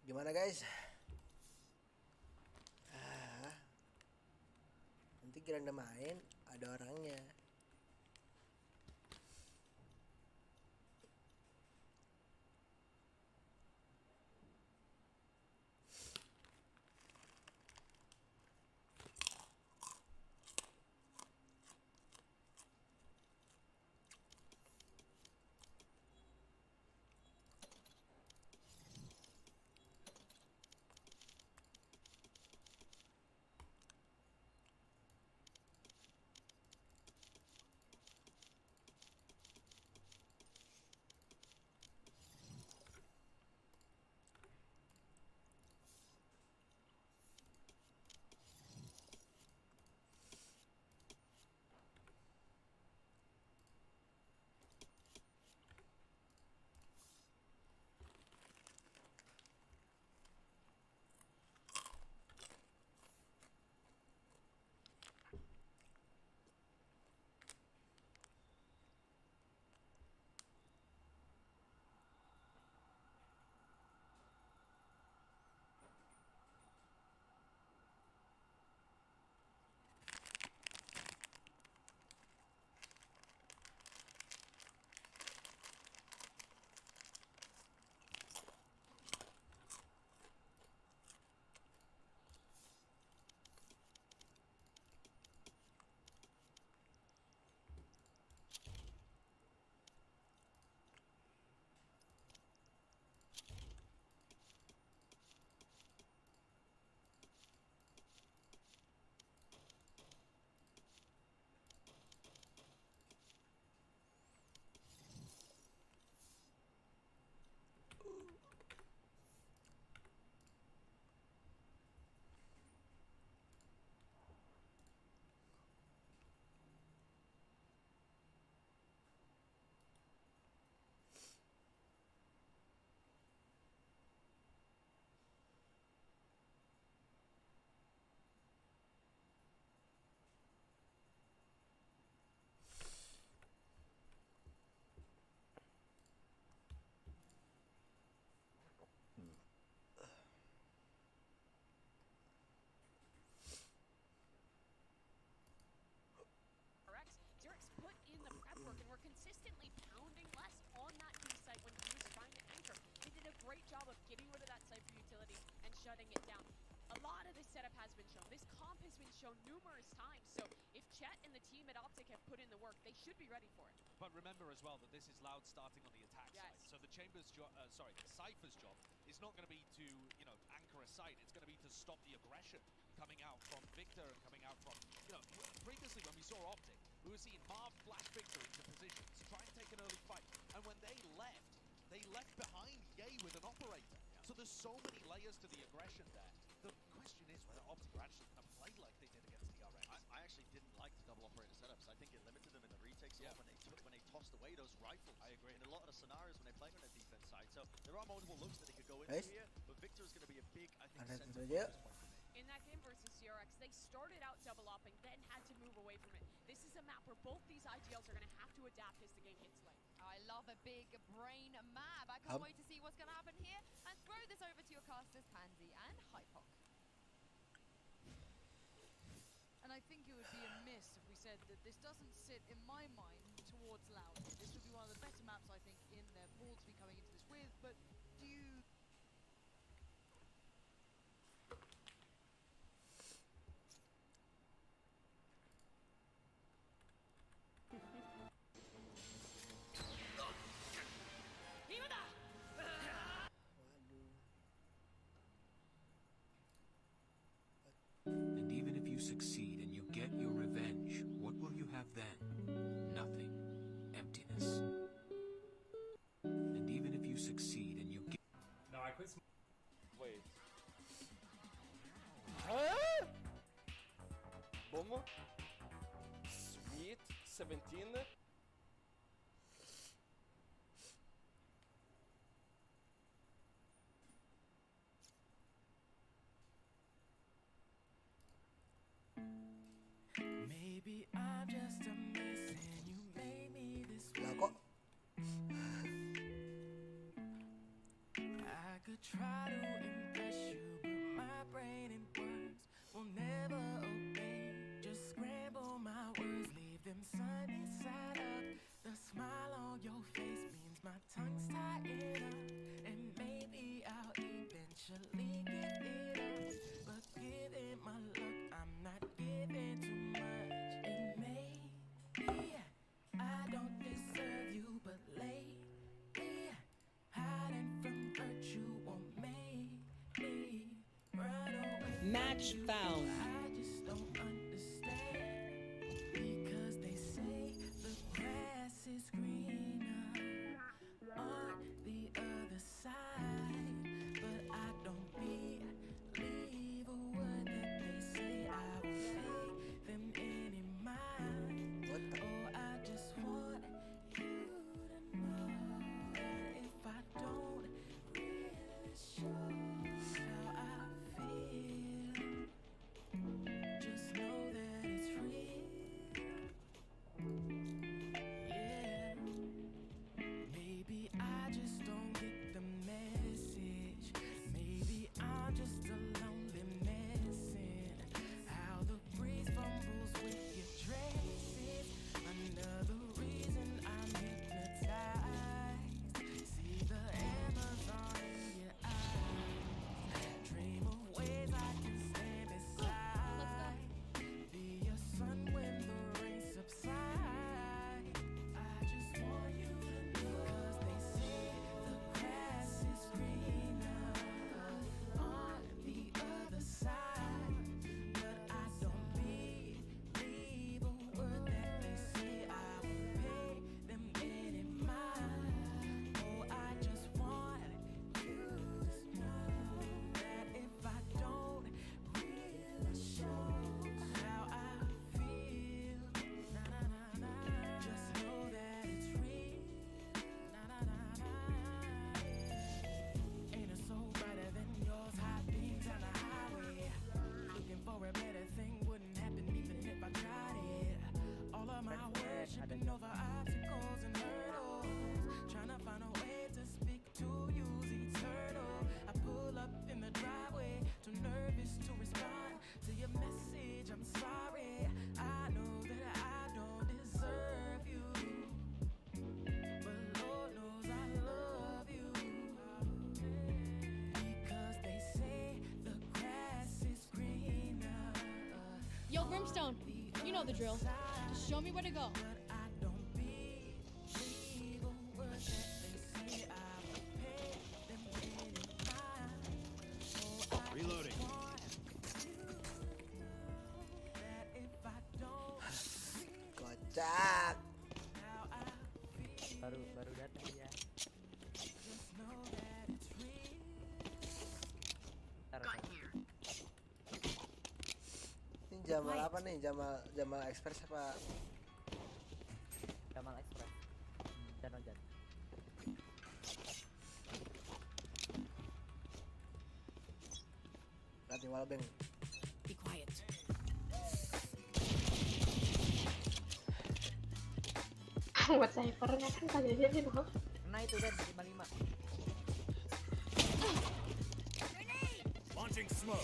Gimana guys? Nanti kira main ada orangnya. 𝘧𝘰𝘮𝘮𝑗 put in the prep work and were consistently pounding less on that B site when he was trying to anchor. They did a great job of getting rid of that site for utility and shutting it down. A lot of this setup has been shown. This comp has been shown numerous times. So if Chet and the team at Optic have put in the work, they should be ready for it. But remember as well that this is Loud starting on the attack side. So the Chamber's job, the Cypher's job is not going to be to, anchor a site. It's going to be to stop the aggression coming out from Victor and coming out from, previously when we saw Optic, we were seeing Marv flash Victor into position to try and take an early fight. And when they left behind 𝘰𝘮 with an operator. So there's so many layers to the aggression there. The question is whether Optic are actually going to play like they did against DRX. I actually didn't like the double operator setups. I think it limited them in the retakes a lot when they tossed away those rifles. I agree. In a lot of the scenarios when they're playing on the defense side. So there are multiple looks that they could go into here, but Victor is going to be a big, I think, center focus point for me. In that game versus DRX, they started out double upping, then had to move away from it. This is a map where both these IGLs are going to have to adapt as the game gets late. I love a big brain map. I can't wait to see what's going to happen here and throw this over to your casters, 𝘭𝘪𝘬𝘮 and 𝘭𝘪𝘬𝘮. And I think it would be a miss remiss if we said that this doesn't sit, in my mind, towards Loud. This would be one of the better maps, I think, in their pool to be coming into this with, but do you... And even if you succeed and you get your revenge, what will you have then? Nothing. Emptiness. And even if you succeed and you get... No, I quit. Wait. Huh? Bomb? Sweet 17? Maybe I'm just a mess and you made me this way. I could try to impress you, but my brain and words will never obey. Just scramble my words, leave them sunny side up. The smile on your face means my tongue's tied up, and maybe I'll eventually give it up. But given my luck, I'm not giving too much. And maybe I don't deserve you, but lately hiding from virtue won't make me run away. Match found. I just don't understand, because they say the grass is greener on the other side, but I don't believe a word that they say. I will pay them any mind. Oh, I just want you to know that if I don't really show how I feel, just know that it's real. Yeah. Maybe I just don't get the message. Maybe I'm just a lonely messing. How the breeze fumbles with your dresses. Another reason I'm hypnotized. See the Amazon in your eyes. Dream of ways I can stand beside. Be your sun when the rain subsides. I just want you to know, 'cause they say the grass is greener on the other side, but I don't believe a word that they say. I will pay them any mind. Oh, I just want you to know that if I don't really show how I feel, na na na na, just know that it's real. Na na na na, yeah. Ain't a soul brighter than yours, hot beams on the highway. Looking for a better thing wouldn't happen even if I tried it. All of my words tripping over obstacles and hurdles, trying to find a way to speak to you's eternal. I pull up in the driveway, too nervous to respond to your message. I'm sorry, I know that I don't deserve you, but Lord knows I love you. Because they say the grass is greener. Yo, Grimstone, you know the drill. Just show me where to go. Reloading. Kocak. Baru datang ya. Ini Jamal apa nih? Jamal Express apa? Jamal Express. Dan Ojan. Nanti Walbeng. Be quiet. Buat cyphernya kan kagak jadi loh. Nah itu Dan 55. Launching smoke.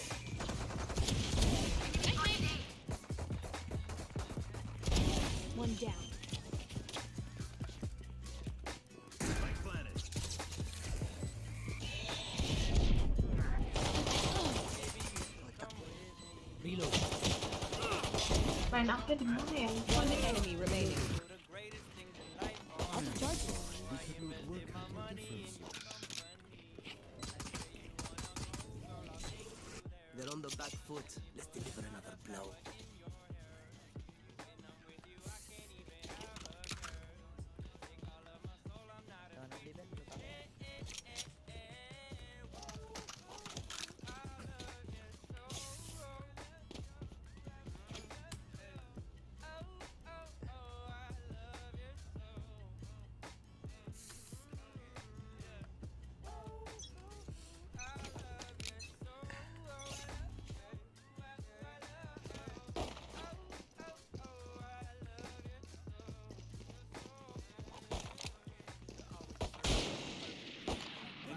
Main aku di mana ya? One enemy remaining. They're on the back foot. Let's deliver another blow.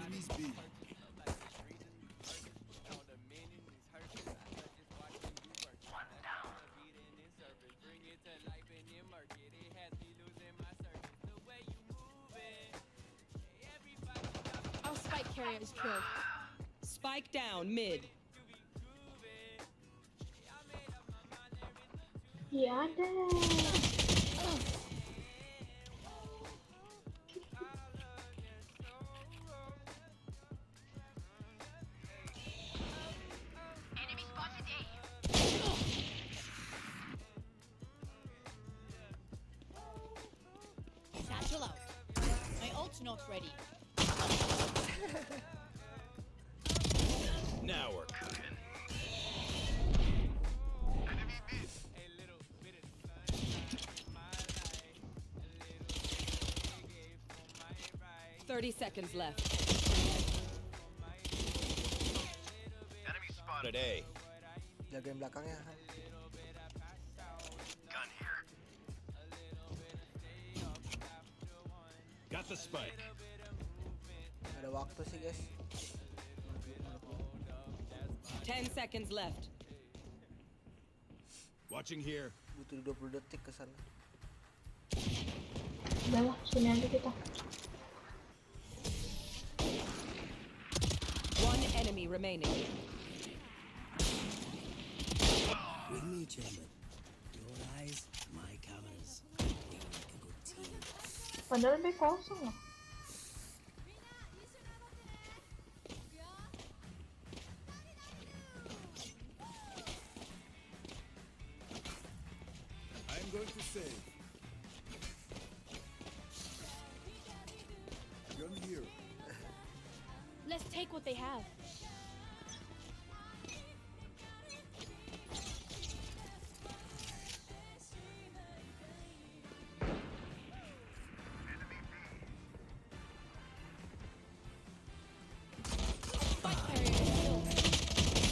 Enemies B. Our spike carrier is killed. Spike down mid. Iya ada. Satchel out. My ult's not ready. Now we're cooking. 30 seconds left. Enemy spotted A. Jagain belakangnya. Gun here. Got the spike. Ada waktu sih guys. 10 seconds left. Watching here. Butuh 20 detik ke sana. Udah lah, sini aja kita. One enemy remaining. With me, gentlemen. Your eyes, my cameras. They make a good team. Padahal B kosong loh. I'm going to save. Gun here. Let's take what they have. Spike carrier is killed.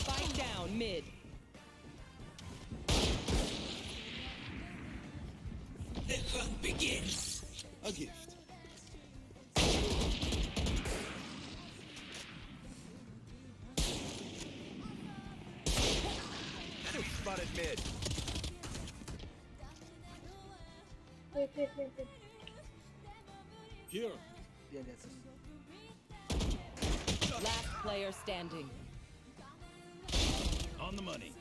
Spike down mid. The hunt begins. A gift. Enemy spotted mid. Wait. Here. Dia di atas. Last player standing. On the money.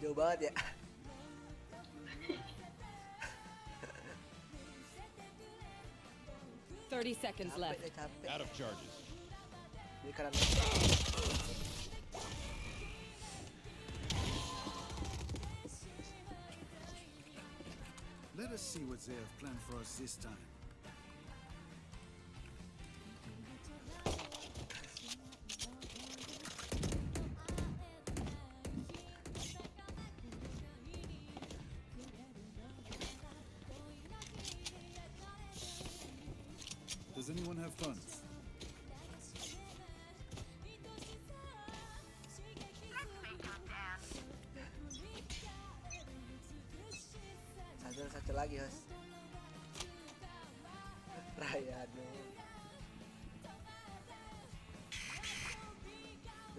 Jauh banget ya. Thirty seconds left. Out of charges. Di kanan. Let us see what they have planned for us this time. Does anyone have funds? Satu lagi host. Rayano.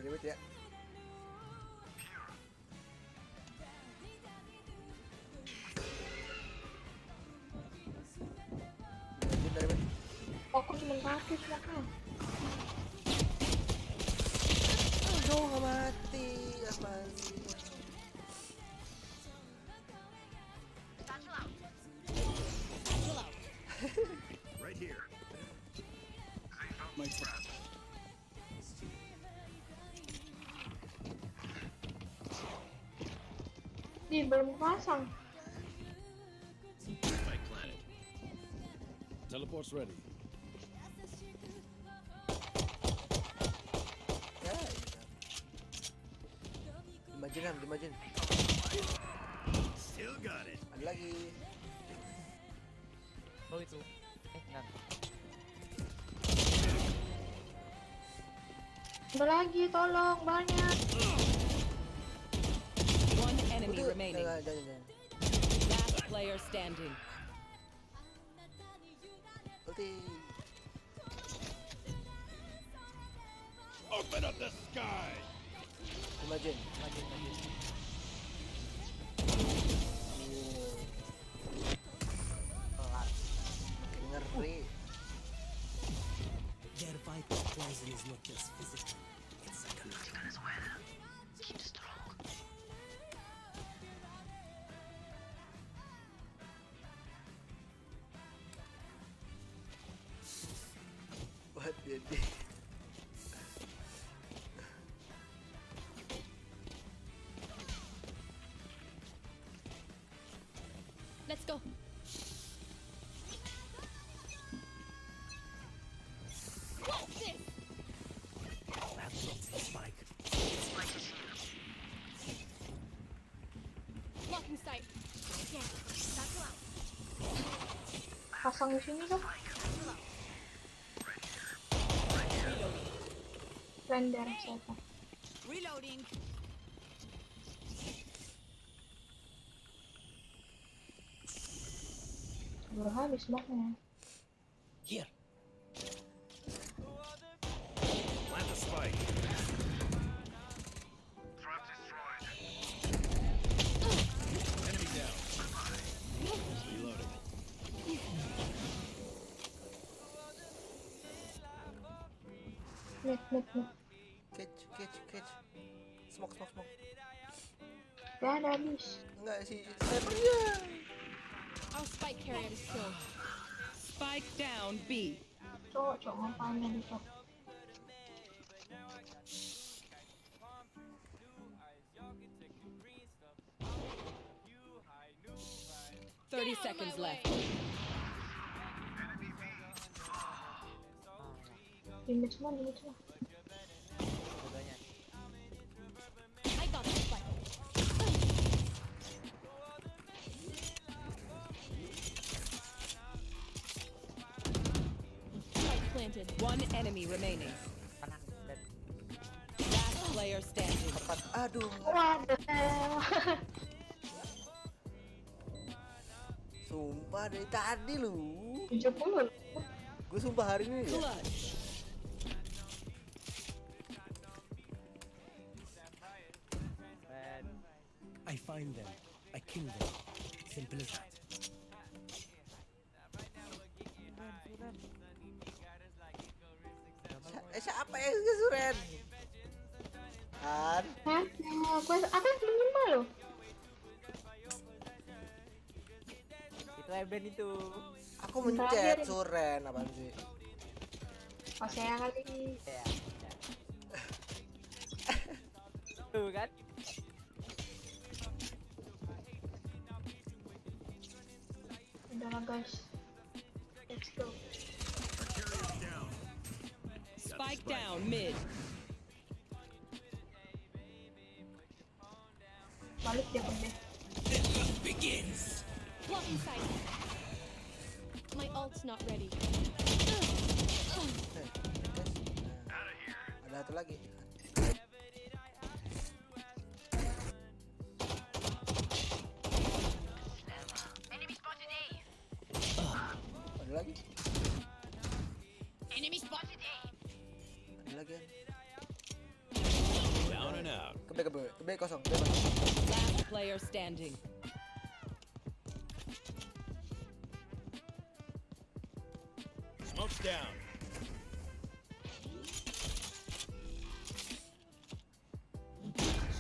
Dari mid ya. Dari mid. Aku cuma satu smoke-nya. Aduh, nggak mati. Apaan sih? Right here. My trap. Belum pasang. My planet. Teleport's ready. Ya, dimajin. Still got it. Ada lagi. Oh itu. Enggak. Ada lagi, tolong banyak. One enemy remaining. Jangan. Last player standing. Ulti. Open up the sky. Dimajin. Ngeri. Their vital poison is not just physical, it's psychological as well. Keep strong. What did he? Let's go. What's this? That drops the spike. Blocking sight. Yeah, that's allowed. Pasang di sini dong. Render siapa? Reloading. Belum habis smoke-nya. Here. Plant the spike. Trap destroyed. Enemy down. Reloading. Mid. Catch. Smoke. Gak ada habis. Enggak sih. Snipernya. Our spike carrier is killed. Spike down B. Cowok ngapain di top? Thirty seconds left. Limit semua. I got the spike. Spike planted. One enemy remaining. Last player standing. Aduh. Waduh. Sumpah dari tadi lu. 70. Gue sumpah hari ini ya. Clutch. I find them. I kill them. Simple as that. Siapa yang kesuren? Kan? Aku yang 5 loh. Itu Eben itu. Aku mencet suren apaan sih? Oh saya kali. Ya. Tuh kan? Udah lah guys. Let's go. Spike down mid. Balik dia pergi. Begins. Blocking sight. My ult's not ready. Ada satu lagi. Ada lagi. Enemy spotted A. Ada lagi. ke B kosong, B kosong. Last player standing. Smoke's down.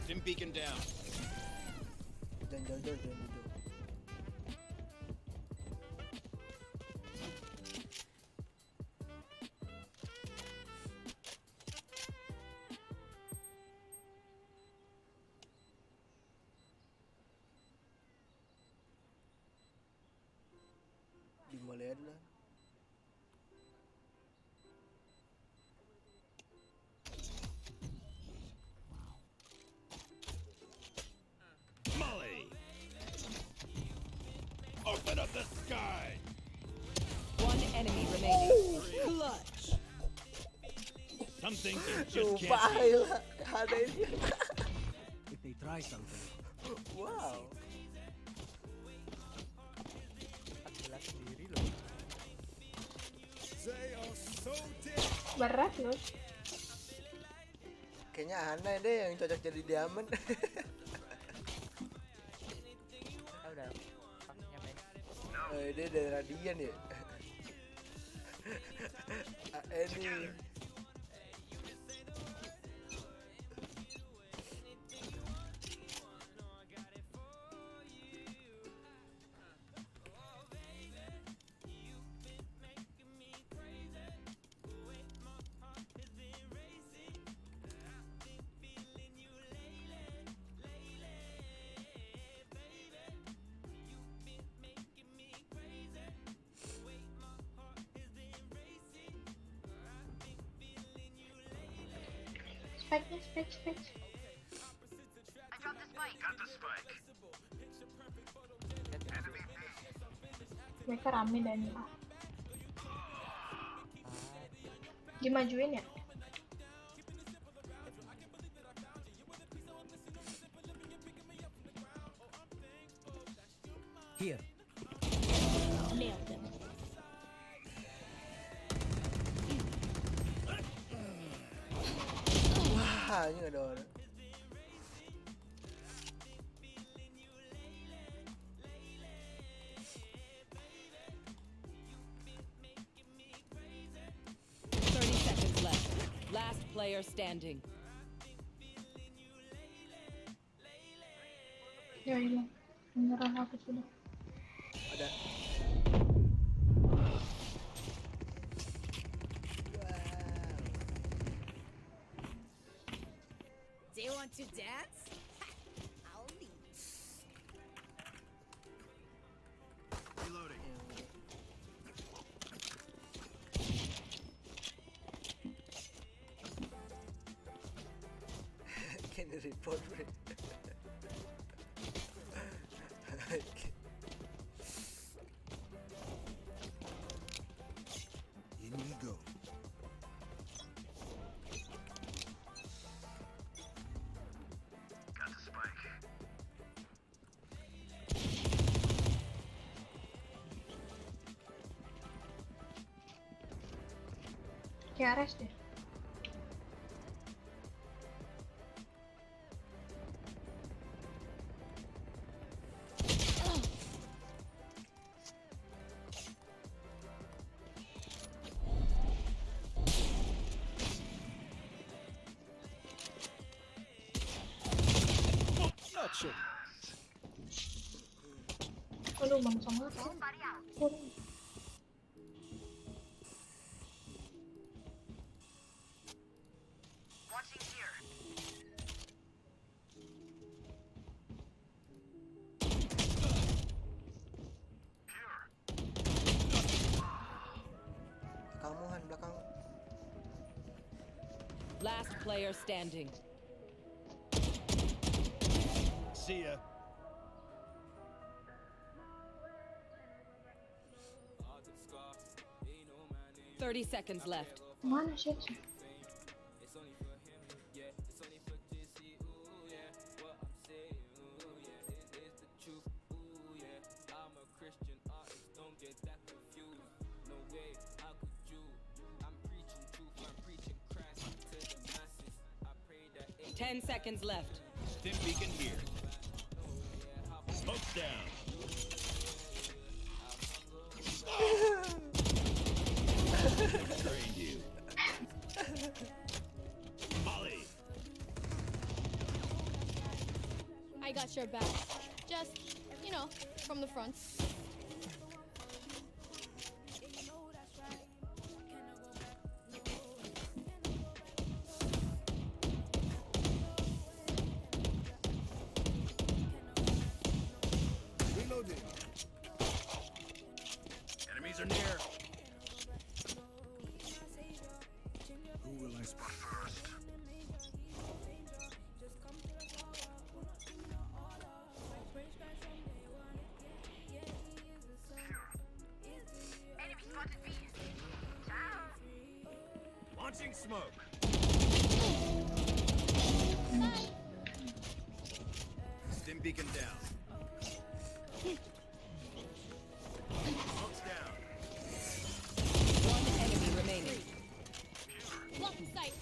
Stim beacon down. Jangan jauh. Dimulai adalah Molly! Open up the sky! One enemy remaining. Clutch. Some things you just can't lupa beat. lah, ada ini. If they try something, Wow. They are so dead. Berat loh. Kayaknya aneh deh yang cocok jadi diamond. Udah. Paknya main. Dia dari Radian ya. Ini. Spec. Mereka rame dan dimajuin ya? here. Nailed them. Wah, ini ada orang. Last player standing. Ya hilang. Menyerah aku sudah. Ada. Do you want to dance? I'll lead. Reloading. Can you report me? In we go. Got the spike. KRS deh. Aduh, bangsa mati. Kamu Han belakang. Last player standing. See ya. 30 seconds left. Mana sih? Ten seconds left. Stim beacon here. Smoke's down. Trained you. Molly. I got your back. Just, you know, from the front. Reloading. Enemies are near. Who will I spot first? Launching smoke. Stim beacon down. Smoke's down. One enemy remaining. Block in sight.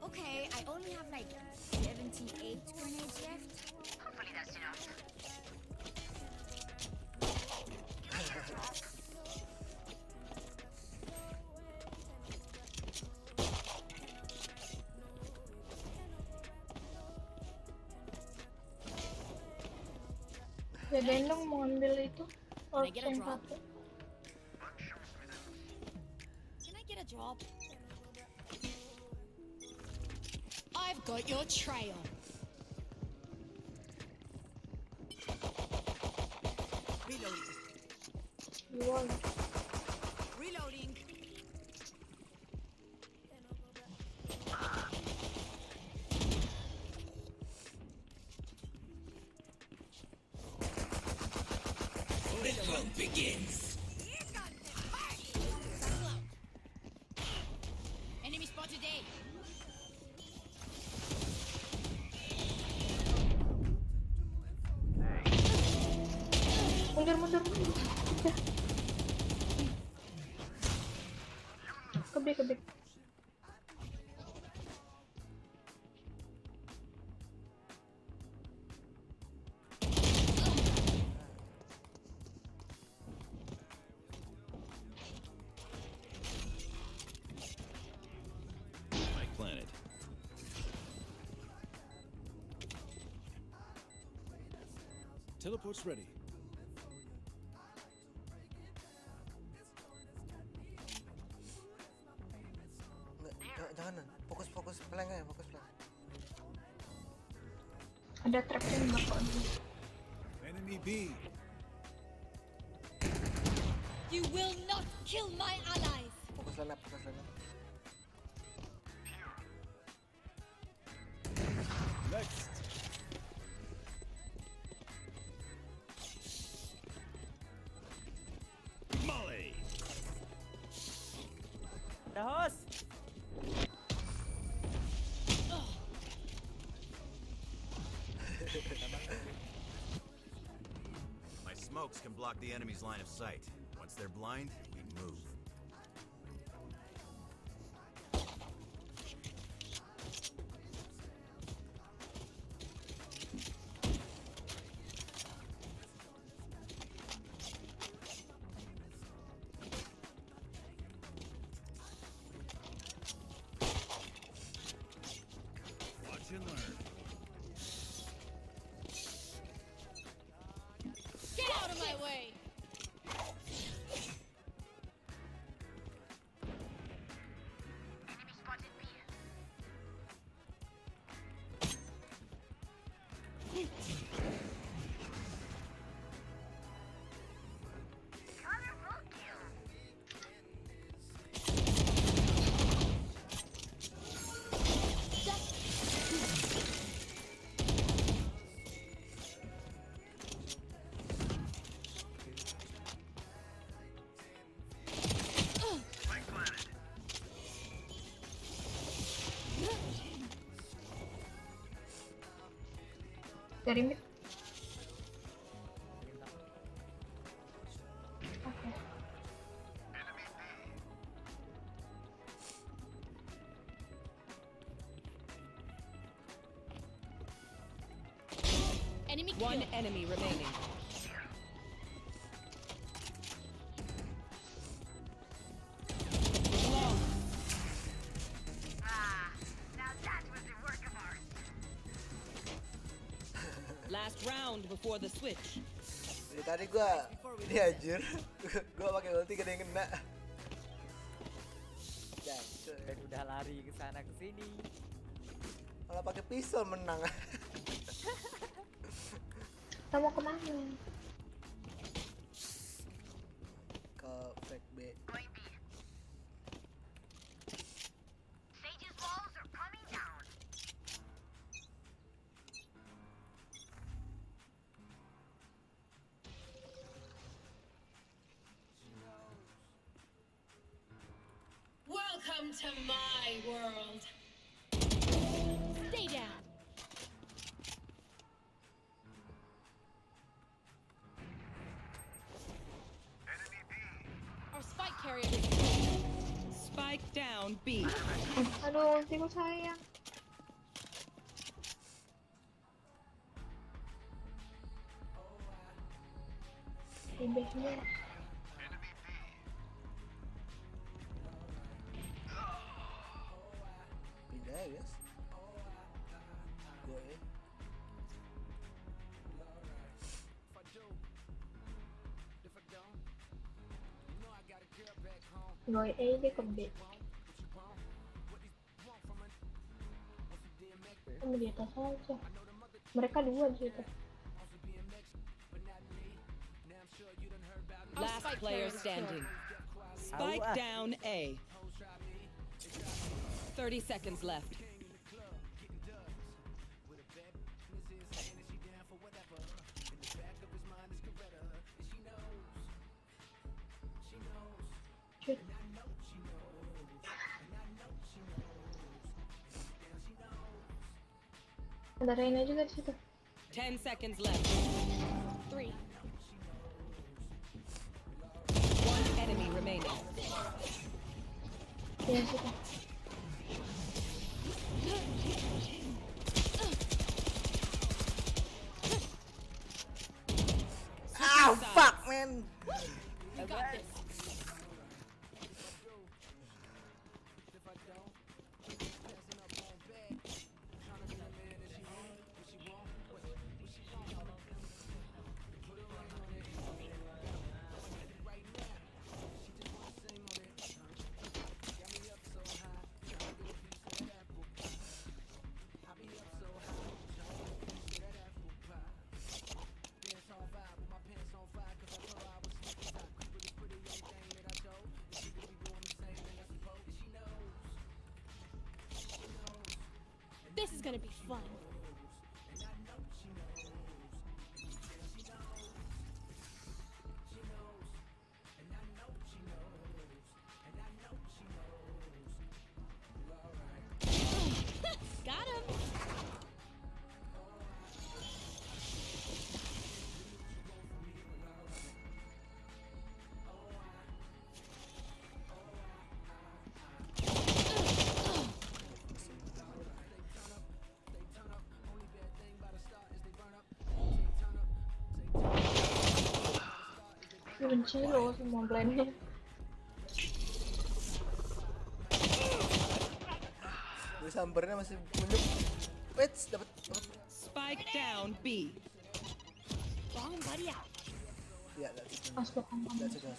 Okay, I only have like 78 grenades left. Hopefully that's enough. Jagain dong mau ambil itu. Can I get a Yang drop? satu. Can I get a drop? I've got your trail. Reloading. Wow. Reloading. The hunt begins. Enemy spotted A. Mundur, mundur, mundur. Udah. Kebik. Mike planted. Teleport's ready. Jangan, fokus plank aja, fokus plank. Ada trap yang bakal. Enemy B. You will not kill my allies. Fokus lanap, fokus lanap. Next. Molly. The host. My smokes can block the enemy's line of sight. Once they're blind, we move. Watch and learn. Get out of my way. Enemy spotted B. Colorful kill. Dari mid. Oke. One enemy remaining. Last round before the switch. Dari tadi gua ini anjir. Gua pakai ulti gak ada yang kena. Dan udah lari ke sana ke sini. Malah pakai pistol menang. Kita mau kemana? Ke fake B. Welcome to my world. Stay down. Our spike carrier is Spike down B. Aduh, ulti ku sayang. Ibehnya. Pindah ya guys. Gue Rồi A đi cầm B. Di atas aja. Mereka dua di situ. Last player standing. Spike down A. 30 seconds left. Shoot. Ada Reina juga di situ. 10 seconds left. 3. One enemy remaining. Di situ. Ow, fuck man. You got this. This is gonna be fun. Got him. Benci loh semua blendnya. Gue sampernya masih punyuk. Wait, dapat. Spike down B. Bomb buddy out. Ya, that's it. Astaga. That's it, ya.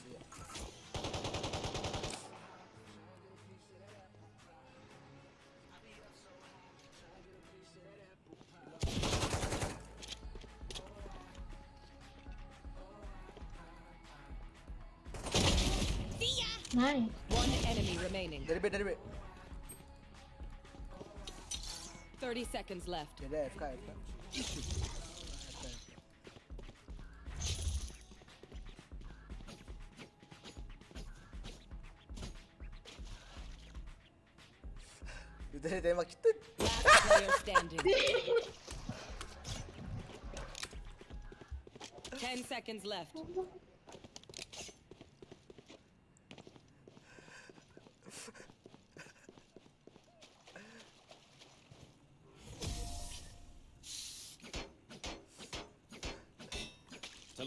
Nice. One enemy remaining. Dari B. 30 seconds left. Beda FK. Itu dari tembak itu. Last player standing. 10 seconds left.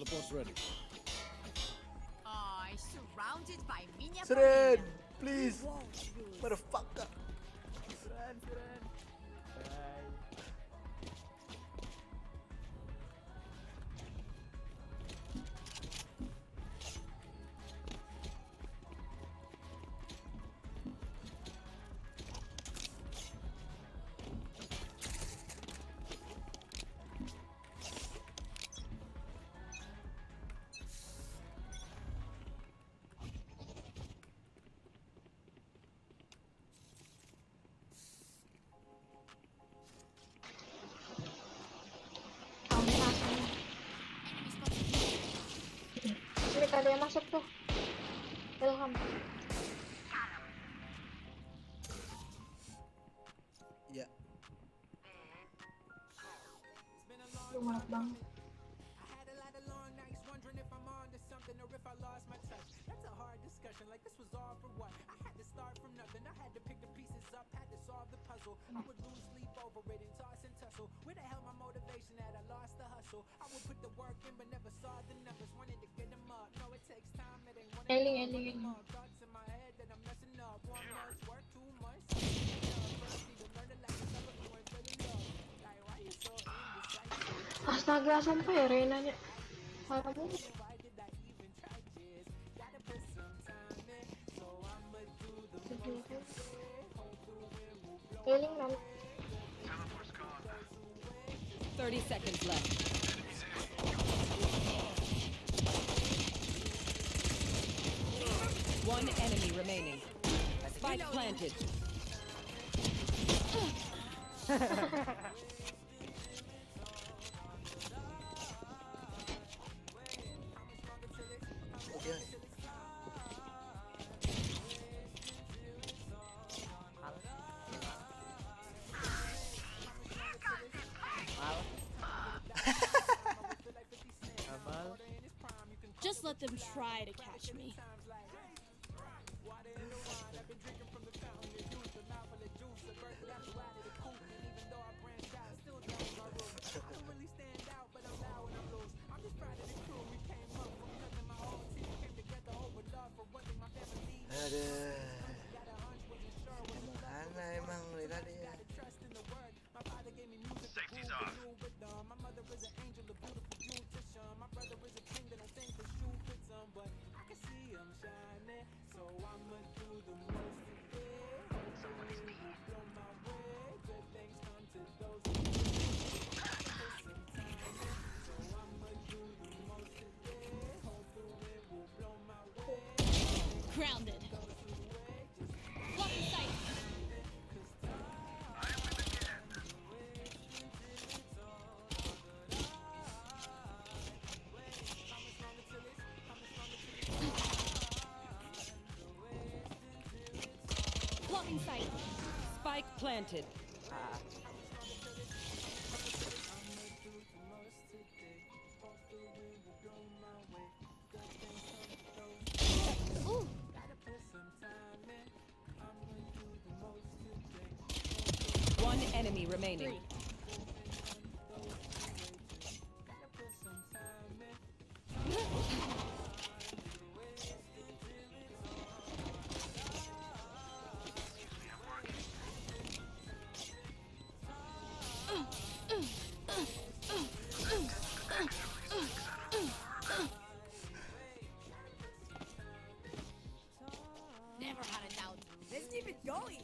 Teleport's ready. Surrounded by minyak. Seren, please. Motherfucker. Ada yang masuk tuh. Ilham. Ya. Lu malak banget. Eling. Astaga, sampai ya Renanya. Parah banget. Eling kan. 30 seconds left. One enemy remaining. Spike planted. Just let them try to catch me. Emang Lila dia. Safety's off. Grounded. Blocking sight. Blocking sight. Spike planted. Ooh. One enemy remaining. Never had a doubt. Let's keep it going.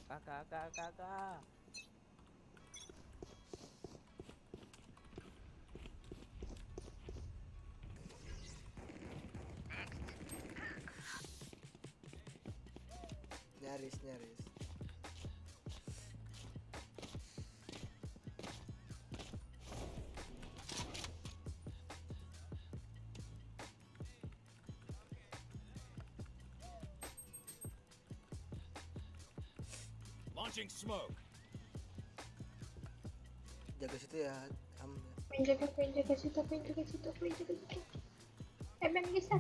Kakak. Nyaris. Launching smoke. Jaga situ ya, Pengen jaga situ. Emang bisa.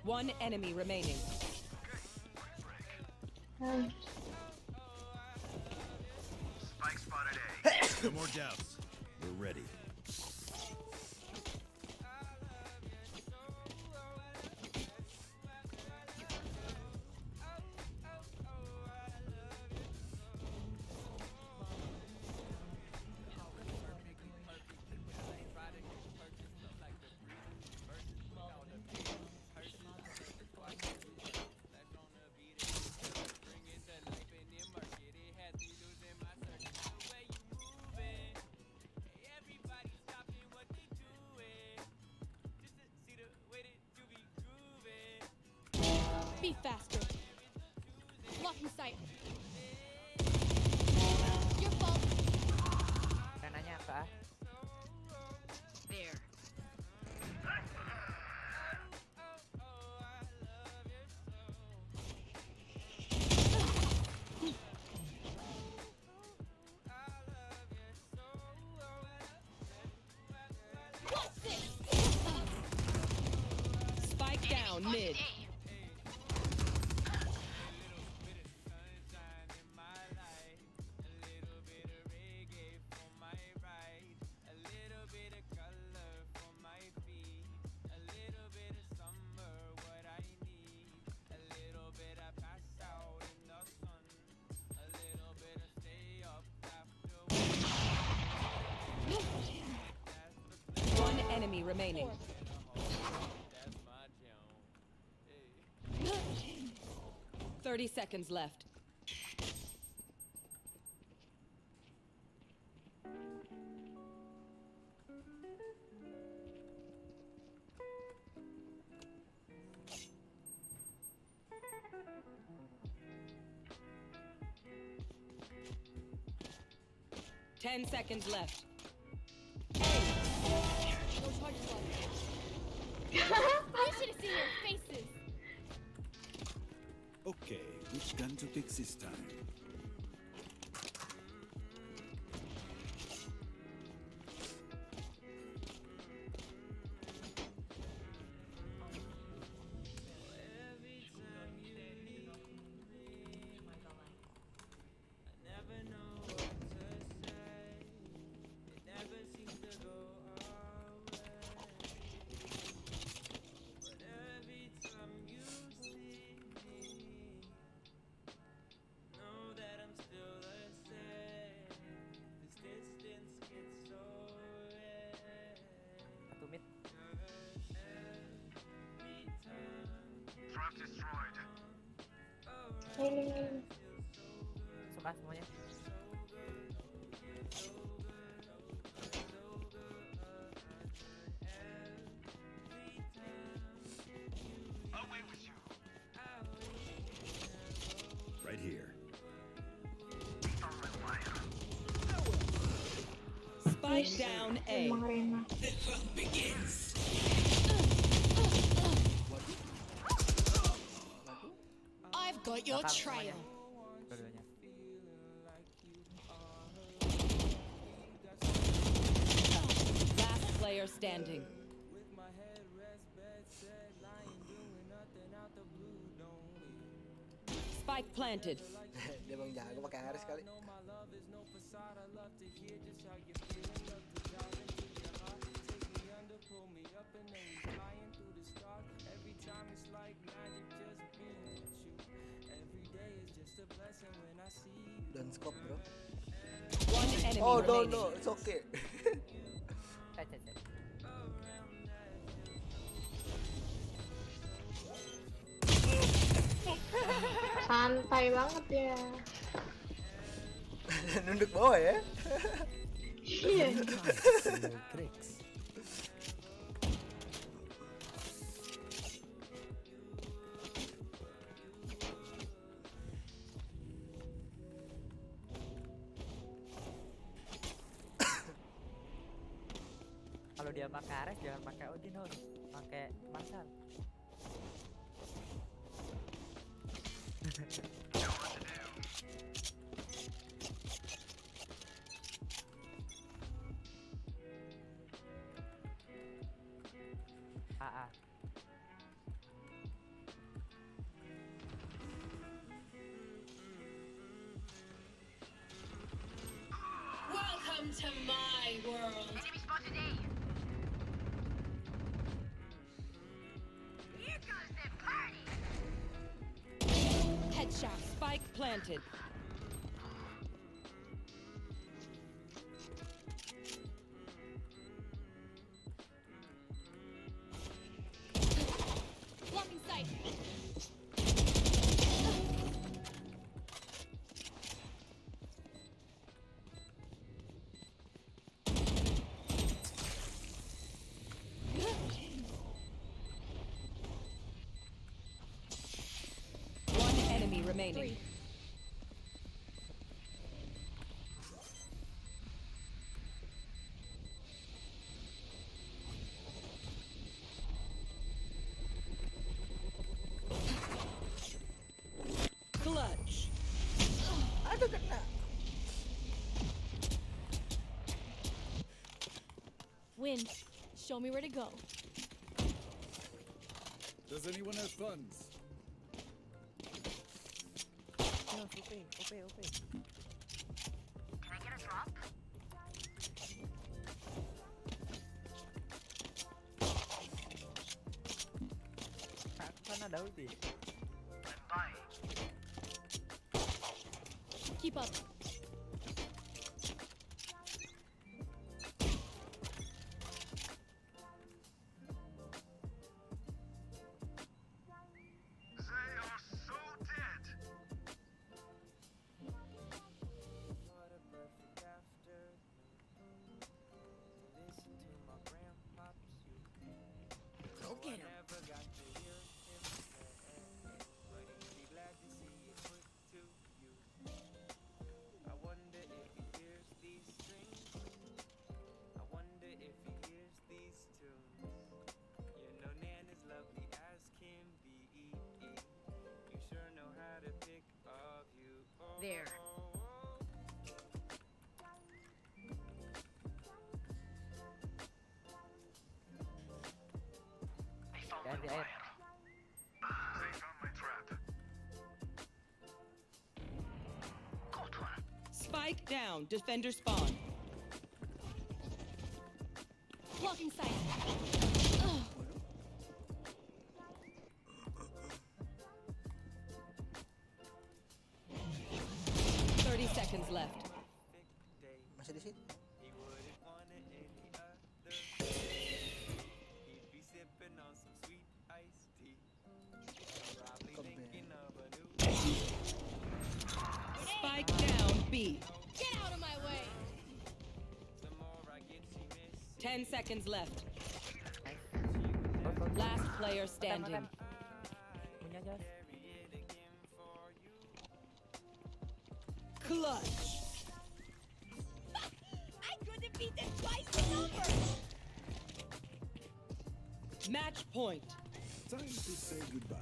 One enemy remaining. Spike spotted A. No more doubts. We're ready. Be faster. Blocking sight. Your fault. Nanya apa? There. Spike down mid. One enemy remaining. 30 seconds left. Ten seconds left. You should have seen their faces. Okay, which gun to pick this time? Suka semuanya. Right here. Spike down A. The hunt begins. I've got your trail. Dua-duanya. Last player standing. Spike planted. Dia bang jago pakai Ares kali. Dan scope bro. One enemy Oh no remaining. no, it's okay. Santai banget ya. Nunduk bawah ya. Iya. Kalau dia pakai Ares jangan pakai Odin, harus pakai Marshal. AA. Welcome to my world. Enemy spotted A. Here goes the party. Headshot. Spike planted. Blocking sight. One enemy remaining. Clutch. Aduh kena. Wind. Show me where to go. Does anyone have funds? No, OP. Can I get a drop? Sana ada ulti. Keep up. Go get him. There. Jangan di air. Spike down. Defender spawn. Blocking sight. 30 seconds left. Masih di situ. Spike down B. Get out of my way. 10 seconds left. Last player standing. Punya Jos. Clutch. I couldn't beat them twice the number. Match point. Time to say goodbye.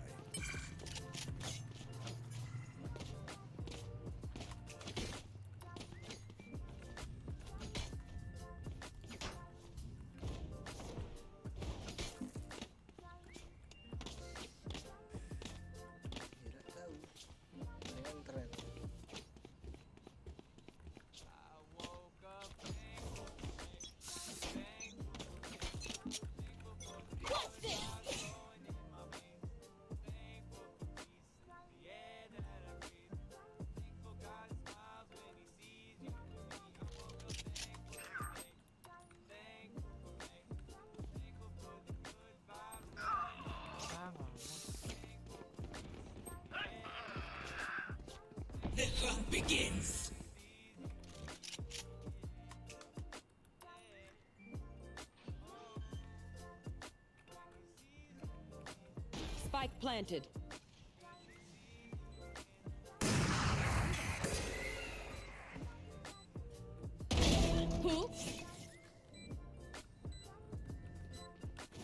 Tidak tahu. Dengan tren. What's this? Spike planted. Who?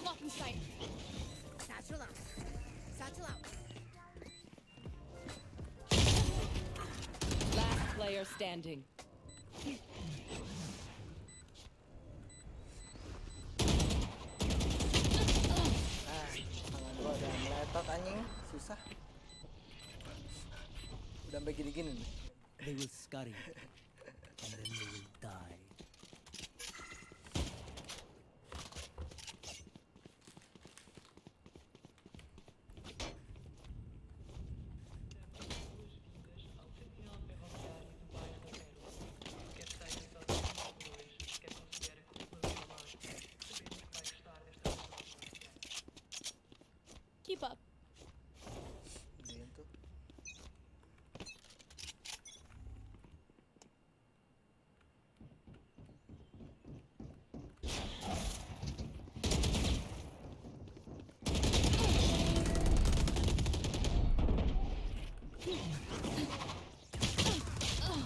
Blocking sight. Satchel out. Satchel out. Last player standing. Tangan gua udah meletot anjing, susah. Udah sampai gini-gini nih. They will scurry, and then they will die. Keep up. Diin tuh.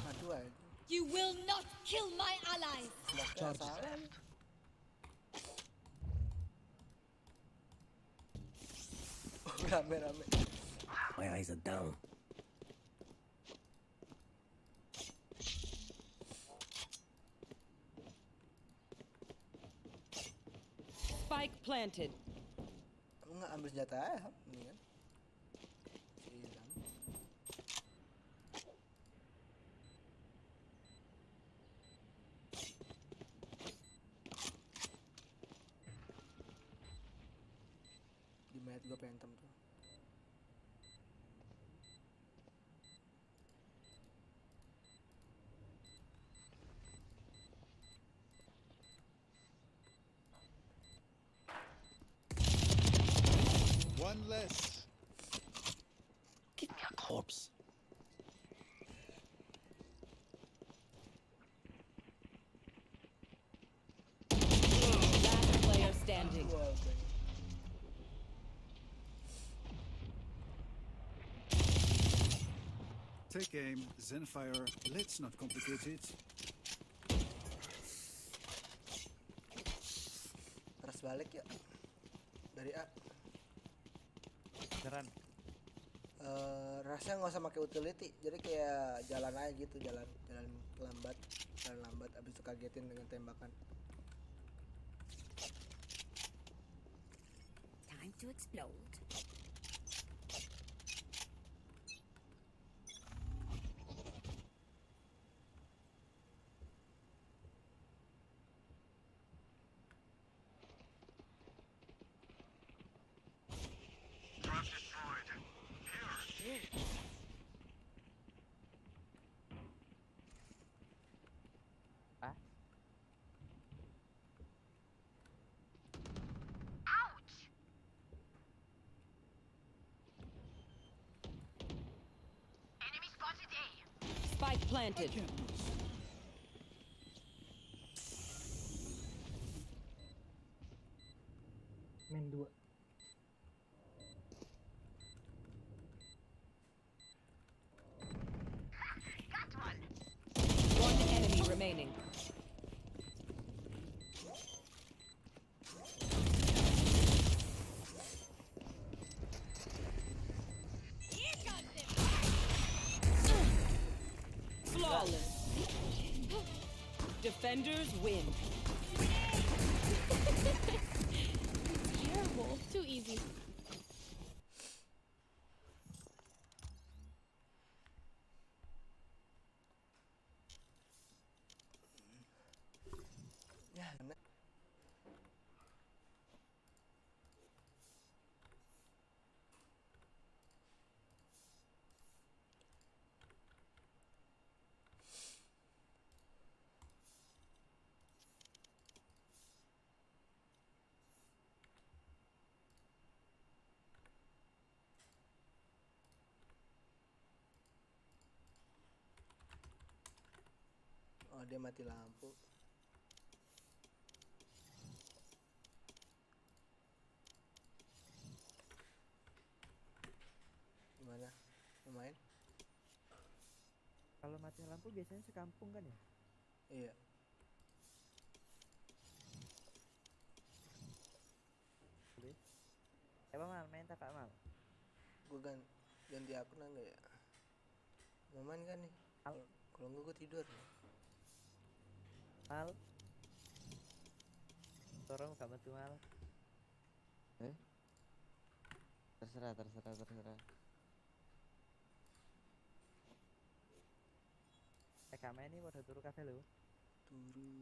Aduh anjing. You will not kill my allies. Smoke-nya salah. Rame-rame. My eyes are down. Spike planted. Lu nggak ambil senjata aja, mendingan. Hilang. Di mayat gua phantom tuh. One less. Give me a corpse. Last player standing. Take aim, then fire. Let's not complicate it. Terus balik ya. Dari A. Beneran. Rasanya nggak usah pakai utility, jadi kayak jalan aja gitu, jalan lambat, abis itu kagetin dengan tembakan. Time to explode. Spike planted. Main 2. One enemy remaining. Flawless. Defenders win. Terrible. Too easy. Ya, oh dia mati lampu. Kalau mati lampu biasanya sekampung kan ya? Iya. Mal main tak Kak Mal? Gue ganti akun enggak ya? Maman kan nih. Kalau enggak gue tidur. Mal. Torong kamu tuh Mal. Terserah. Kak main nih pada turu kafe lo. Turu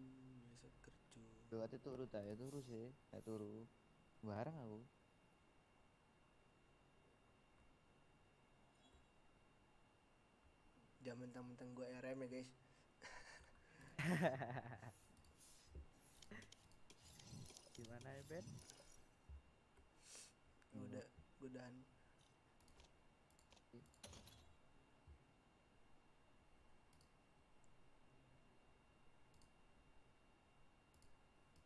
biasa kerja. Tuh ate turu ta ya turu sih. Turu. Bareng aku. Jangan mentang-mentang gue RM ya guys. Gimana ya Ben? Udah,